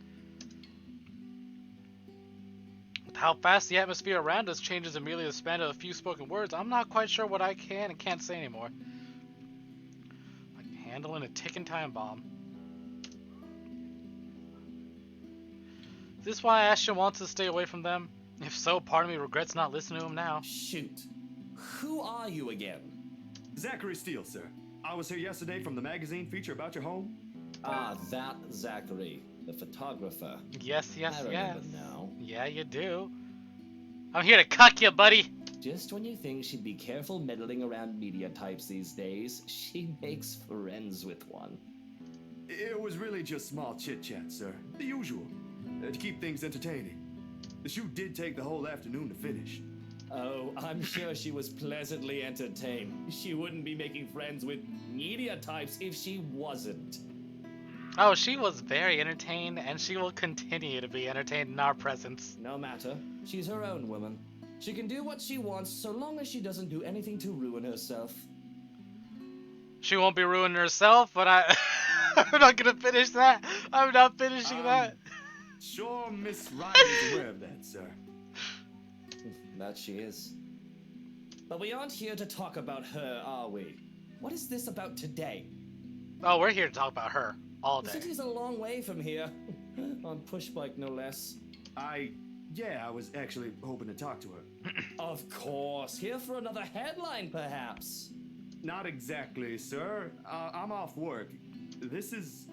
With how fast the atmosphere around us changes in merely the span of a few spoken words, I'm not quite sure what I can and can't say anymore. Like handling a ticking time bomb. Is this why Ashton wants to stay away from them? If so, part of me regrets not listening to him now. Shoot. Who are you again? Zachary Steele, sir. I was here yesterday from the magazine feature about your home. Ah, that Zachary, the photographer. Yes, I remember now. Yeah, you do. I'm here to cuck you, buddy. Just when you think she'd be careful meddling around media types these days, she makes friends with one. It was really just small chit-chat, sir. The usual. To keep things entertaining. The shoot did take the whole afternoon to finish. Oh, I'm sure she was pleasantly entertained. She wouldn't be making friends with media types if she wasn't. Oh, she was very entertained, and she will continue to be entertained in our presence. No matter. She's her own woman. She can do what she wants so long as she doesn't do anything to ruin herself. She won't be ruining herself, but I'm not gonna finish that. I'm not finishing that. Sure, Miss Riley's aware of that, sir. That she is. But we aren't here to talk about her, are we? What is this about today? Oh, we're here to talk about her all The day. city's a long way from here. On push bike, no less. I was actually hoping to talk to her. Of course. Here for another headline, perhaps. Not exactly, sir. I'm off work. This is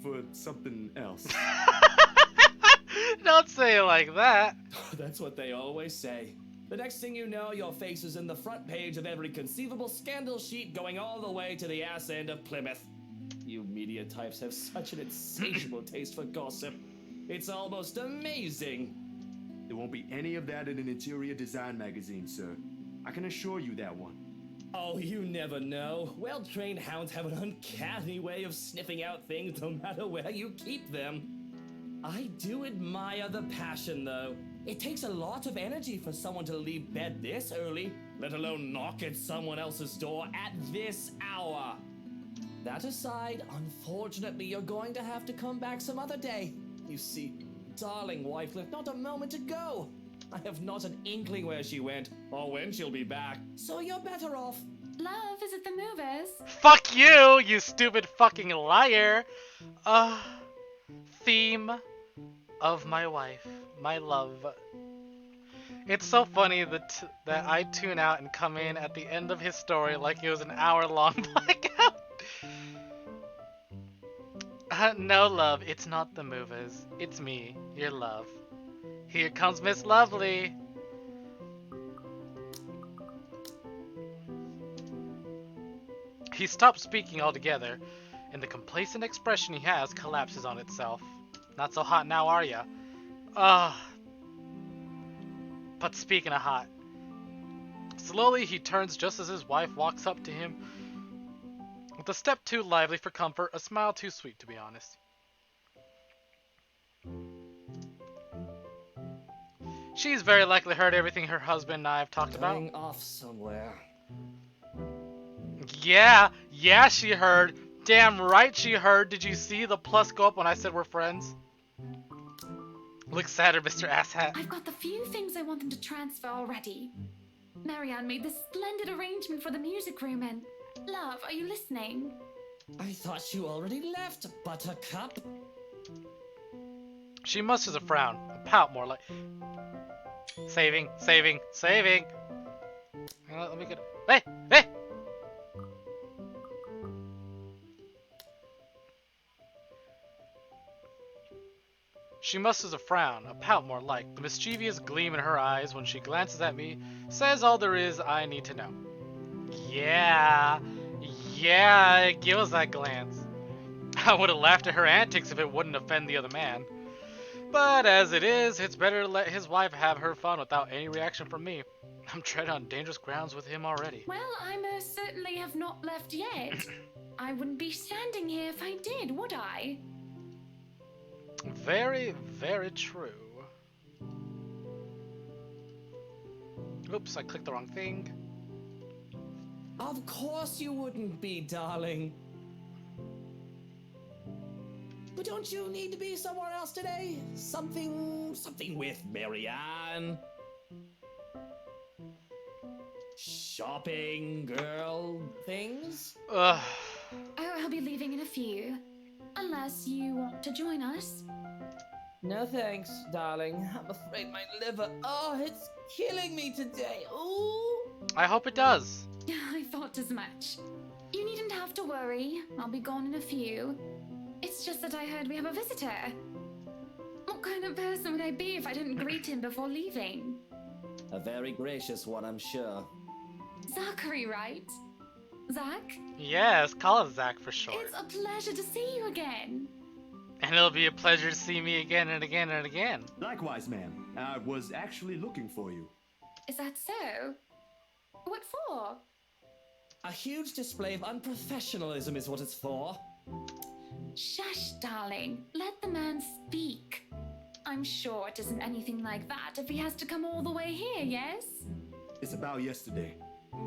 for something else. Don't say it like that. That's what they always say. The next thing you know, your face is in the front page of every conceivable scandal sheet going all the way to the ass end of Plymouth. You media types have such an insatiable taste for gossip. It's almost amazing. There won't be any of that in an interior design magazine, sir. I can assure you that one. Oh, you never know. Well-trained hounds have an uncanny way of sniffing out things no matter where you keep them. I do admire the passion, though. It takes a lot of energy for someone to leave bed this early, let alone knock at someone else's door at this hour. That aside, unfortunately, you're going to have to come back some other day. You see, darling wife left not a moment ago. I have not an inkling where she went, or when she'll be back, so you're better off. Love, is it the movers? Fuck you, you stupid fucking liar. Theme of my wife, my love. It's so funny that I tune out and come in at the end of his story like it was an hour-long blackout. No, love, it's not the movers. It's me, your love. Here comes Miss Lovely. He stops speaking altogether, and the complacent expression he has collapses on itself. Not so hot now, are ya? But speaking of hot, slowly he turns just as his wife walks up to him. With a step too lively for comfort, a smile too sweet to be honest. She's very likely heard everything her husband and I have talked about. Going off somewhere. Yeah, she heard. Damn right she heard. Did you see the plus go up when I said we're friends? Look sadder, Mr. Asshat. I've got the few things I want them to transfer already. Marianne made this splendid arrangement for the music room and... Love, are you listening? I thought you already left, Buttercup. She musters a frown. A pout more like... Saving. Let me get... Hey! She musters a frown, a pout more like. The mischievous gleam in her eyes when she glances at me says all there is I need to know. Yeah, give us that glance. I would have laughed at her antics if it wouldn't offend the other man. But as it is, it's better to let his wife have her fun without any reaction from me. I'm treading on dangerous grounds with him already. Well, I most certainly have not left yet. I wouldn't be standing here if I did, would I? Very, very true. Oops, I clicked the wrong thing. Of course you wouldn't be, darling. But don't you need to be somewhere else today? Something with Marianne? Shopping, girl, things? Ugh. Oh, I'll be leaving in a few. Unless you want to join us. No thanks, darling. I'm afraid my liver, it's killing me today. Ooh. I hope it does. I thought as much. You needn't have to worry. I'll be gone in a few. It's just that I heard we have a visitor. What kind of person would I be if I didn't greet him before leaving? A very gracious one, I'm sure. Zachary, right? Zach? Yes, call it Zach for short. It's a pleasure to see you again. And it'll be a pleasure to see me again and again and again. Likewise, ma'am. I was actually looking for you. Is that so? What for? A huge display of unprofessionalism is what it's for. Shush, darling. Let the man speak. I'm sure it isn't anything like that if he has to come all the way here, yes? It's about yesterday.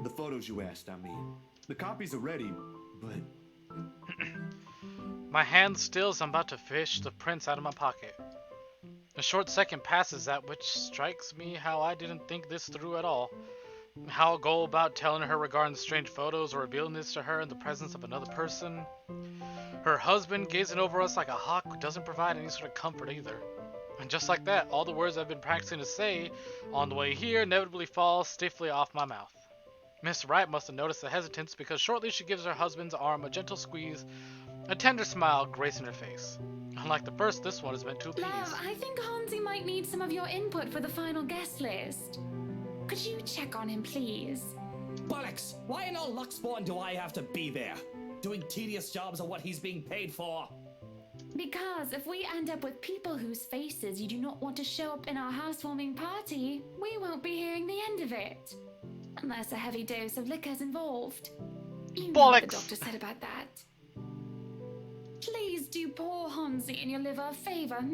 The photos you asked, I mean. The copies are ready, but... My hand stills. I'm about to fish the prints out of my pocket. A short second passes at which strikes me how I didn't think this through at all. How I'll go about telling her regarding the strange photos or revealing this to her in the presence of another person. Her husband gazing over us like a hawk doesn't provide any sort of comfort either. And just like that, all the words I've been practicing to say on the way here inevitably fall stiffly off my mouth. Miss Wright must have noticed the hesitance because shortly she gives her husband's arm a gentle squeeze, a tender smile gracing her face. Unlike the first, this one is meant to appease. Love, I think Hansi might need some of your input for the final guest list. Could you check on him, please? Bollocks! Why in all Luxborn do I have to be there? Doing tedious jobs of what he's being paid for? Because if we end up with people whose faces you do not want to show up in our housewarming party, we won't be hearing the end of it. Unless a heavy dose of liquor's involved. You know what the Bollocks. doctor said about that. Please do poor Hansi and your liver a favor,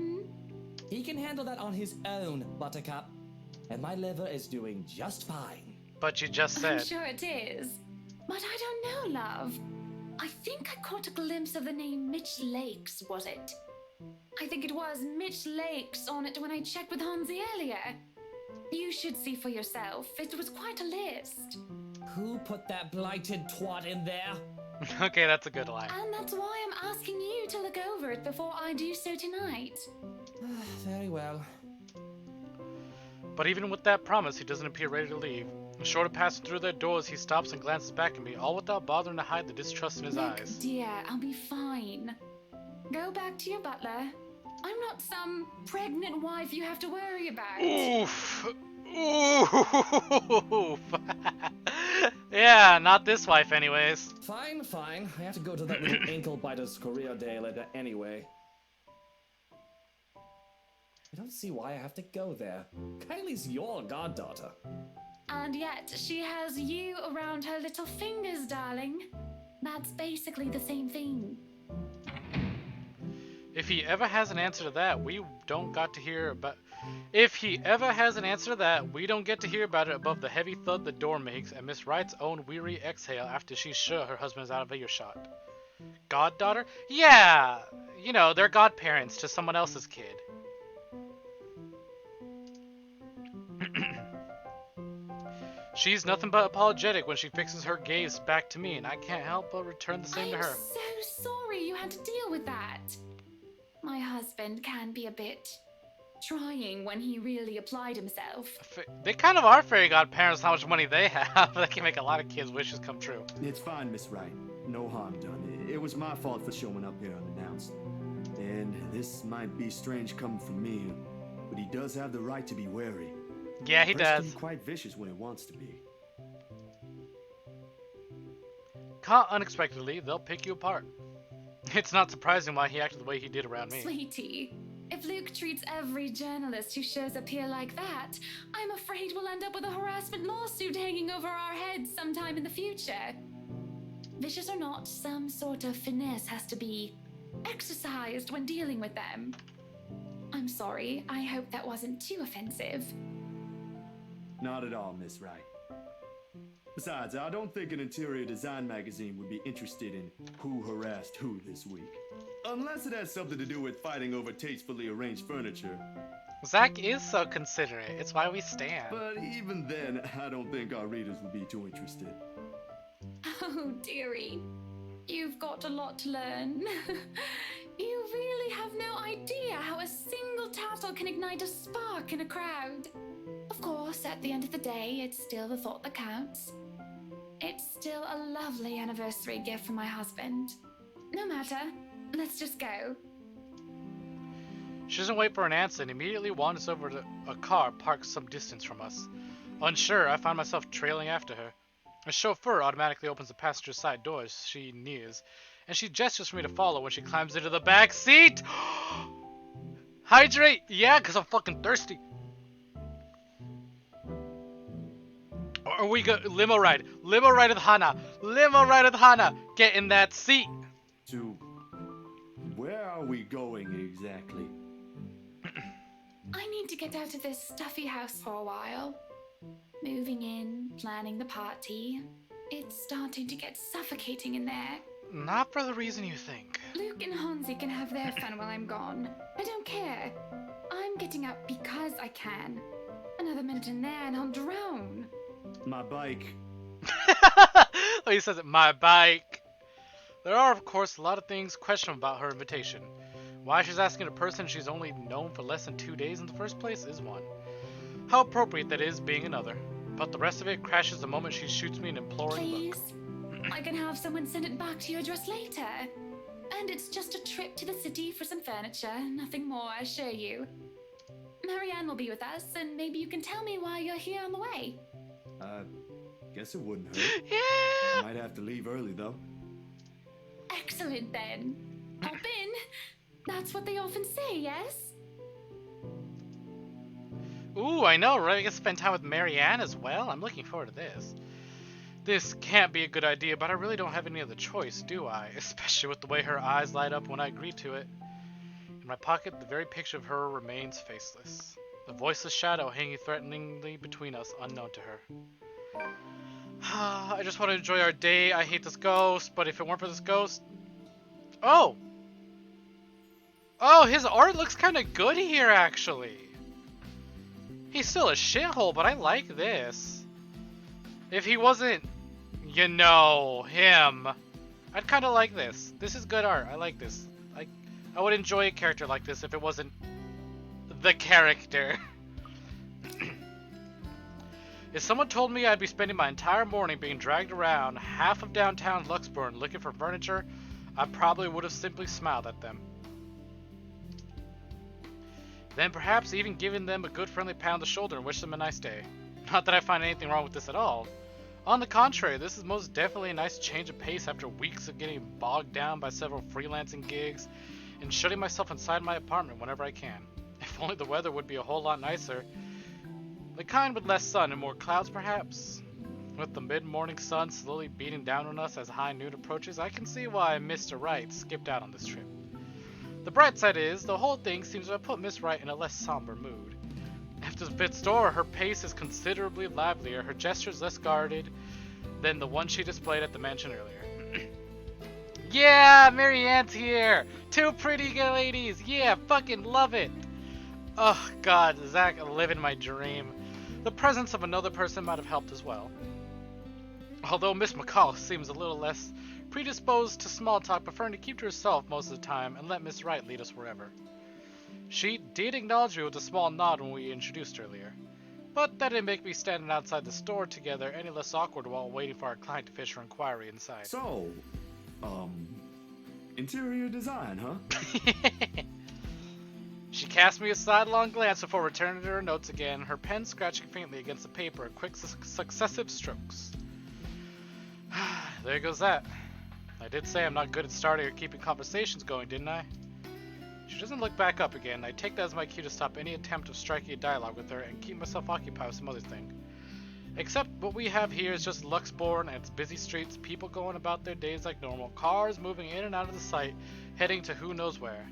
He can handle that on his own, Buttercup. And my liver is doing just fine. But you just I'm said. sure it is. But I don't know, love. I think I caught a glimpse of the name Mitch Lakes, was it? I think it was Mitch Lakes on it when I checked with Hansi earlier. You should see for yourself. It was quite a list. Who put that blighted twat in there? Okay, that's a good line. And that's why I'm asking you to look over it before I do so tonight. Very well. But even with that promise, he doesn't appear ready to leave. Short of passing through their doors, he stops and glances back at me, all without bothering to hide the distrust in his Look, eyes. dear, I'll be fine. Go back to your butler. I'm not some pregnant wife you have to worry about. Oof. Oof. Yeah, not this wife anyways. Fine. I have to go to that little ankle biter's career day later anyway. I don't see why I have to go there. Kylie's your goddaughter. And yet, she has you around her little fingers, darling. That's basically the same thing. If he ever has an answer to that, we don't got to hear about. If he ever has an answer to that, we don't get to hear about it above the heavy thud the door makes and Miss Wright's own weary exhale after she's sure her husband is out of earshot. Goddaughter? Yeah, you know, they're godparents to someone else's kid. She's nothing but apologetic when she fixes her gaze back to me, and I can't help but return the same to her. I'm so sorry you had to deal with that. My husband can be a bit trying when he really applied himself. They kind of are fairy godparents, how much money they have. They can make a lot of kids' wishes come true. It's fine, Miss Wright. No harm done. It was my fault for showing up here unannounced. And this might be strange coming from me, but he does have the right to be wary. Yeah, he Press does. can be quite vicious when it wants to be. Caught unexpectedly, they'll pick you apart. It's not surprising why he acted the way he did around me. Sweetie, if Luke treats every journalist who shows up here like that, I'm afraid we'll end up with a harassment lawsuit hanging over our heads sometime in the future. Vicious or not, some sort of finesse has to be exercised when dealing with them. I'm sorry, I hope that wasn't too offensive. Not at all, Miss Wright. Besides, I don't think an interior design magazine would be interested in who harassed who this week. Unless it has something to do with fighting over tastefully arranged furniture. Zach is so considerate. It's why we stand. But even then, I don't think our readers would be too interested. Oh, dearie. You've got a lot to learn. You really have no idea how a single tassel can ignite a spark in a crowd. Of course, at the end of the day, it's still the thought that counts. It's still a lovely anniversary gift from my husband. No matter. Let's just go. She doesn't wait for an answer and immediately wanders over to a car parked some distance from us. Unsure, I find myself trailing after her. The chauffeur automatically opens the passenger side door as she nears, and she gestures for me to follow when she climbs into the back seat. Hydrate! Yeah, because I'm fucking thirsty. Or we go limo ride. Limo ride with Hana. Limo ride with Hana. Get in that seat. To where are we going exactly? I need to get out of this stuffy house for a while. Moving in, planning the party. It's starting to get suffocating in there. Not for the reason you think. Luke and Hansi can have their fun while I'm gone. I don't care. I'm getting out because I can. Another minute in there and I'll drown. My bike. Oh, he says it, my bike. There are, of course, a lot of things questionable about her invitation. Why she's asking a person she's only known for less than 2 days in the first place is one. How appropriate that is being another. But the rest of it crashes the moment she shoots me an imploring look. Please? I can have someone send it back to your address later. And it's just a trip to the city for some furniture, nothing more, I assure you. Marianne will be with us, and maybe you can tell me why you're here on the way. Guess it wouldn't hurt. Yeah! Might have to leave early, though. Excellent, then. Hop in. That's what they often say, yes? Ooh, I know, right? I get to spend time with Marianne as well. I'm looking forward to this. This can't be a good idea, but I really don't have any other choice, do I? Especially with the way her eyes light up when I agree to it. In my pocket, the very picture of her remains faceless. The voiceless shadow hanging threateningly between us, unknown to her. I just want to enjoy our day. I hate this ghost, but if it weren't for this ghost... Oh! Oh, his art looks kind of good here, actually. He's still a shithole, but I like this. If he wasn't, you know, him, I'd kind of like this. This is good art. I like this. I would enjoy a character like this if it wasn't the character. If someone told me I'd be spending my entire morning being dragged around half of downtown Luxburn looking for furniture, I probably would have simply smiled at them. Then perhaps even given them a good friendly pat on the shoulder and wish them a nice day. Not that I find anything wrong with this at all. On the contrary, this is most definitely a nice change of pace after weeks of getting bogged down by several freelancing gigs and shutting myself inside my apartment whenever I can. If only the weather would be a whole lot nicer. The kind with less sun and more clouds, perhaps. With the mid-morning sun slowly beating down on us as high noon approaches, I can see why Mr. Wright skipped out on this trip. The bright side is, the whole thing seems to have put Miss Wright in a less somber mood. After the pit store, her pace is considerably livelier, her gestures less guarded than the one she displayed at the mansion earlier. Yeah, Marianne's here! 2 pretty good ladies! Yeah, fucking love it! Oh god, Zach, living my dream. The presence of another person might have helped as well. Although Miss McCall seems a little less predisposed to small talk, preferring to keep to herself most of the time and let Miss Wright lead us wherever. She did acknowledge me with a small nod when we introduced earlier, but that didn't make me standing outside the store together any less awkward while waiting for our client to finish her inquiry inside. So, interior design, huh? She cast me a sidelong glance before returning to her notes again, her pen scratching faintly against the paper in quick successive strokes. There goes that. I did say I'm not good at starting or keeping conversations going, didn't I? She doesn't look back up again. I take that as my cue to stop any attempt of striking a dialogue with her and keep myself occupied with some other thing. Except what we have here is just Luxborn and its busy streets, people going about their days like normal, cars moving in and out of the site, heading to who knows where.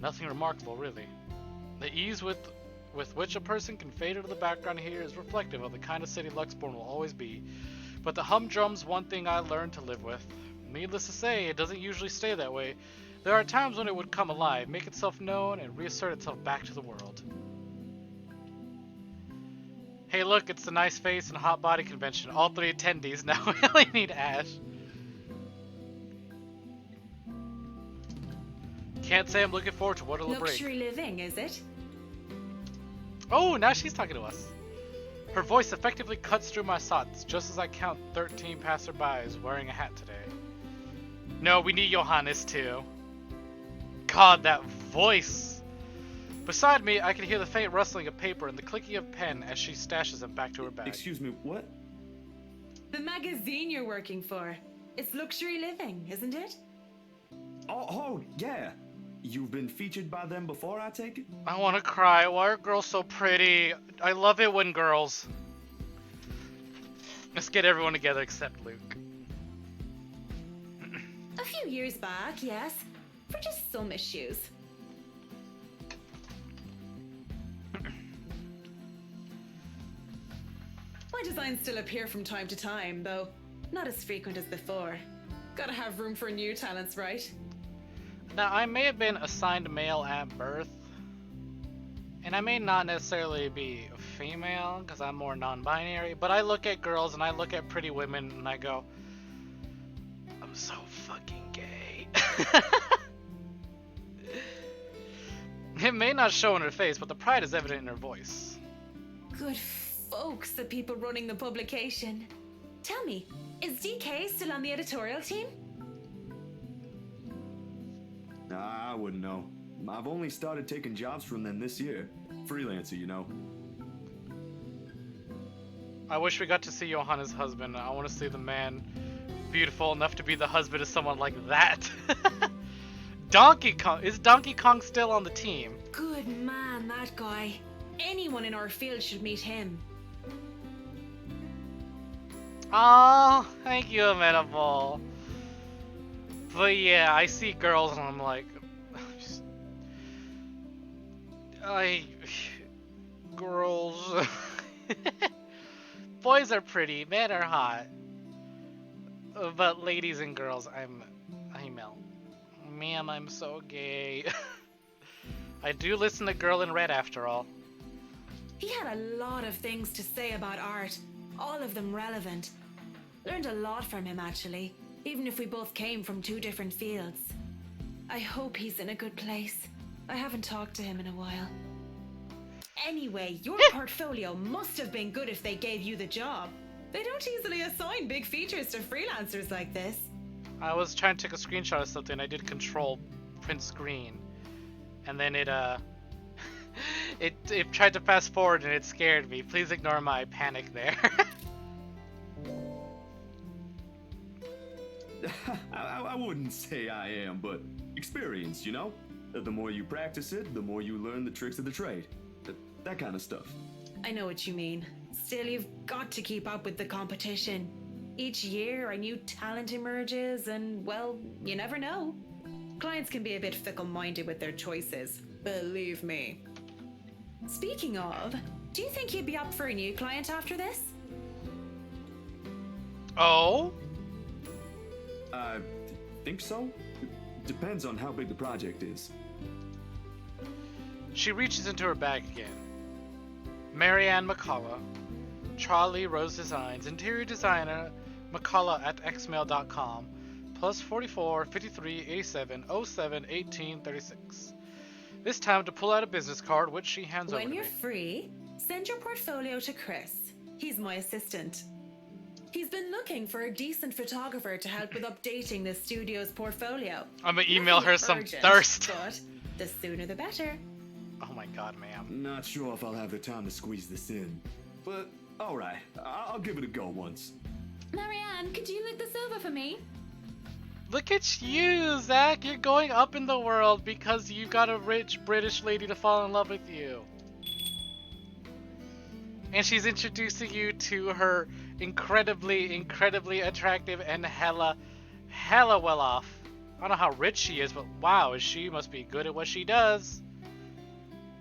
Nothing remarkable, really. The ease with which a person can fade into the background here is reflective of the kind of city Luxborn will always be, but the humdrum's one thing I learned to live with. Needless to say, it doesn't usually stay that way. There are times when it would come alive, make itself known, and reassert itself back to the world. Hey look, it's the Nice Face and Hot Body Convention. All 3 attendees now we only need Ash. Can't say I'm looking forward to what it'll bring. Luxury living, is it? Oh, now she's talking to us. Her voice effectively cuts through my thoughts just as I count 13 passerbys wearing a hat today. No, we need Johannes too. God, that voice! Beside me, I can hear the faint rustling of paper and the clicking of pen as she stashes them back to her bag. Excuse me, what? The magazine you're working for. It's Luxury Living, isn't it? Oh, yeah. You've been featured by them before, I take it? I want to cry. Why are girls so pretty? I love it when girls... Let's get everyone together except Luke. A few years back, yes. For just some issues. My designs still appear from time to time, though not as frequent as before. Gotta have room for new talents, right? Now, I may have been assigned male at birth, and I may not necessarily be female, because I'm more non-binary, but I look at girls and I look at pretty women and I go, I'm so fucking gay. It may not show in her face, but the pride is evident in her voice. Good folks, the people running the publication. Tell me, is DK still on the editorial team? Nah, I wouldn't know. I've only started taking jobs from them this year. Freelancer, you know. I wish we got to see Johanna's husband. I want to see the man beautiful enough to be the husband of someone like that. Donkey Kong. Is Donkey Kong still on the team? Good man, that guy. Anyone in our field should meet him. Oh, thank you, Amenable. But yeah, I see girls and I'm like, girls. Boys are pretty, men are hot. But ladies and girls, I'm male. Ma'am, I'm so gay. I do listen to Girl in Red after all. He had a lot of things to say about art, all of them relevant. Learned a lot from him, actually, even if we both came from 2 different fields. I hope he's in a good place. I haven't talked to him in a while. Anyway, your portfolio must have been good if they gave you the job. They don't easily assign big features to freelancers like this. I was trying to take a screenshot of something. I did control print screen, and then it it tried to fast forward and it scared me. Please ignore my panic there. I wouldn't say I am, but experience, you know? The more you practice it, the more you learn the tricks of the trade. That kind of stuff. I know what you mean. Still, you've got to keep up with the competition. Each year, a new talent emerges, and, well, you never know. Clients can be a bit fickle-minded with their choices, believe me. Speaking of, do you think you'd be up for a new client after this? Oh? I think so. Depends on how big the project is. She reaches into her bag again. Marianne McCullough, Charlie Rose Designs, interior designer, McCullough at xmail.com, plus 44 53 87 07 18 36. This time to pull out a business card, which she hands over When to you're me. free, send your portfolio to Chris. He's my assistant. He's been looking for a decent photographer to help with updating the studio's portfolio. I'm gonna email her Nothing some urgent, thirst. But the sooner the better. Oh my god, ma'am. Not sure if I'll have the time to squeeze this in. But, alright, I'll give it a go once. Marianne, could you look this over for me? Look at you, Zach. You're going up in the world because you got a rich British lady to fall in love with you. And she's introducing you to her incredibly attractive and hella well off. I don't know how rich she is, but wow, she must be good at what she does.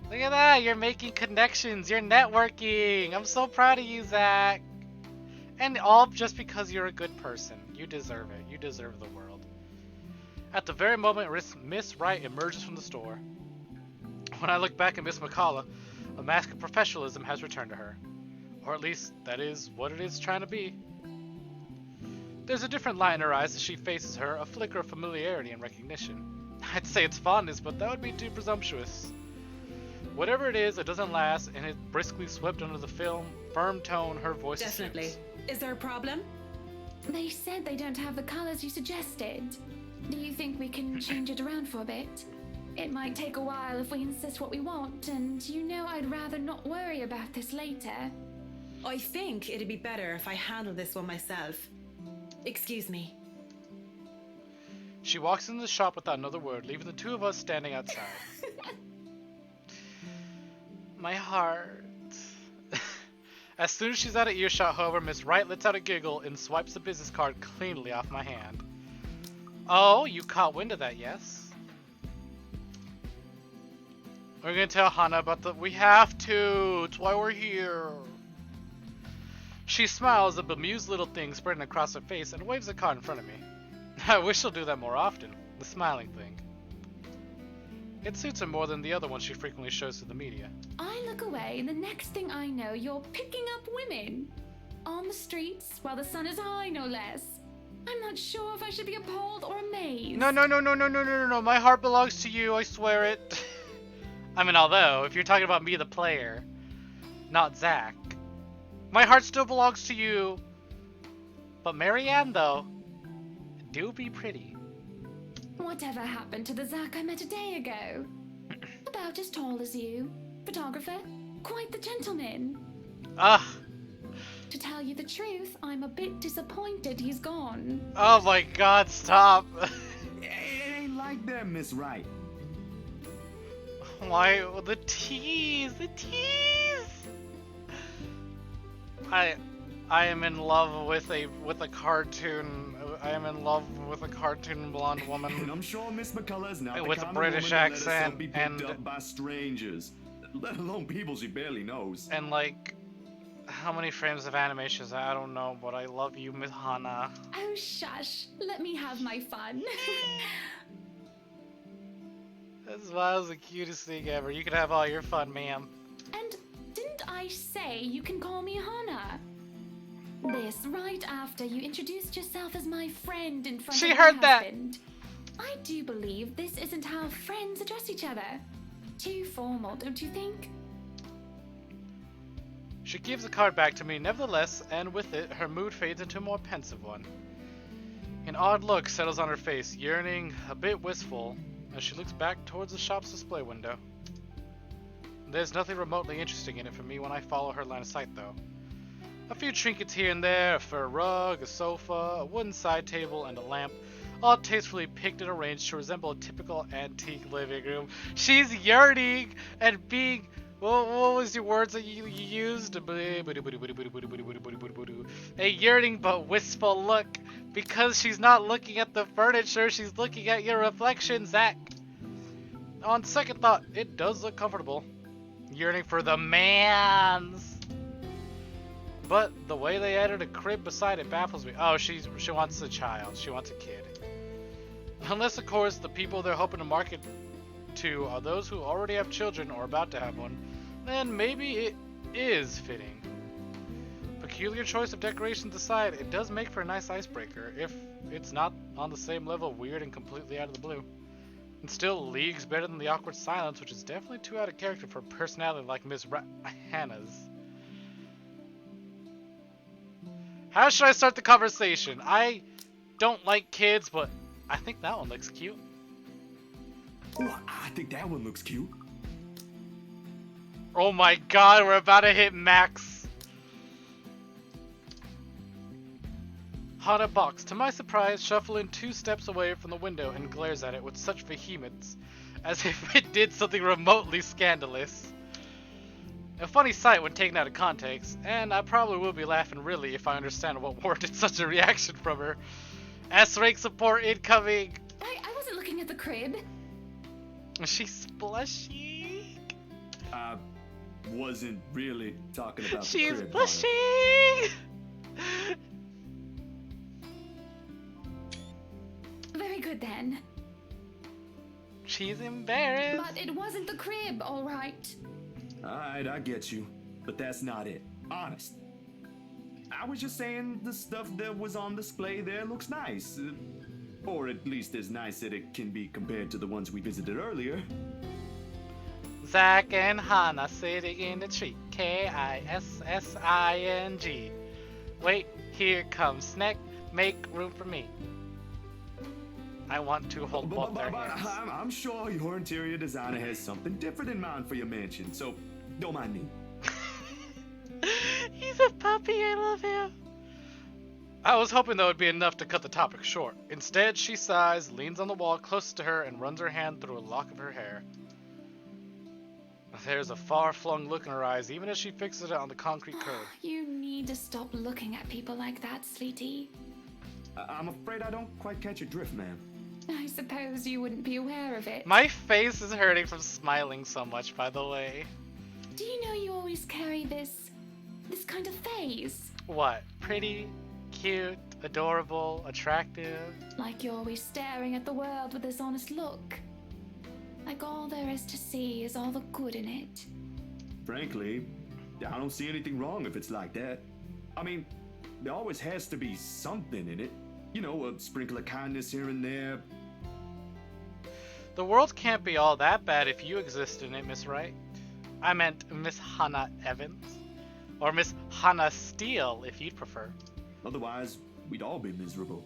Look at that, you're making connections, you're networking. I'm so proud of you, Zach. And all just because you're a good person. You deserve it. You deserve the world. At the very moment Miss Wright emerges from the store, when I look back at Miss McCullough, a mask of professionalism has returned to her. Or at least, that is what it is trying to be. There's a different light in her eyes as she faces her, a flicker of familiarity and recognition. I'd say it's fondness, but that would be too presumptuous. Whatever it is, it doesn't last, and it briskly swept under the firm tone her voice Definitely. assumes. Is there a problem? They said they don't have the colors you suggested. Do you think we can change it around for a bit? It might take a while if we insist what we want, and you know I'd rather not worry about this later. I think it'd be better if I handle this one myself. Excuse me. She walks into the shop without another word, leaving the two of us standing outside. My heart. As soon as she's out of earshot, however, Miss Wright lets out a giggle and swipes the business card cleanly off my hand. Oh, you caught wind of that, yes? We're gonna tell Hana about the— we have to! It's why we're here! She smiles, a bemused little thing spreading across her face, and waves a card in front of me. I wish she'll do that more often, the smiling thing. It suits her more than the other one she frequently shows to the media. I look away, and the next thing I know, you're picking up women. On the streets, while the sun is high, no less. I'm not sure if I should be appalled or amazed. No, my heart belongs to you, I swear it. I mean, although, if you're talking about me the player, not Zach. My heart still belongs to you. But Marianne, though, do be pretty. Whatever happened to the Zach I met a day ago? About as tall as you. Photographer. Quite the gentleman. Ugh. To tell you the truth, I'm a bit disappointed he's gone. Oh my god, stop. It ain't like that, Miss Wright. Why, the tease, I am in love with a cartoon. I am in love with a cartoon blonde And woman I'm sure Miss McCullough's not the with a kind British of woman to let herself accent be picked and- up by strangers, let alone people she barely knows. and like, how many frames of animation is that? I don't know, but I love you, Miss Hana. Oh, shush. Let me have my fun. That was the cutest thing ever. You can have all your fun, ma'am. And didn't I say you can call me Hana? This right after you introduced yourself as my friend in front She of heard my that. husband. I do believe this isn't how friends address each other. Too formal, don't you think? She gives the card back to me nevertheless, and with it, her mood fades into a more pensive one. An odd look settles on her face, yearning, a bit wistful, as she looks back towards the shop's display window. There's nothing remotely interesting in it for me when I follow her line of sight, though. A few trinkets here and there, a fur rug, a sofa, a wooden side table, and a lamp, all tastefully picked and arranged to resemble a typical antique living room. She's yearning and being What was your words that you used? A yearning but wistful look. Because she's not looking at the furniture, she's looking at your reflection, Zach. On second thought, it does look comfortable. Yearning for the mans. But the way they added a crib beside it baffles me. Oh, she wants a child. She wants a kid. Unless, of course, the people they're hoping to market to are those who already have children or about to have one, then maybe it is fitting. Peculiar choice of decorations aside, it does make for a nice icebreaker, if it's not on the same level of weird and completely out of the blue. And still leagues better than the awkward silence, which is definitely too out of character for a personality like Miss Hannah's. How should I start the conversation? I don't like kids, but I think that one looks cute. Oh, I think that one looks cute. Oh my god, we're about to hit max. Hana box, to my surprise, shuffling 2 steps away from the window and glares at it with such vehemence, as if it did something remotely scandalous. A funny sight when taken out of context, and I probably will be laughing really if I understand what warranted such a reaction from her. S-rank support incoming! I wasn't looking at the crib. She's blushing. I wasn't really talking about She's the crib, blushing! Very good then. She's embarrassed. But it wasn't the crib, alright. Alright, I get you. But that's not it. Honest. I was just saying the stuff that was on display there looks nice. Or at least as nice that it can be compared to the ones we visited earlier. Zach and Hana sitting in the tree. Kissing. Wait, here comes Snack. Make room for me. I want to hold both their hands. I'm sure your interior designer has something different in mind for your mansion, so don't mind me. He's a puppy, I love him. I was hoping that would be enough to cut the topic short. Instead, she sighs, leans on the wall close to her, and runs her hand through a lock of her hair. There's a far-flung look in her eyes, even as she fixes it on the concrete curb. You need to stop looking at people like that, sweetie. I'm afraid I don't quite catch your drift, ma'am. I suppose you wouldn't be aware of it. My face is hurting from smiling so much, by the way. Do you know you always carry this kind of phase? What? Pretty, cute, adorable, attractive? Like you're always staring at the world with this honest look. Like all there is to see is all the good in it. Frankly, I don't see anything wrong if it's like that. I mean, there always has to be something in it. You know, a sprinkle of kindness here and there. The world can't be all that bad if you exist in it, Miss Wright. I meant Miss Hannah Evans. Or Miss Hannah Steele, if you'd prefer. Otherwise, we'd all be miserable.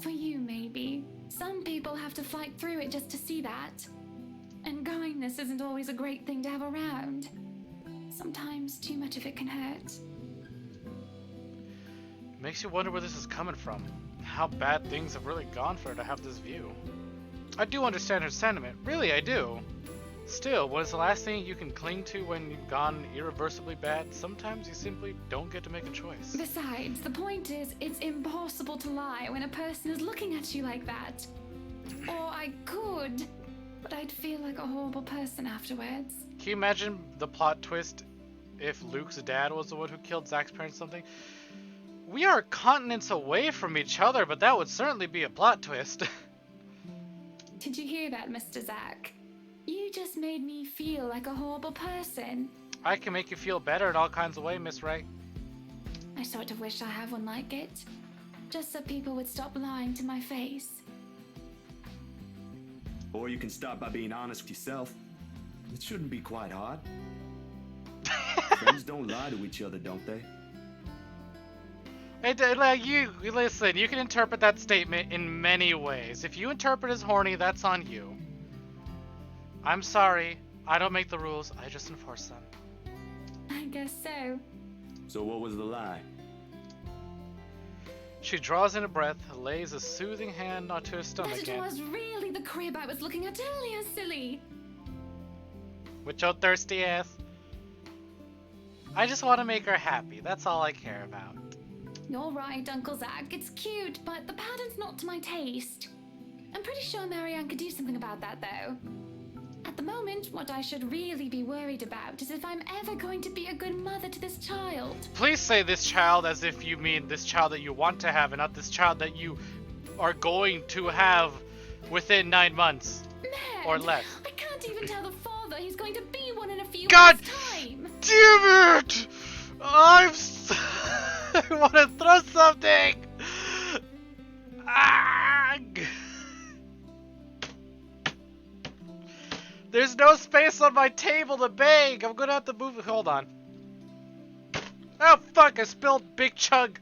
For you, maybe. Some people have to fight through it just to see that. And kindness isn't always a great thing to have around. Sometimes too much of it can hurt. Makes you wonder where this is coming from. How bad things have really gone for her to have this view. I do understand her sentiment, really I do. Still, what is the last thing you can cling to when you've gone irreversibly bad? Sometimes you simply don't get to make a choice. Besides, the point is, it's impossible to lie when a person is looking at you like that. Or I could, but I'd feel like a horrible person afterwards. Can you imagine the plot twist if Luke's dad was the one who killed Zach's parents or something? We are continents away from each other, but that would certainly be a plot twist. Did you hear that, Mr. Zach? You just made me feel like a horrible person. I can make you feel better in all kinds of ways, Miss Wright. I sort of wish I had one like it. Just so people would stop lying to my face. Or you can start by being honest with yourself. It shouldn't be quite hard. Friends don't lie to each other, don't they? You listen, you can interpret that statement in many ways. If you interpret as horny, that's on you. I'm sorry, I don't make the rules, I just enforce them. I guess so. So what was the lie? She draws in a breath, lays a soothing hand onto her stomach, But it was really the crib I was looking at earlier, silly. with your thirsty ass. I just want to make her happy. That's all I care about. You're right, Uncle Zach. It's cute, but the pattern's not to my taste. I'm pretty sure Marianne could do something about that, though. At the moment, what I should really be worried about is if I'm ever going to be a good mother to this child. Please say this child as if you mean this child that you want to have and not this child that you are going to have within 9 months. Ned, or less. I can't even tell the father he's going to be one in a few God months' time. damn it! I want to throw something! Ah! There's no space on my table to bang! I'm gonna have to move it. Hold on. Oh fuck, I spilled big chug.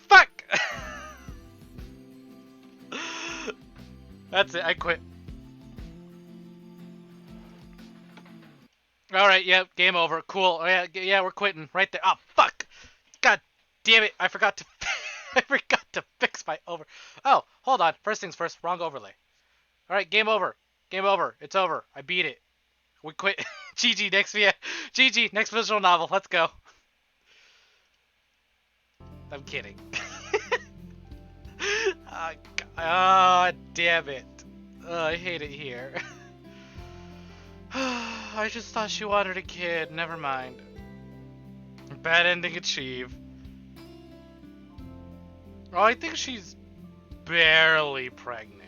Fuck! That's it, I quit. Alright, yeah, game over. Cool. Oh, yeah, we're quitting. Right there. Oh, fuck! God damn it, I forgot to I forgot to fix my over. Oh, hold on. First things first, wrong overlay. Alright, game over. Game over. It's over. I beat it. We quit. GG, GG, next visual novel. Let's go. I'm kidding. Oh, damn it. I hate it here. I just thought she wanted a kid. Never mind. Bad ending achieved. Oh, I think she's barely pregnant.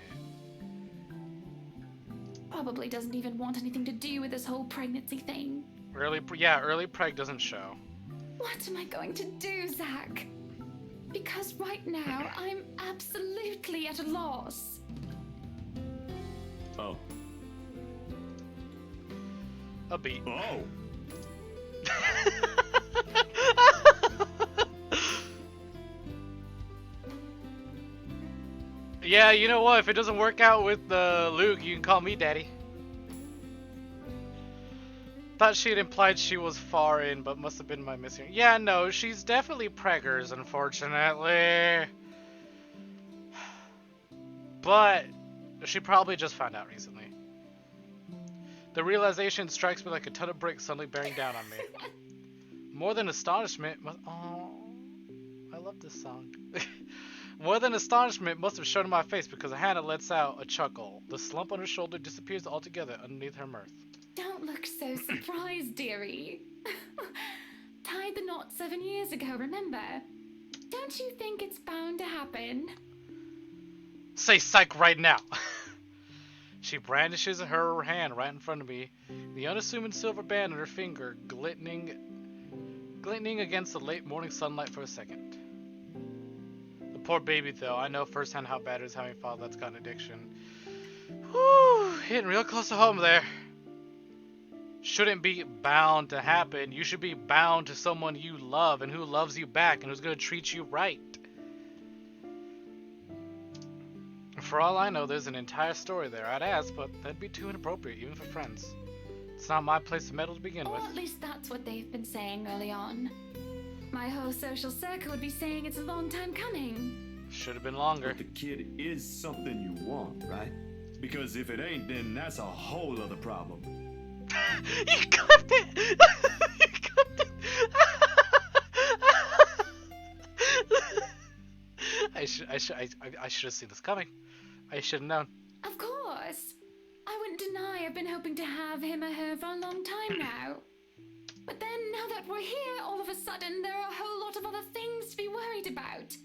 Probably doesn't even want anything to do with this whole pregnancy thing. Early preg doesn't show. What am I going to do, Zach? Because right now, I'm absolutely at a loss. Oh. A beat. Oh. Yeah, you know what? If it doesn't work out with Luke, you can call me Daddy. Thought she had implied she was far in, but must have been my missing. Yeah, no, she's definitely preggers, unfortunately. But she probably just found out recently. The realization strikes me like a ton of bricks suddenly bearing down on me. More than astonishment, oh, I love this song. More than astonishment must have shown in my face because Hannah lets out a chuckle. The slump on her shoulder disappears altogether underneath her mirth. Don't look so surprised, dearie. Tied the knot 7 years ago, remember? Don't you think it's bound to happen? Say psych right now. She brandishes her hand right in front of me, the unassuming silver band on her finger glistening against the late morning sunlight for a second. The poor baby, though. I know firsthand how bad it is having a father that's got an addiction. Whew, hitting real close to home there. Shouldn't be bound to happen. You should be bound to someone you love and who loves you back and who's going to treat you right. For all I know, there's an entire story there. I'd ask, but that'd be too inappropriate, even for friends. It's not my place to meddle to begin Or with. at least that's what they've been saying early on. My whole social circle would be saying it's a long time coming. Should have been longer. But the kid is something you want, right? Because if it ain't, then that's a whole other problem. You clipped it! You clipped it! I should have seen this coming. I should have known. Of course. I wouldn't deny I've been hoping to have him or her for a long time now. But then, now that we're here, all of a sudden, there are a whole lot of other things to be worried about.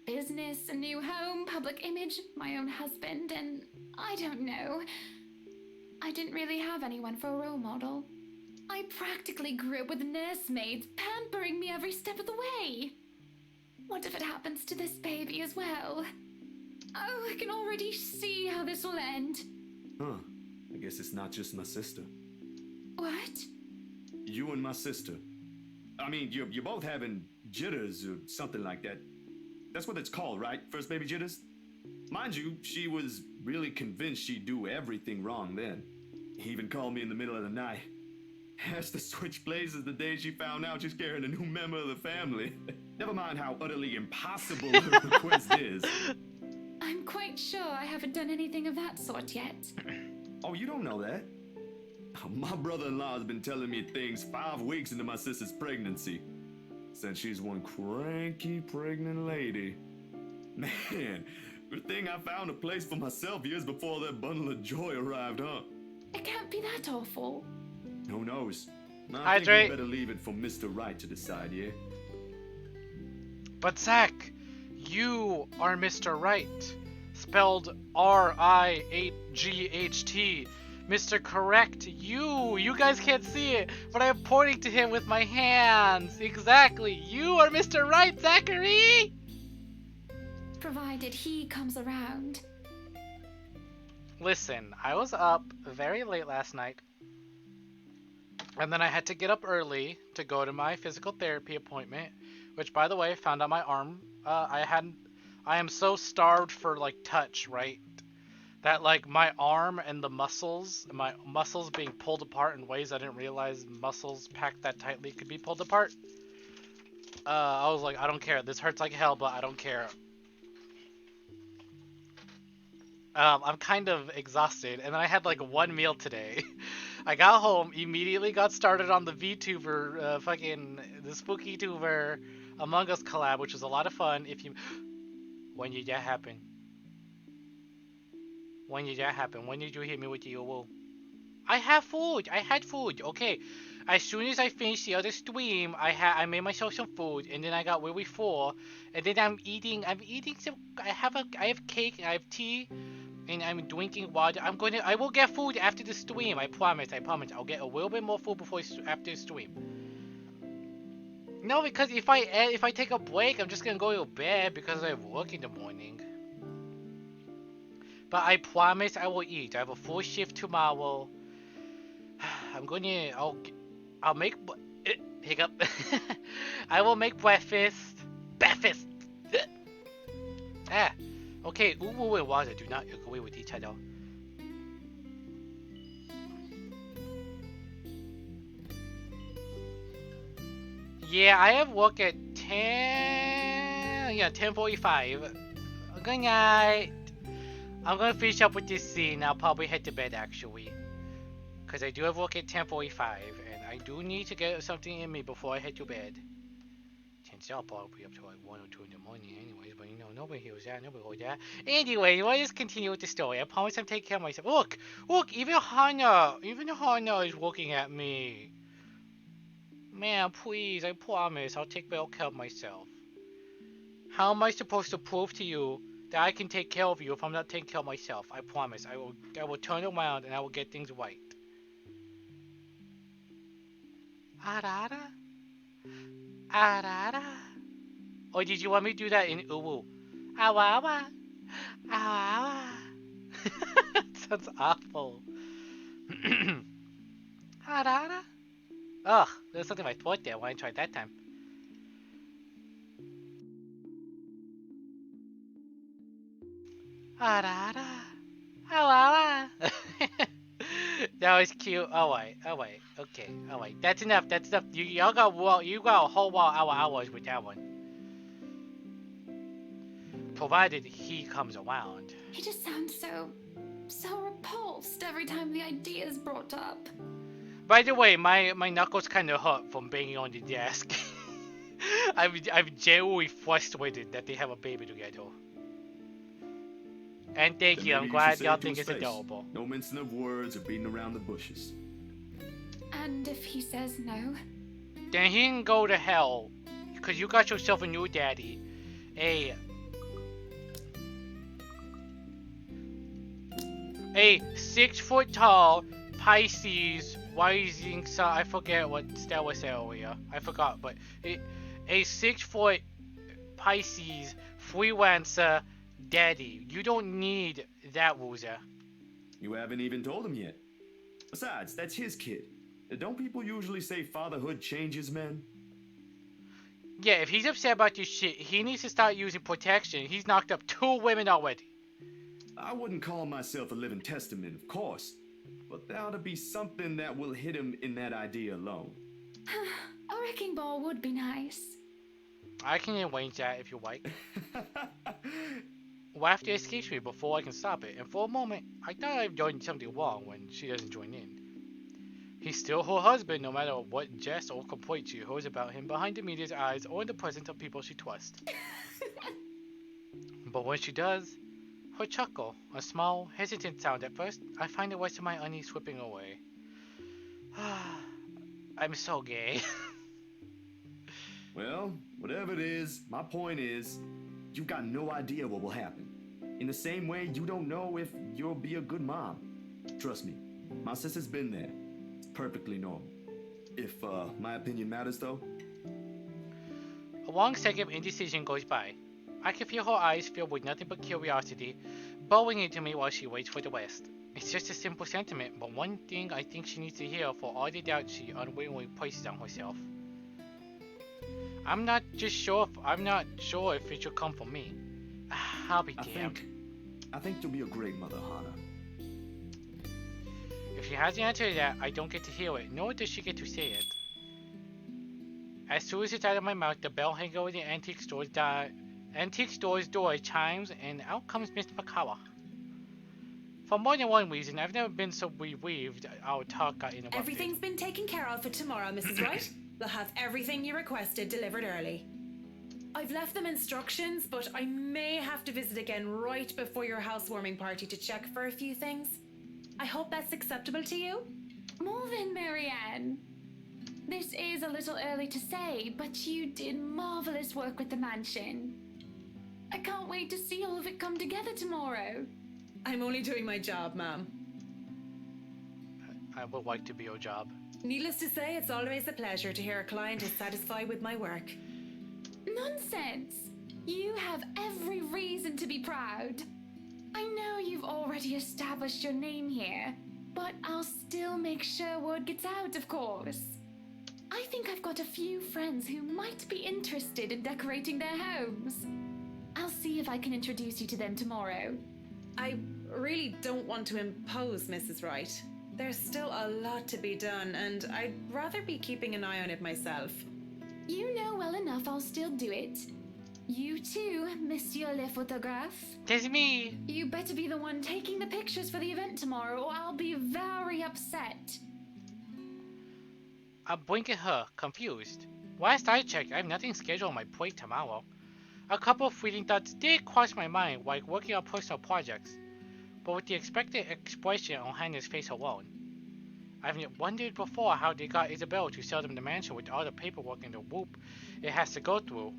Business, a new home, public image, my own husband, and I don't know. I didn't really have anyone for a role model. I practically grew up with nursemaids pampering me every step of the way. What if it happens to this baby as well? Oh, I can already see how this will end. Huh. I guess it's not just my sister. What? You and my sister. I mean, you're both having jitters or something like that. That's what it's called, right? First baby jitters? Mind you, she was really convinced she'd do everything wrong then. He even called me in the middle of the night. Asked to switch places the day she found out she's carrying a new member of the family. Never mind how utterly impossible the request is. I'm quite sure I haven't done anything of that sort yet. Oh, you don't know that? My brother-in-law has been telling me things 5 weeks into my sister's pregnancy. Since she's one cranky pregnant lady. Man, good thing I found a place for myself years before that bundle of joy arrived, huh? It can't be that awful. Who knows? I think Hydrate. we better leave it for Mr. Right to decide, yeah? But Zach, you are Mr. Right. Spelled R-I-G-H-T. Mr. Correct. You guys can't see it, but I'm pointing to him with my hands. Exactly. You are Mr. Right, Zachary! Provided he comes around. Listen, I was up very late last night. And then I had to get up early to go to my physical therapy appointment. Which, by the way, found out my arm. I am so starved for, like, touch, right? That, like, my arm and my muscles being pulled apart in ways I didn't realize muscles packed that tightly could be pulled apart. I was like, I don't care. This hurts like hell, but I don't care. I'm kind of exhausted, and then I had, like, one meal today. I got home, immediately got started on the VTuber, the Spooky Tuber Among Us collab, which was a lot of fun. When did that happen? When did that happen? When did you hit me with the woo? I have food. I had food. Okay. As soon as I finished the other stream, I made myself some food, and then I got really full, and then I'm eating some. I have cake, I have tea, and I'm drinking water. I will get food after the stream. I promise. I'll get a little bit more food after the stream. No, because if I take a break, I'm just gonna go to bed because I have work in the morning. But I promise I will eat. I have a full shift tomorrow. I'll make hiccup. I will make breakfast. Breakfast. Okay. Uwu and water do not agree with each other. Yeah, I have work at 10:45. Good night. I'm gonna finish up with this scene. I'll probably head to bed actually, cause I do have work at 10:45, and I do need to get something in me before I head to bed. Since I'll probably be up to like 1 or 2 in the morning, anyways. But you know, nobody hears that. Nobody hears that. Anyway, let's just continue with the story. I promise I'm taking care of myself. Look, even Hana is looking at me. Man, please, I promise I'll take better care of myself. How am I supposed to prove to you that I can take care of you if I'm not taking care of myself? I promise. I will turn around and I will get things right. Arara? Arara? Or did you want me to do that in Uwu? Awawa? Awawa? Sounds awful. Arara? Ugh, there's something in my throat there. Why didn't I try it that time? Arara. Awawa. That was cute. Oh wait. Okay. Oh wait. That's enough. You got a whole hours with that one. Provided he comes around. He just sounds so repulsed every time the idea is brought up. By the way, my knuckles kind of hurt from banging on the desk. I'm genuinely frustrated that they have a baby together. And thank you. I'm glad y'all think it's adorable. No mincing of words or beating around the bushes. And if he says no? Then he can go to hell, because you got yourself a new daddy. A 6 foot tall Pisces rising sun. I forget what that was earlier. I forgot, but a 6 foot Pisces freelancer daddy. You don't need that, loser. You haven't even told him yet. Besides, that's his kid. Don't people usually say fatherhood changes men? Yeah, if he's upset about this shit, he needs to start using protection. He's knocked up 2 women already. I wouldn't call myself a living testament, of course. But there ought to be something that will hit him in that idea alone. A wrecking ball would be nice. I can arrange that if you like. Laughter escapes me before I can stop it, and for a moment, I thought I've done something wrong when she doesn't join in. He's still her husband, no matter what jest or complaint she hears about him behind the media's eyes or in the presence of people she trusts. But when she does, her chuckle, a small, hesitant sound at first, I find the rest of my unease slipping away. I'm so gay. Well, whatever it is, my point is, you've got no idea what will happen. In the same way, you don't know if you'll be a good mom. Trust me, my sister's been there. It's perfectly normal. If my opinion matters, though. A long second of indecision goes by. I can feel her eyes filled with nothing but curiosity, bowing into me while she waits for the rest. It's just a simple sentiment, but one thing I think she needs to hear for all the doubt she unwittingly places on herself. I'm not sure if it should come from me. I'll be damned. I think you'll be a great mother, Hana. If she has the answer to that, I don't get to hear it, nor does she get to say it. As soon as it's out of my mouth, the bell hanging over the antique store's door chimes, and out comes Mr. Makawa. For more than one reason, I've never been so relieved our talk got interrupted. Everything's been taken care of for tomorrow, Mrs. Wright. We'll have everything you requested delivered early. I've left them instructions, but I may have to visit again right before your housewarming party to check for a few things. I hope that's acceptable to you. More than Marianne. This is a little early to say, but you did marvelous work with the mansion. I can't wait to see all of it come together tomorrow. I'm only doing my job, ma'am. I would like to be your job. Needless to say, it's always a pleasure to hear a client is satisfied with my work. Nonsense! You have every reason to be proud. I know you've already established your name here, but I'll still make sure word gets out, of course. I think I've got a few friends who might be interested in decorating their homes. I'll see if I can introduce you to them tomorrow. I really don't want to impose, Mrs. Wright. There's still a lot to be done, and I'd rather be keeping an eye on it myself. You know well enough I'll still do it. You too, Monsieur le Photographe. Tis me! You better be the one taking the pictures for the event tomorrow, or I'll be very upset. I blink at her, confused. Last I checked, I have nothing scheduled on my plate tomorrow. A couple of fleeting thoughts did cross my mind, like working on personal projects, but with the expected expression on Hannah's face alone. I've wondered before how they got Isabel to sell them the mansion with all the paperwork and the whoop it has to go through.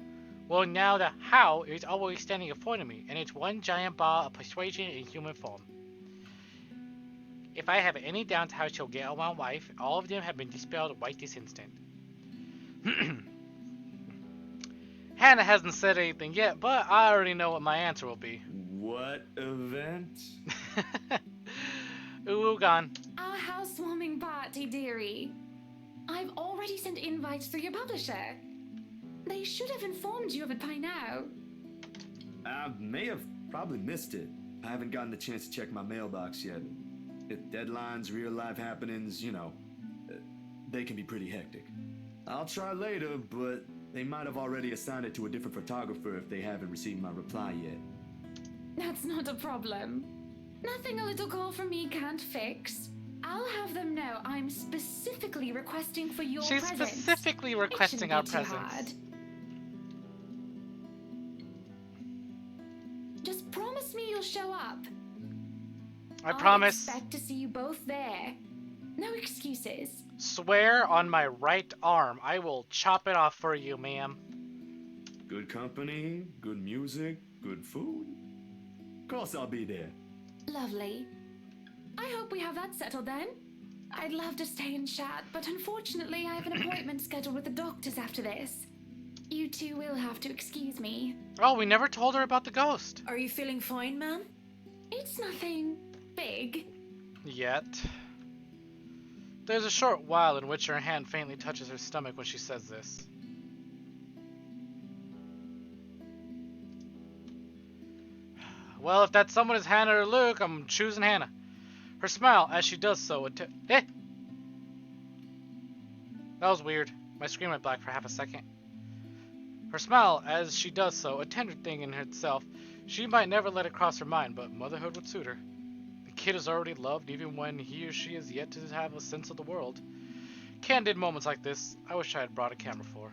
Well, now the how is always standing in front of me, and it's one giant ball of persuasion in human form. If I have any doubts how she'll get around life, all of them have been dispelled right this instant. Hannah hasn't said anything yet, but I already know what my answer will be. What event? Urugan. Our housewarming party, dearie. I've already sent invites through your publisher. They should have informed you of it by now. I may have probably missed it. I haven't gotten the chance to check my mailbox yet. Deadlines, real life happenings, they can be pretty hectic. I'll try later, but they might have already assigned it to a different photographer if they haven't received my reply yet. That's not a problem. Nothing a little call from me can't fix. I'll have them know I'm specifically requesting for your She's presence. specifically requesting our presence. Just promise me you'll show up. I promise. I expect to see you both there. No excuses. Swear on my right arm, I will chop it off for you, ma'am. Good company, good music, good food. Of course I'll be there. Lovely. I hope we have that settled then. I'd love to stay and chat, but unfortunately I have an appointment scheduled with the doctors after this. You two will have to excuse me. Oh, we never told her about the ghost. Are you feeling fine, ma'am? It's nothing big. Yet. There's a short while in which her hand faintly touches her stomach when she says this. Well, if that someone is Hannah or Luke, I'm choosing Hannah. Her smile, as she does so, That was weird. My screen went black for half a second. Her smile, as she does so, a tender thing in itself. She might never let it cross her mind, but motherhood would suit her. kid is already loved even when he or she is yet to have a sense of the world. Candid moments like this, I wish I had brought a camera for.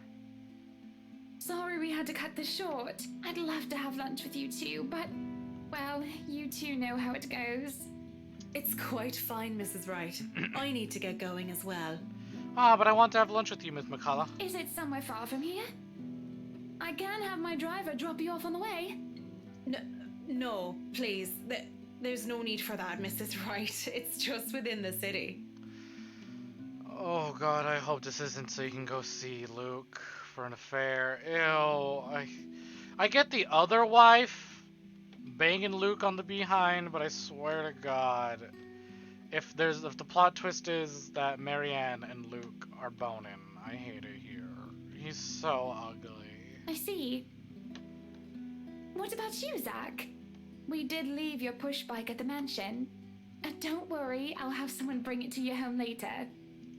Sorry we had to cut this short. I'd love to have lunch with you two, but, well, you two know how it goes. It's quite fine, Mrs. Wright. I need to get going as well. Ah, but I want to have lunch with you, Miss McCullough. Is it somewhere far from here? I can have my driver drop you off on the way. No, please. There's no need for that, Mrs. Wright. It's just within the city. Oh god, I hope this isn't so you can go see Luke for an affair. Ew. I get the other wife banging Luke on the behind, but I swear to God, if the plot twist is that Marianne and Luke are boning, I hate it here. He's so ugly. I see. What about you, Zach? We did leave your push bike at the mansion. Don't worry, I'll have someone bring it to your home later.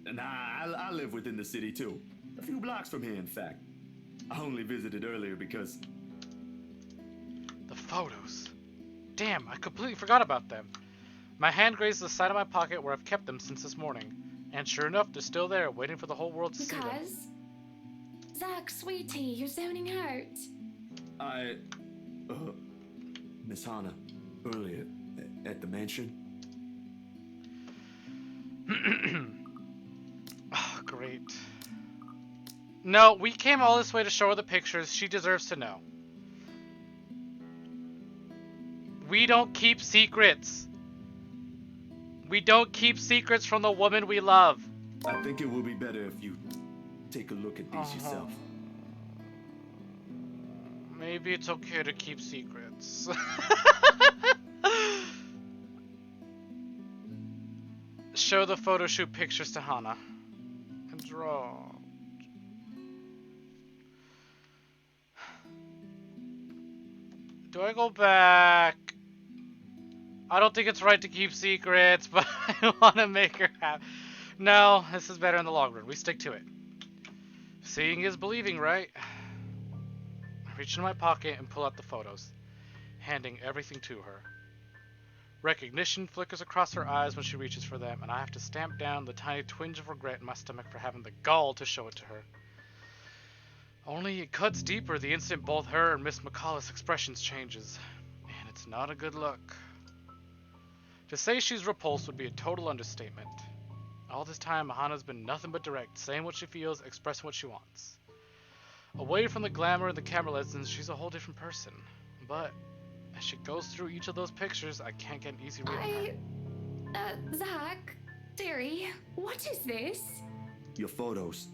Nah, I live within the city too. A few blocks from here, in fact. I only visited earlier because... The photos. Damn, I completely forgot about them. My hand grazed the side of my pocket where I've kept them since this morning. And sure enough, they're still there, waiting for the whole world to see them. Because? Zach, sweetie, you're zoning out. Miss Hannah, earlier, at the mansion. Oh, great. No, we came all this way to show her the pictures. She deserves to know. We don't keep secrets. We don't keep secrets from the woman we love. I think it will be better if you take a look at these yourself. Maybe it's okay to keep secrets. Show the photo shoot pictures to Hannah. And draw. Do I go back? I don't think it's right to keep secrets, but I want to make her happy. No, this is better in the long run. We stick to it. Seeing is believing, right? I reach into my pocket and pull out the photos, handing everything to her. Recognition flickers across her eyes when she reaches for them, and I have to stamp down the tiny twinge of regret in my stomach for having the gall to show it to her. Only it cuts deeper the instant both her and Miss McCullough's expressions changes, and it's not a good look. To say she's repulsed would be a total understatement. All this time, Hannah's been nothing but direct, saying what she feels, expressing what she wants. Away from the glamour and the camera lessons, she's a whole different person. But as she goes through each of those pictures, I can't get an easy read on her. Zach, dearie, what is this? Your photos.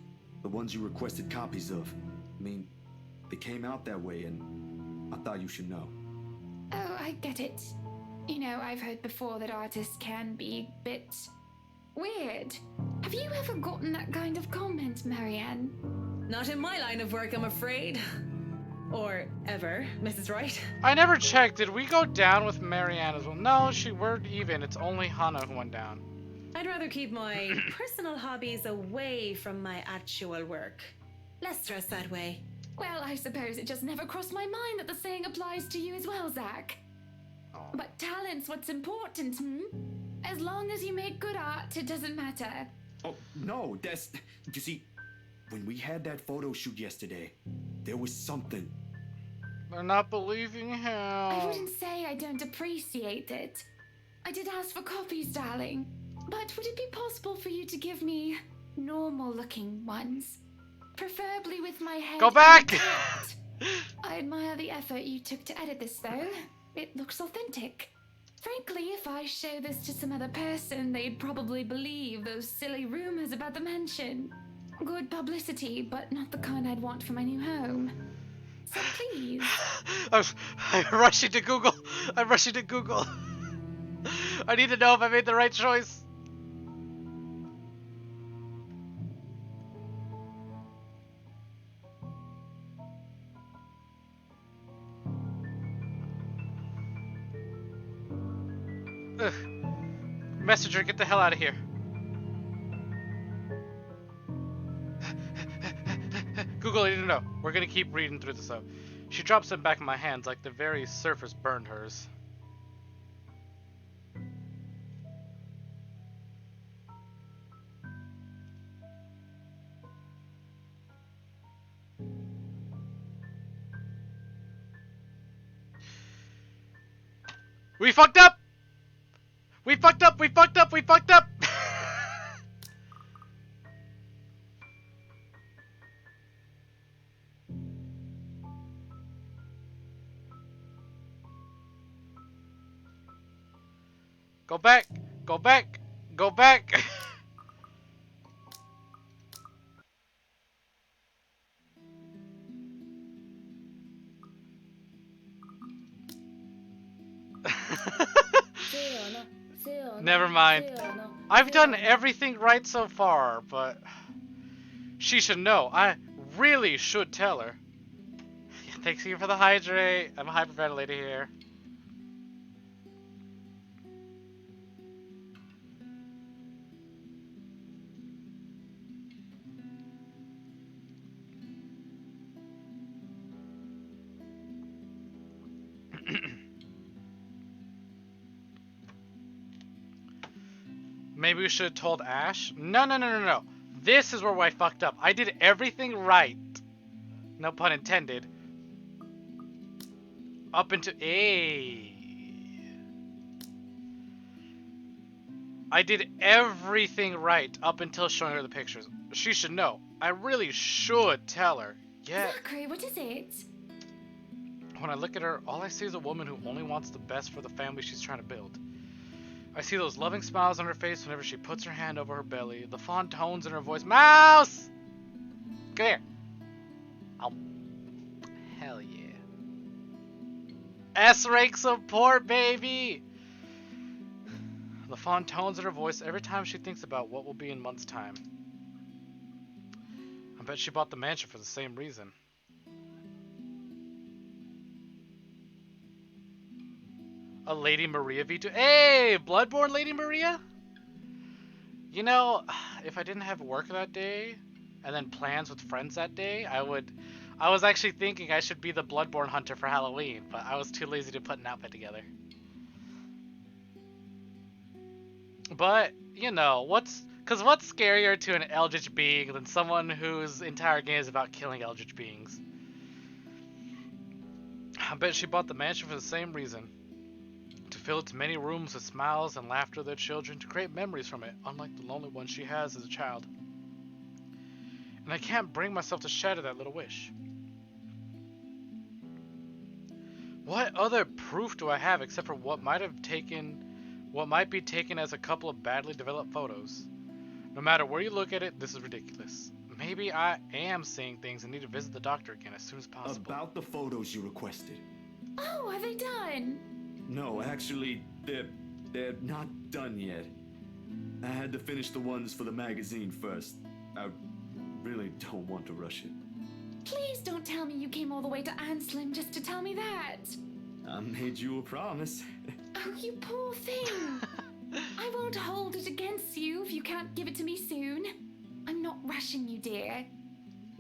The ones you requested copies of. I mean, they came out that way, and I thought you should know. Oh, I get it. You know, I've heard before that artists can be a bit weird. Have you ever gotten that kind of comment, Marianne? Not in my line of work, I'm afraid. Or ever, Mrs. Wright. I never checked. Did we go down with Marianne as well? No, we're even. It's only Hannah who went down. I'd rather keep my personal hobbies away from my actual work. Less stress that way. Well, I suppose it just never crossed my mind that the saying applies to you as well, Zach. Oh. But talent's what's important, As long as you make good art, it doesn't matter. Oh, no, you see, when we had that photo shoot yesterday, there was something. They're not believing him. I wouldn't say I don't appreciate it. I did ask for copies, darling. But would it be possible for you to give me normal-looking ones? Preferably with my head. Go back! I admire the effort you took to edit this, though. It looks authentic. Frankly, if I show this to some other person, they'd probably believe those silly rumors about the mansion. Good publicity, but not the kind I'd want for my new home. So please. I'm rushing to Google. I'm rushing to Google. I need to know if I made the right choice. Ugh. Messenger, get the hell out of here. Google, I need to know. We're gonna keep reading through this though. She drops them back in my hands like the very surface burned hers. We fucked up! We fucked up! We fucked up! We fucked up! Go back! Go back! Go back! Never mind. I've done everything right so far, but she should know. I really should tell her. Thanks you for the hydrate. I'm hyperventilating here. Maybe we should have told Ash. No. This is where I fucked up. I did everything right. No pun intended. Up into I did everything right up until showing her the pictures. She should know. I really should tell her. Yeah. Zachary, what is it? When I look at her, all I see is a woman who only wants the best for the family she's trying to build. I see those loving smiles on her face whenever she puts her hand over her belly, the fond tones in her voice. Mouse! Come here. Oh. Hell yeah. S-rank support, baby! The fond tones in her voice every time she thinks about what will be in months' time. I bet she bought the mansion for the same reason. A Lady Maria V2. Hey, Bloodborne Lady Maria? You know, if I didn't have work that day, and then plans with friends that day, I was actually thinking I should be the Bloodborne hunter for Halloween, but I was too lazy to put an outfit together. But, you know, what's scarier to an eldritch being than someone whose entire game is about killing eldritch beings? I bet she bought the mansion for the same reason. To fill its many rooms with smiles and laughter of their children, to create memories from it, unlike the lonely ones she has as a child. And I can't bring myself to shatter that little wish. What other proof do I have except for what might be taken as a couple of badly developed photos? No matter where you look at it, this is ridiculous. Maybe I am seeing things and need to visit the doctor again as soon as possible. About the photos you requested. Oh, are they done? No, actually, they're not done yet. I had to finish the ones for the magazine first. I really don't want to rush it. Please don't tell me you came all the way to Anslim just to tell me that. I made you a promise. Oh, you poor thing. I won't hold it against you if you can't give it to me soon. I'm not rushing you, dear.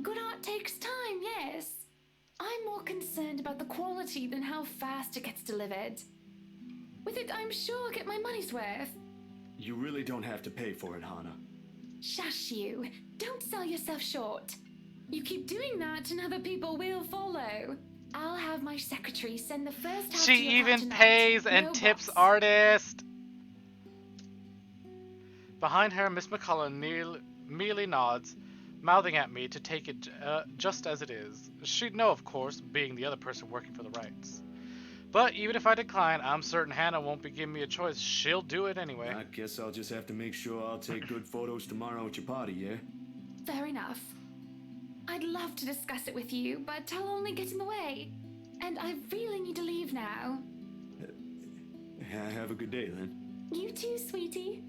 Good art takes time, yes. I'm more concerned about the quality than how fast it gets delivered. With it, I'm sure I'll get my money's worth. You really don't have to pay for it, Hana. Shush you. Don't sell yourself short. You keep doing that and other people will follow. I'll have my secretary send the first half to She your even tonight. pays and No tips box. artist. Behind her, Miss McCullough merely nods, mouthing at me to take it just as it is. She'd know, of course, being the other person working for the rights. But even if I decline, I'm certain Hannah won't be giving me a choice. She'll do it anyway. I guess I'll just have to make sure I'll take good photos tomorrow at your party, yeah? Fair enough. I'd love to discuss it with you, but I'll only get in the way. And I really need to leave now. Have a good day, then. You too, sweetie.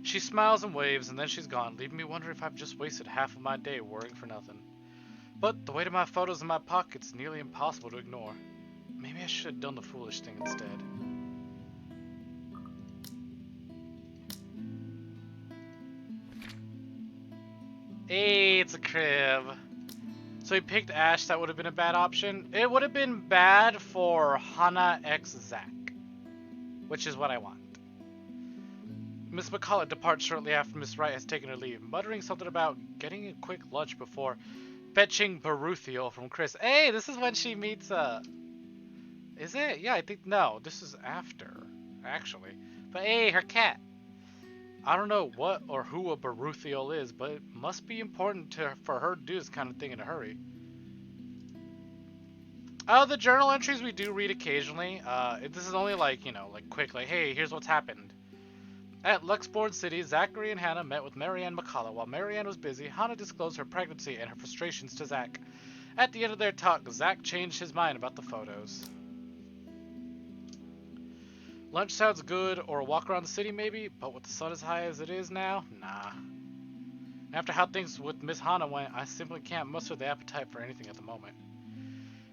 She smiles and waves, and then she's gone, leaving me wondering if I've just wasted half of my day worrying for nothing. But the weight of my photos in my pocket's nearly impossible to ignore. Maybe I should have done the foolish thing instead. Hey, it's a crib. So he picked Ash. That would have been a bad option. It would have been bad for Hana x Zack, which is what I want. Miss McCullough departs shortly after Miss Wright has taken her leave, muttering something about getting a quick lunch before fetching Baruthiel from Chris. Hey, this is when she meets Is it? Yeah, I think, no, this is after, actually. But hey, her cat. I don't know what or who a Baruthiel is, but it must be important for her to do this kind of thing in a hurry. The journal entries we do read occasionally. This is only like, you know, like quick, like, hey, here's what's happened. At Luxborn City, Zachary and Hannah met with Marianne McCullough. While Marianne was busy, Hannah disclosed her pregnancy and her frustrations to Zach. At the end of their talk, Zach changed his mind about the photos. Lunch sounds good, or a walk around the city maybe, but with the sun as high as it is now, nah. After how things with Miss Hannah went, I simply can't muster the appetite for anything at the moment.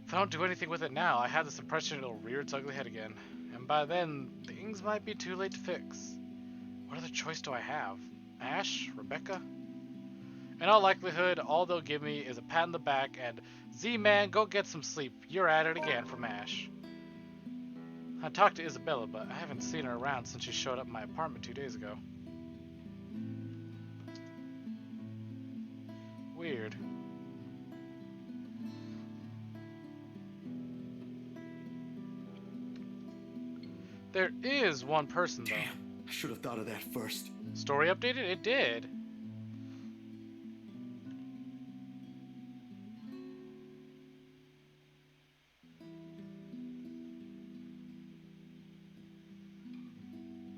If I don't do anything with it now, I have this impression it'll rear its ugly head again, and by then, things might be too late to fix. What other choice do I have? Ash? Rebecca? In all likelihood, all they'll give me is a pat on the back and, Z-Man, go get some sleep. You're at it again from Ash. I talked to Isabella, but I haven't seen her around since she showed up in my apartment 2 days ago. Weird. There is one person, though. Damn, I should have thought of that first. Story updated? It did.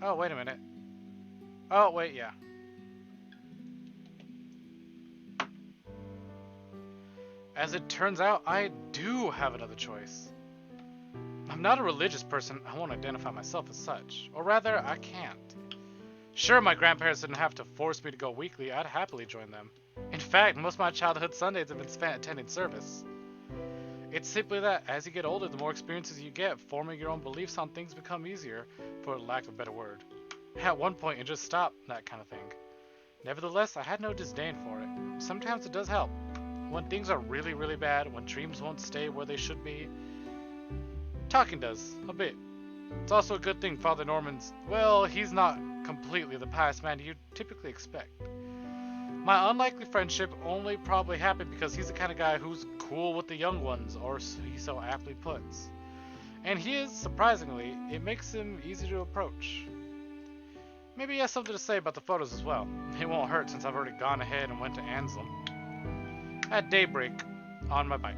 Oh, wait a minute. Oh, wait, yeah. As it turns out, I do have another choice. I'm not a religious person. I won't identify myself as such. Or rather, I can't. Sure, my grandparents didn't have to force me to go weekly. I'd happily join them. In fact, most of my childhood Sundays have been spent attending service. It's simply that, as you get older, the more experiences you get, forming your own beliefs on things become easier, for lack of a better word. At one point, it just stopped, that kind of thing. Nevertheless, I had no disdain for it. Sometimes it does help. When things are really, really bad, when dreams won't stay where they should be, talking does, a bit. It's also a good thing Father Norman's, well, he's not completely the pious man you'd typically expect. My unlikely friendship only probably happened because he's the kind of guy who's cool with the young ones, or he so aptly puts. And he is, surprisingly, it makes him easy to approach. Maybe he has something to say about the photos as well. It won't hurt since I've already gone ahead and went to Anselm. At daybreak, on my bike.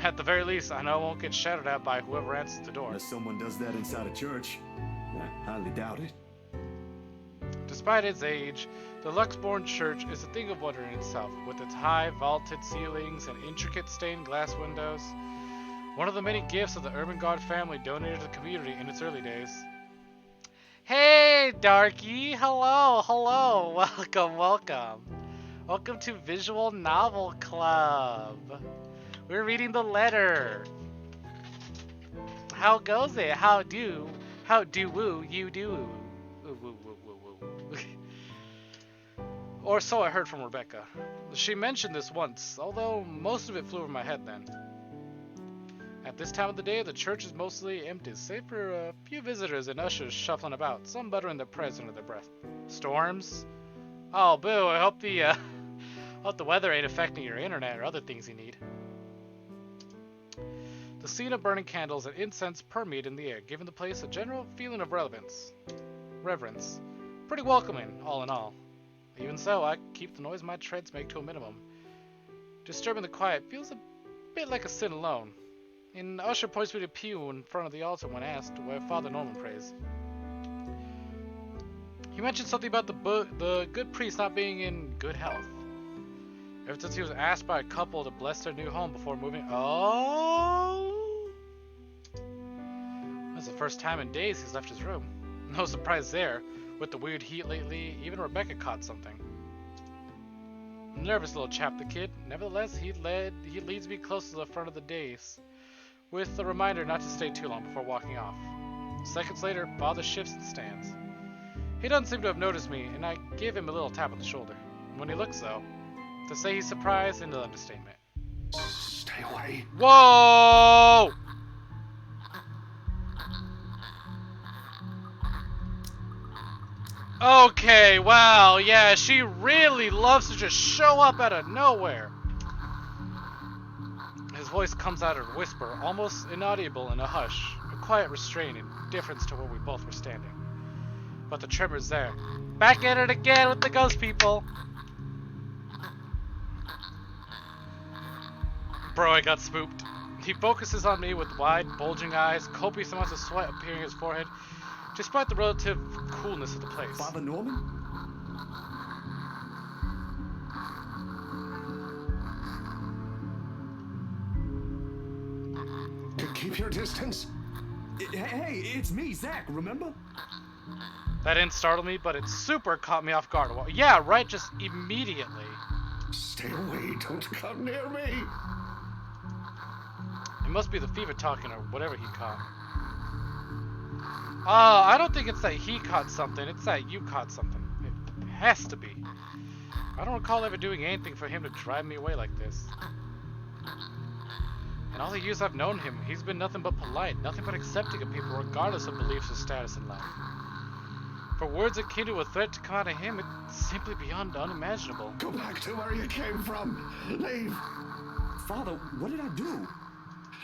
At the very least, I know I won't get shouted at by whoever answers the door. Unless someone does that inside a church. I highly doubt it. Despite its age, the Luxborn Church is a thing of wonder in itself, with its high, vaulted ceilings and intricate stained glass windows. One of the many gifts of the Ermengarde family donated to the community in its early days. Hey, Darky! Hello, hello! Welcome, welcome. Welcome to Visual Novel Club. We're reading the letter. How goes it? How do woo you do? Or so I heard from Rebecca. She mentioned this once, although most of it flew over my head then. At this time of the day, the church is mostly empty, save for a few visitors and ushers shuffling about, some buttering their prayers under their breath. Storms? Oh, boo, I hope the weather ain't affecting your internet or other things you need. The scene of burning candles and incense permeate in the air, giving the place a general feeling of reverence. Pretty welcoming, all in all. Even so, I keep the noise my treads make to a minimum. Disturbing the quiet feels a bit like a sin alone. An usher points me to a pew in front of the altar when asked where Father Norman prays. He mentioned something about the good priest not being in good health. Ever since he was asked by a couple to bless their new home before moving. Oh! That's the first time in days he's left his room. No surprise there. With the weird heat lately, even Rebecca caught something. Nervous little chap, the kid. Nevertheless, he leads me close to the front of the dais, with the reminder not to stay too long before walking off. Seconds later, Father shifts and stands. He doesn't seem to have noticed me, and I give him a little tap on the shoulder. When he looks, though, to say he's surprised is an understatement. Stay away. Whoa! Okay, wow, yeah, she really loves to just show up out of nowhere. His voice comes out in a whisper, almost inaudible in a hush, a quiet restraint and difference to where we both were standing. But the tremor's there. Back at it again with the ghost people! Bro, I got spooked. He focuses on me with wide, bulging eyes, copious amounts of sweat appearing in his forehead, despite the relative coolness of the place. Father Norman? Keep your distance. Hey, it's me, Zach, remember? That didn't startle me, but it super caught me off guard. Well, yeah, right, just immediately. Stay away, don't come near me. It must be the fever talking or whatever he caught. I don't think it's that he caught something, it's that you caught something. It has to be. I don't recall ever doing anything for him to drive me away like this. In all the years I've known him, he's been nothing but polite, nothing but accepting of people regardless of beliefs or status in life. For words akin to a threat to come out of him, it's simply beyond unimaginable. Go back to where you came from. Leave. Father, what did I do?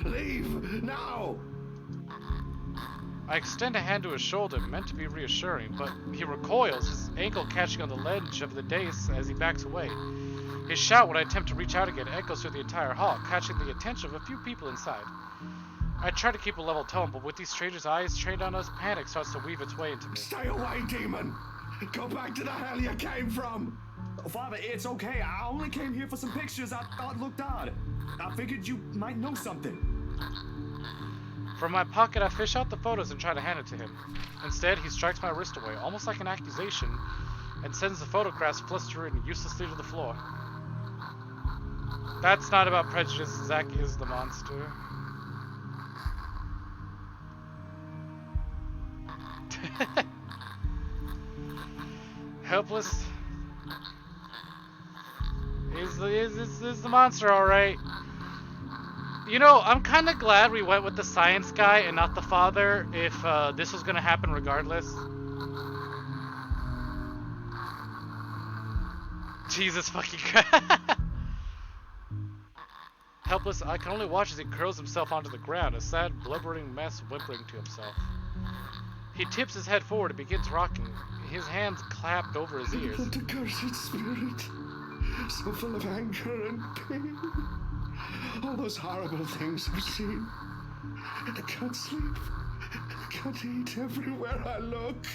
Leave now. I extend a hand to his shoulder, meant to be reassuring, but he recoils, his ankle catching on the ledge of the dais as he backs away. His shout when I attempt to reach out again echoes through the entire hall, catching the attention of a few people inside. I try to keep a level tone, but with these strangers' eyes trained on us, panic starts to weave its way into me. Stay away, demon. Go back to the hell you came from. Father, it's okay. I only came here for some pictures I thought looked odd. I figured you might know something. From my pocket, I fish out the photos and try to hand it to him. Instead, he strikes my wrist away, almost like an accusation, and sends the photographs flustering uselessly to the floor. That's not about prejudice. Zach is the monster. Helpless. Is the monster, alright. You know, I'm kind of glad we went with the science guy and not the father if this was going to happen regardless. Jesus fucking Christ. Helpless, I can only watch as he curls himself onto the ground, a sad, blubbering mess whimpering to himself. He tips his head forward and begins rocking, his hands clapped over his ears. What a cursed spirit. So full of anger and pain. All those horrible things I've seen. I can't sleep. I can't eat everywhere I look.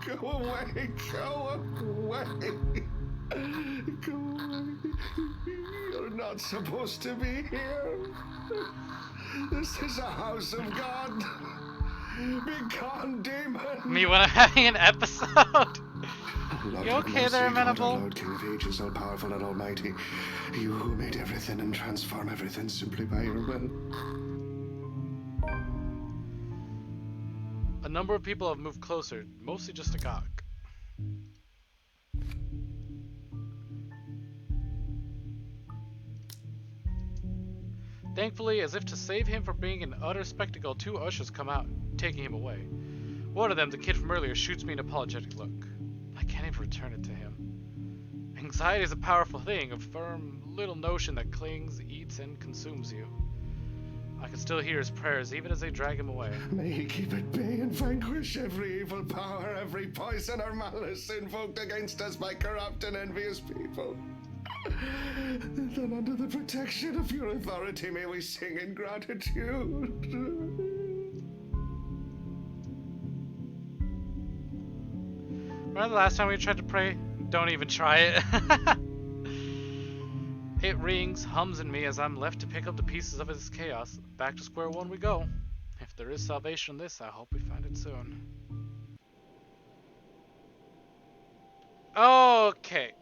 Go away. Go away. Go away. You're not supposed to be here. This is a house of God. Be gone, demon. Me when I'm having an episode. Lord, You have okay mercy, there, God, our Manable? Lord, King of Ages, all powerful and almighty. You who made everything and transform everything simply by your will. A number of people have moved closer, mostly just a gawk. Thankfully, as if to save him from being an utter spectacle, two ushers come out, taking him away. One of them, the kid from earlier, shoots me an apologetic look. I can't even return it to him. Anxiety is a powerful thing, a firm little notion that clings, eats, and consumes you. I can still hear his prayers even as they drag him away. May he keep at bay and vanquish every evil power, every poison or malice invoked against us by corrupt and envious people. Then under the protection of your authority may we sing in gratitude. Remember the last time we tried to pray? Don't even try it. It rings, hums in me as I'm left to pick up the pieces of his chaos. Back to square one we go. If there is salvation in this, I hope we find it soon. Okay.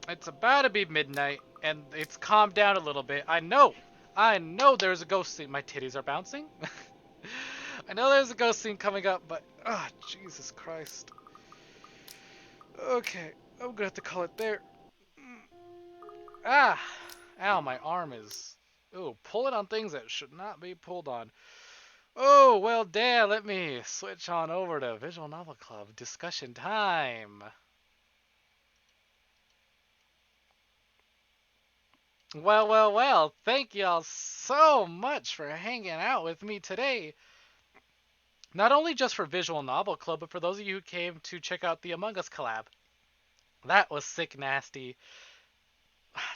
It's about to be midnight, and it's calmed down a little bit. I know there's a ghost scene. My titties are bouncing. I know there's a ghost scene coming up, but Jesus Christ. Okay, I'm gonna have to call it there. Ow, my arm is... Ooh, pulling on things that should not be pulled on. Oh, well, Dad, let me switch on over to Visual Novel Club discussion time. Well, well, well, thank y'all so much for hanging out with me today. Not only just for Visual Novel Club, but for those of you who came to check out the Among Us collab. That was sick nasty.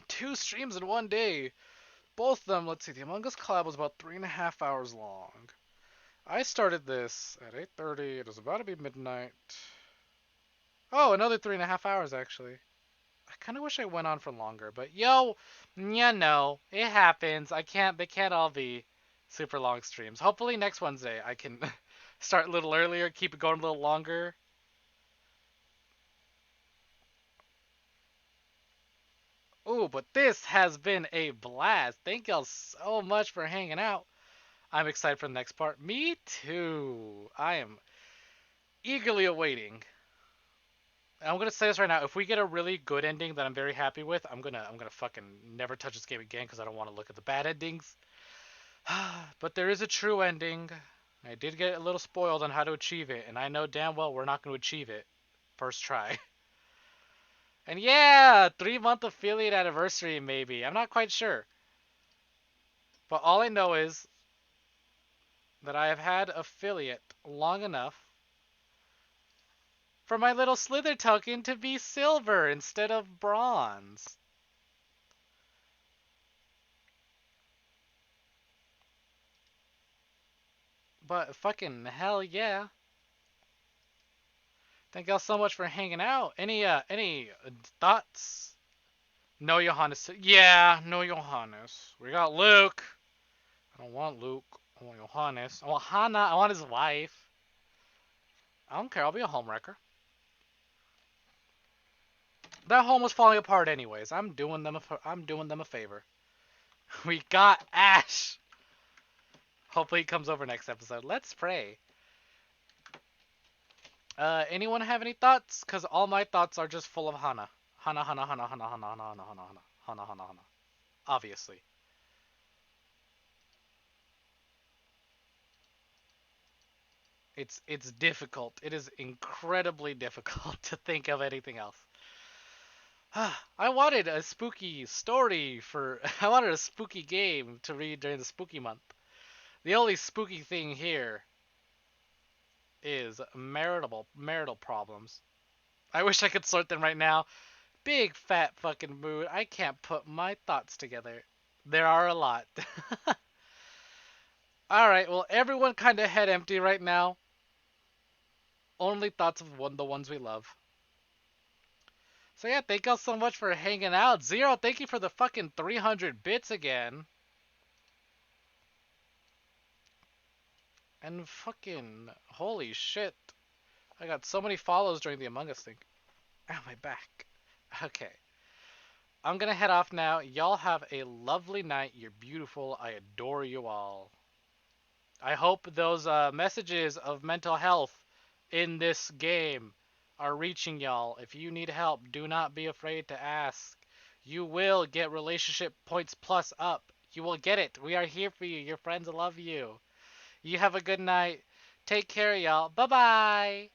2 streams in one day. Both of them, let's see, the Among Us collab was about 3.5 hours long. I started this at 8:30. It was about to be midnight. Oh, another 3.5 hours actually. I kind of wish I went on for longer, but yo, yeah, no, it happens. They can't all be super long streams. Hopefully next Wednesday I can start a little earlier, keep it going a little longer. Ooh, but this has been a blast. Thank y'all so much for hanging out. I'm excited for the next part. Me too. I am eagerly awaiting. I'm gonna say this right now. If we get a really good ending that I'm very happy with, I'm gonna fucking never touch this game again because I don't want to look at the bad endings. But there is a true ending. I did get a little spoiled on how to achieve it, and I know damn well we're not going to achieve it first try. And yeah, 3-month affiliate anniversary maybe. I'm not quite sure. But all I know is that I have had affiliate long enough for my little Slither token to be silver instead of bronze. But fucking hell yeah. Thank y'all so much for hanging out. Any thoughts? No Johannes. Yeah, no Johannes. We got Luke. I don't want Luke. I want Johannes. I want Hannah. I want his wife. I don't care. I'll be a homewrecker. That home was falling apart anyways. I'm doing them a favor. We got Ash. Hopefully he comes over next episode. Let's pray. Anyone have any thoughts? Cause all my thoughts are just full of Hannah. Hannah. Obviously. It's difficult. It is incredibly difficult to think of anything else. I wanted a spooky story I wanted a spooky game to read during the spooky month. The only spooky thing here is marital problems. I wish I could sort them right now. Big fat fucking mood. I can't put my thoughts together. There are a lot. Alright, well everyone kinda head empty right now. Only thoughts of the ones we love. So yeah, thank y'all so much for hanging out. Zero, thank you for the fucking 300 bits again. And fucking, holy shit. I got so many follows during the Among Us thing. Ow, my back. Okay. I'm gonna head off now. Y'all have a lovely night. You're beautiful. I adore you all. I hope those messages of mental health in this game are reaching y'all. If you need help, do not be afraid to ask. You will get relationship points plus up. You will get it. We are here for you. Your friends love you. You have a good night. Take care, y'all. Bye-bye.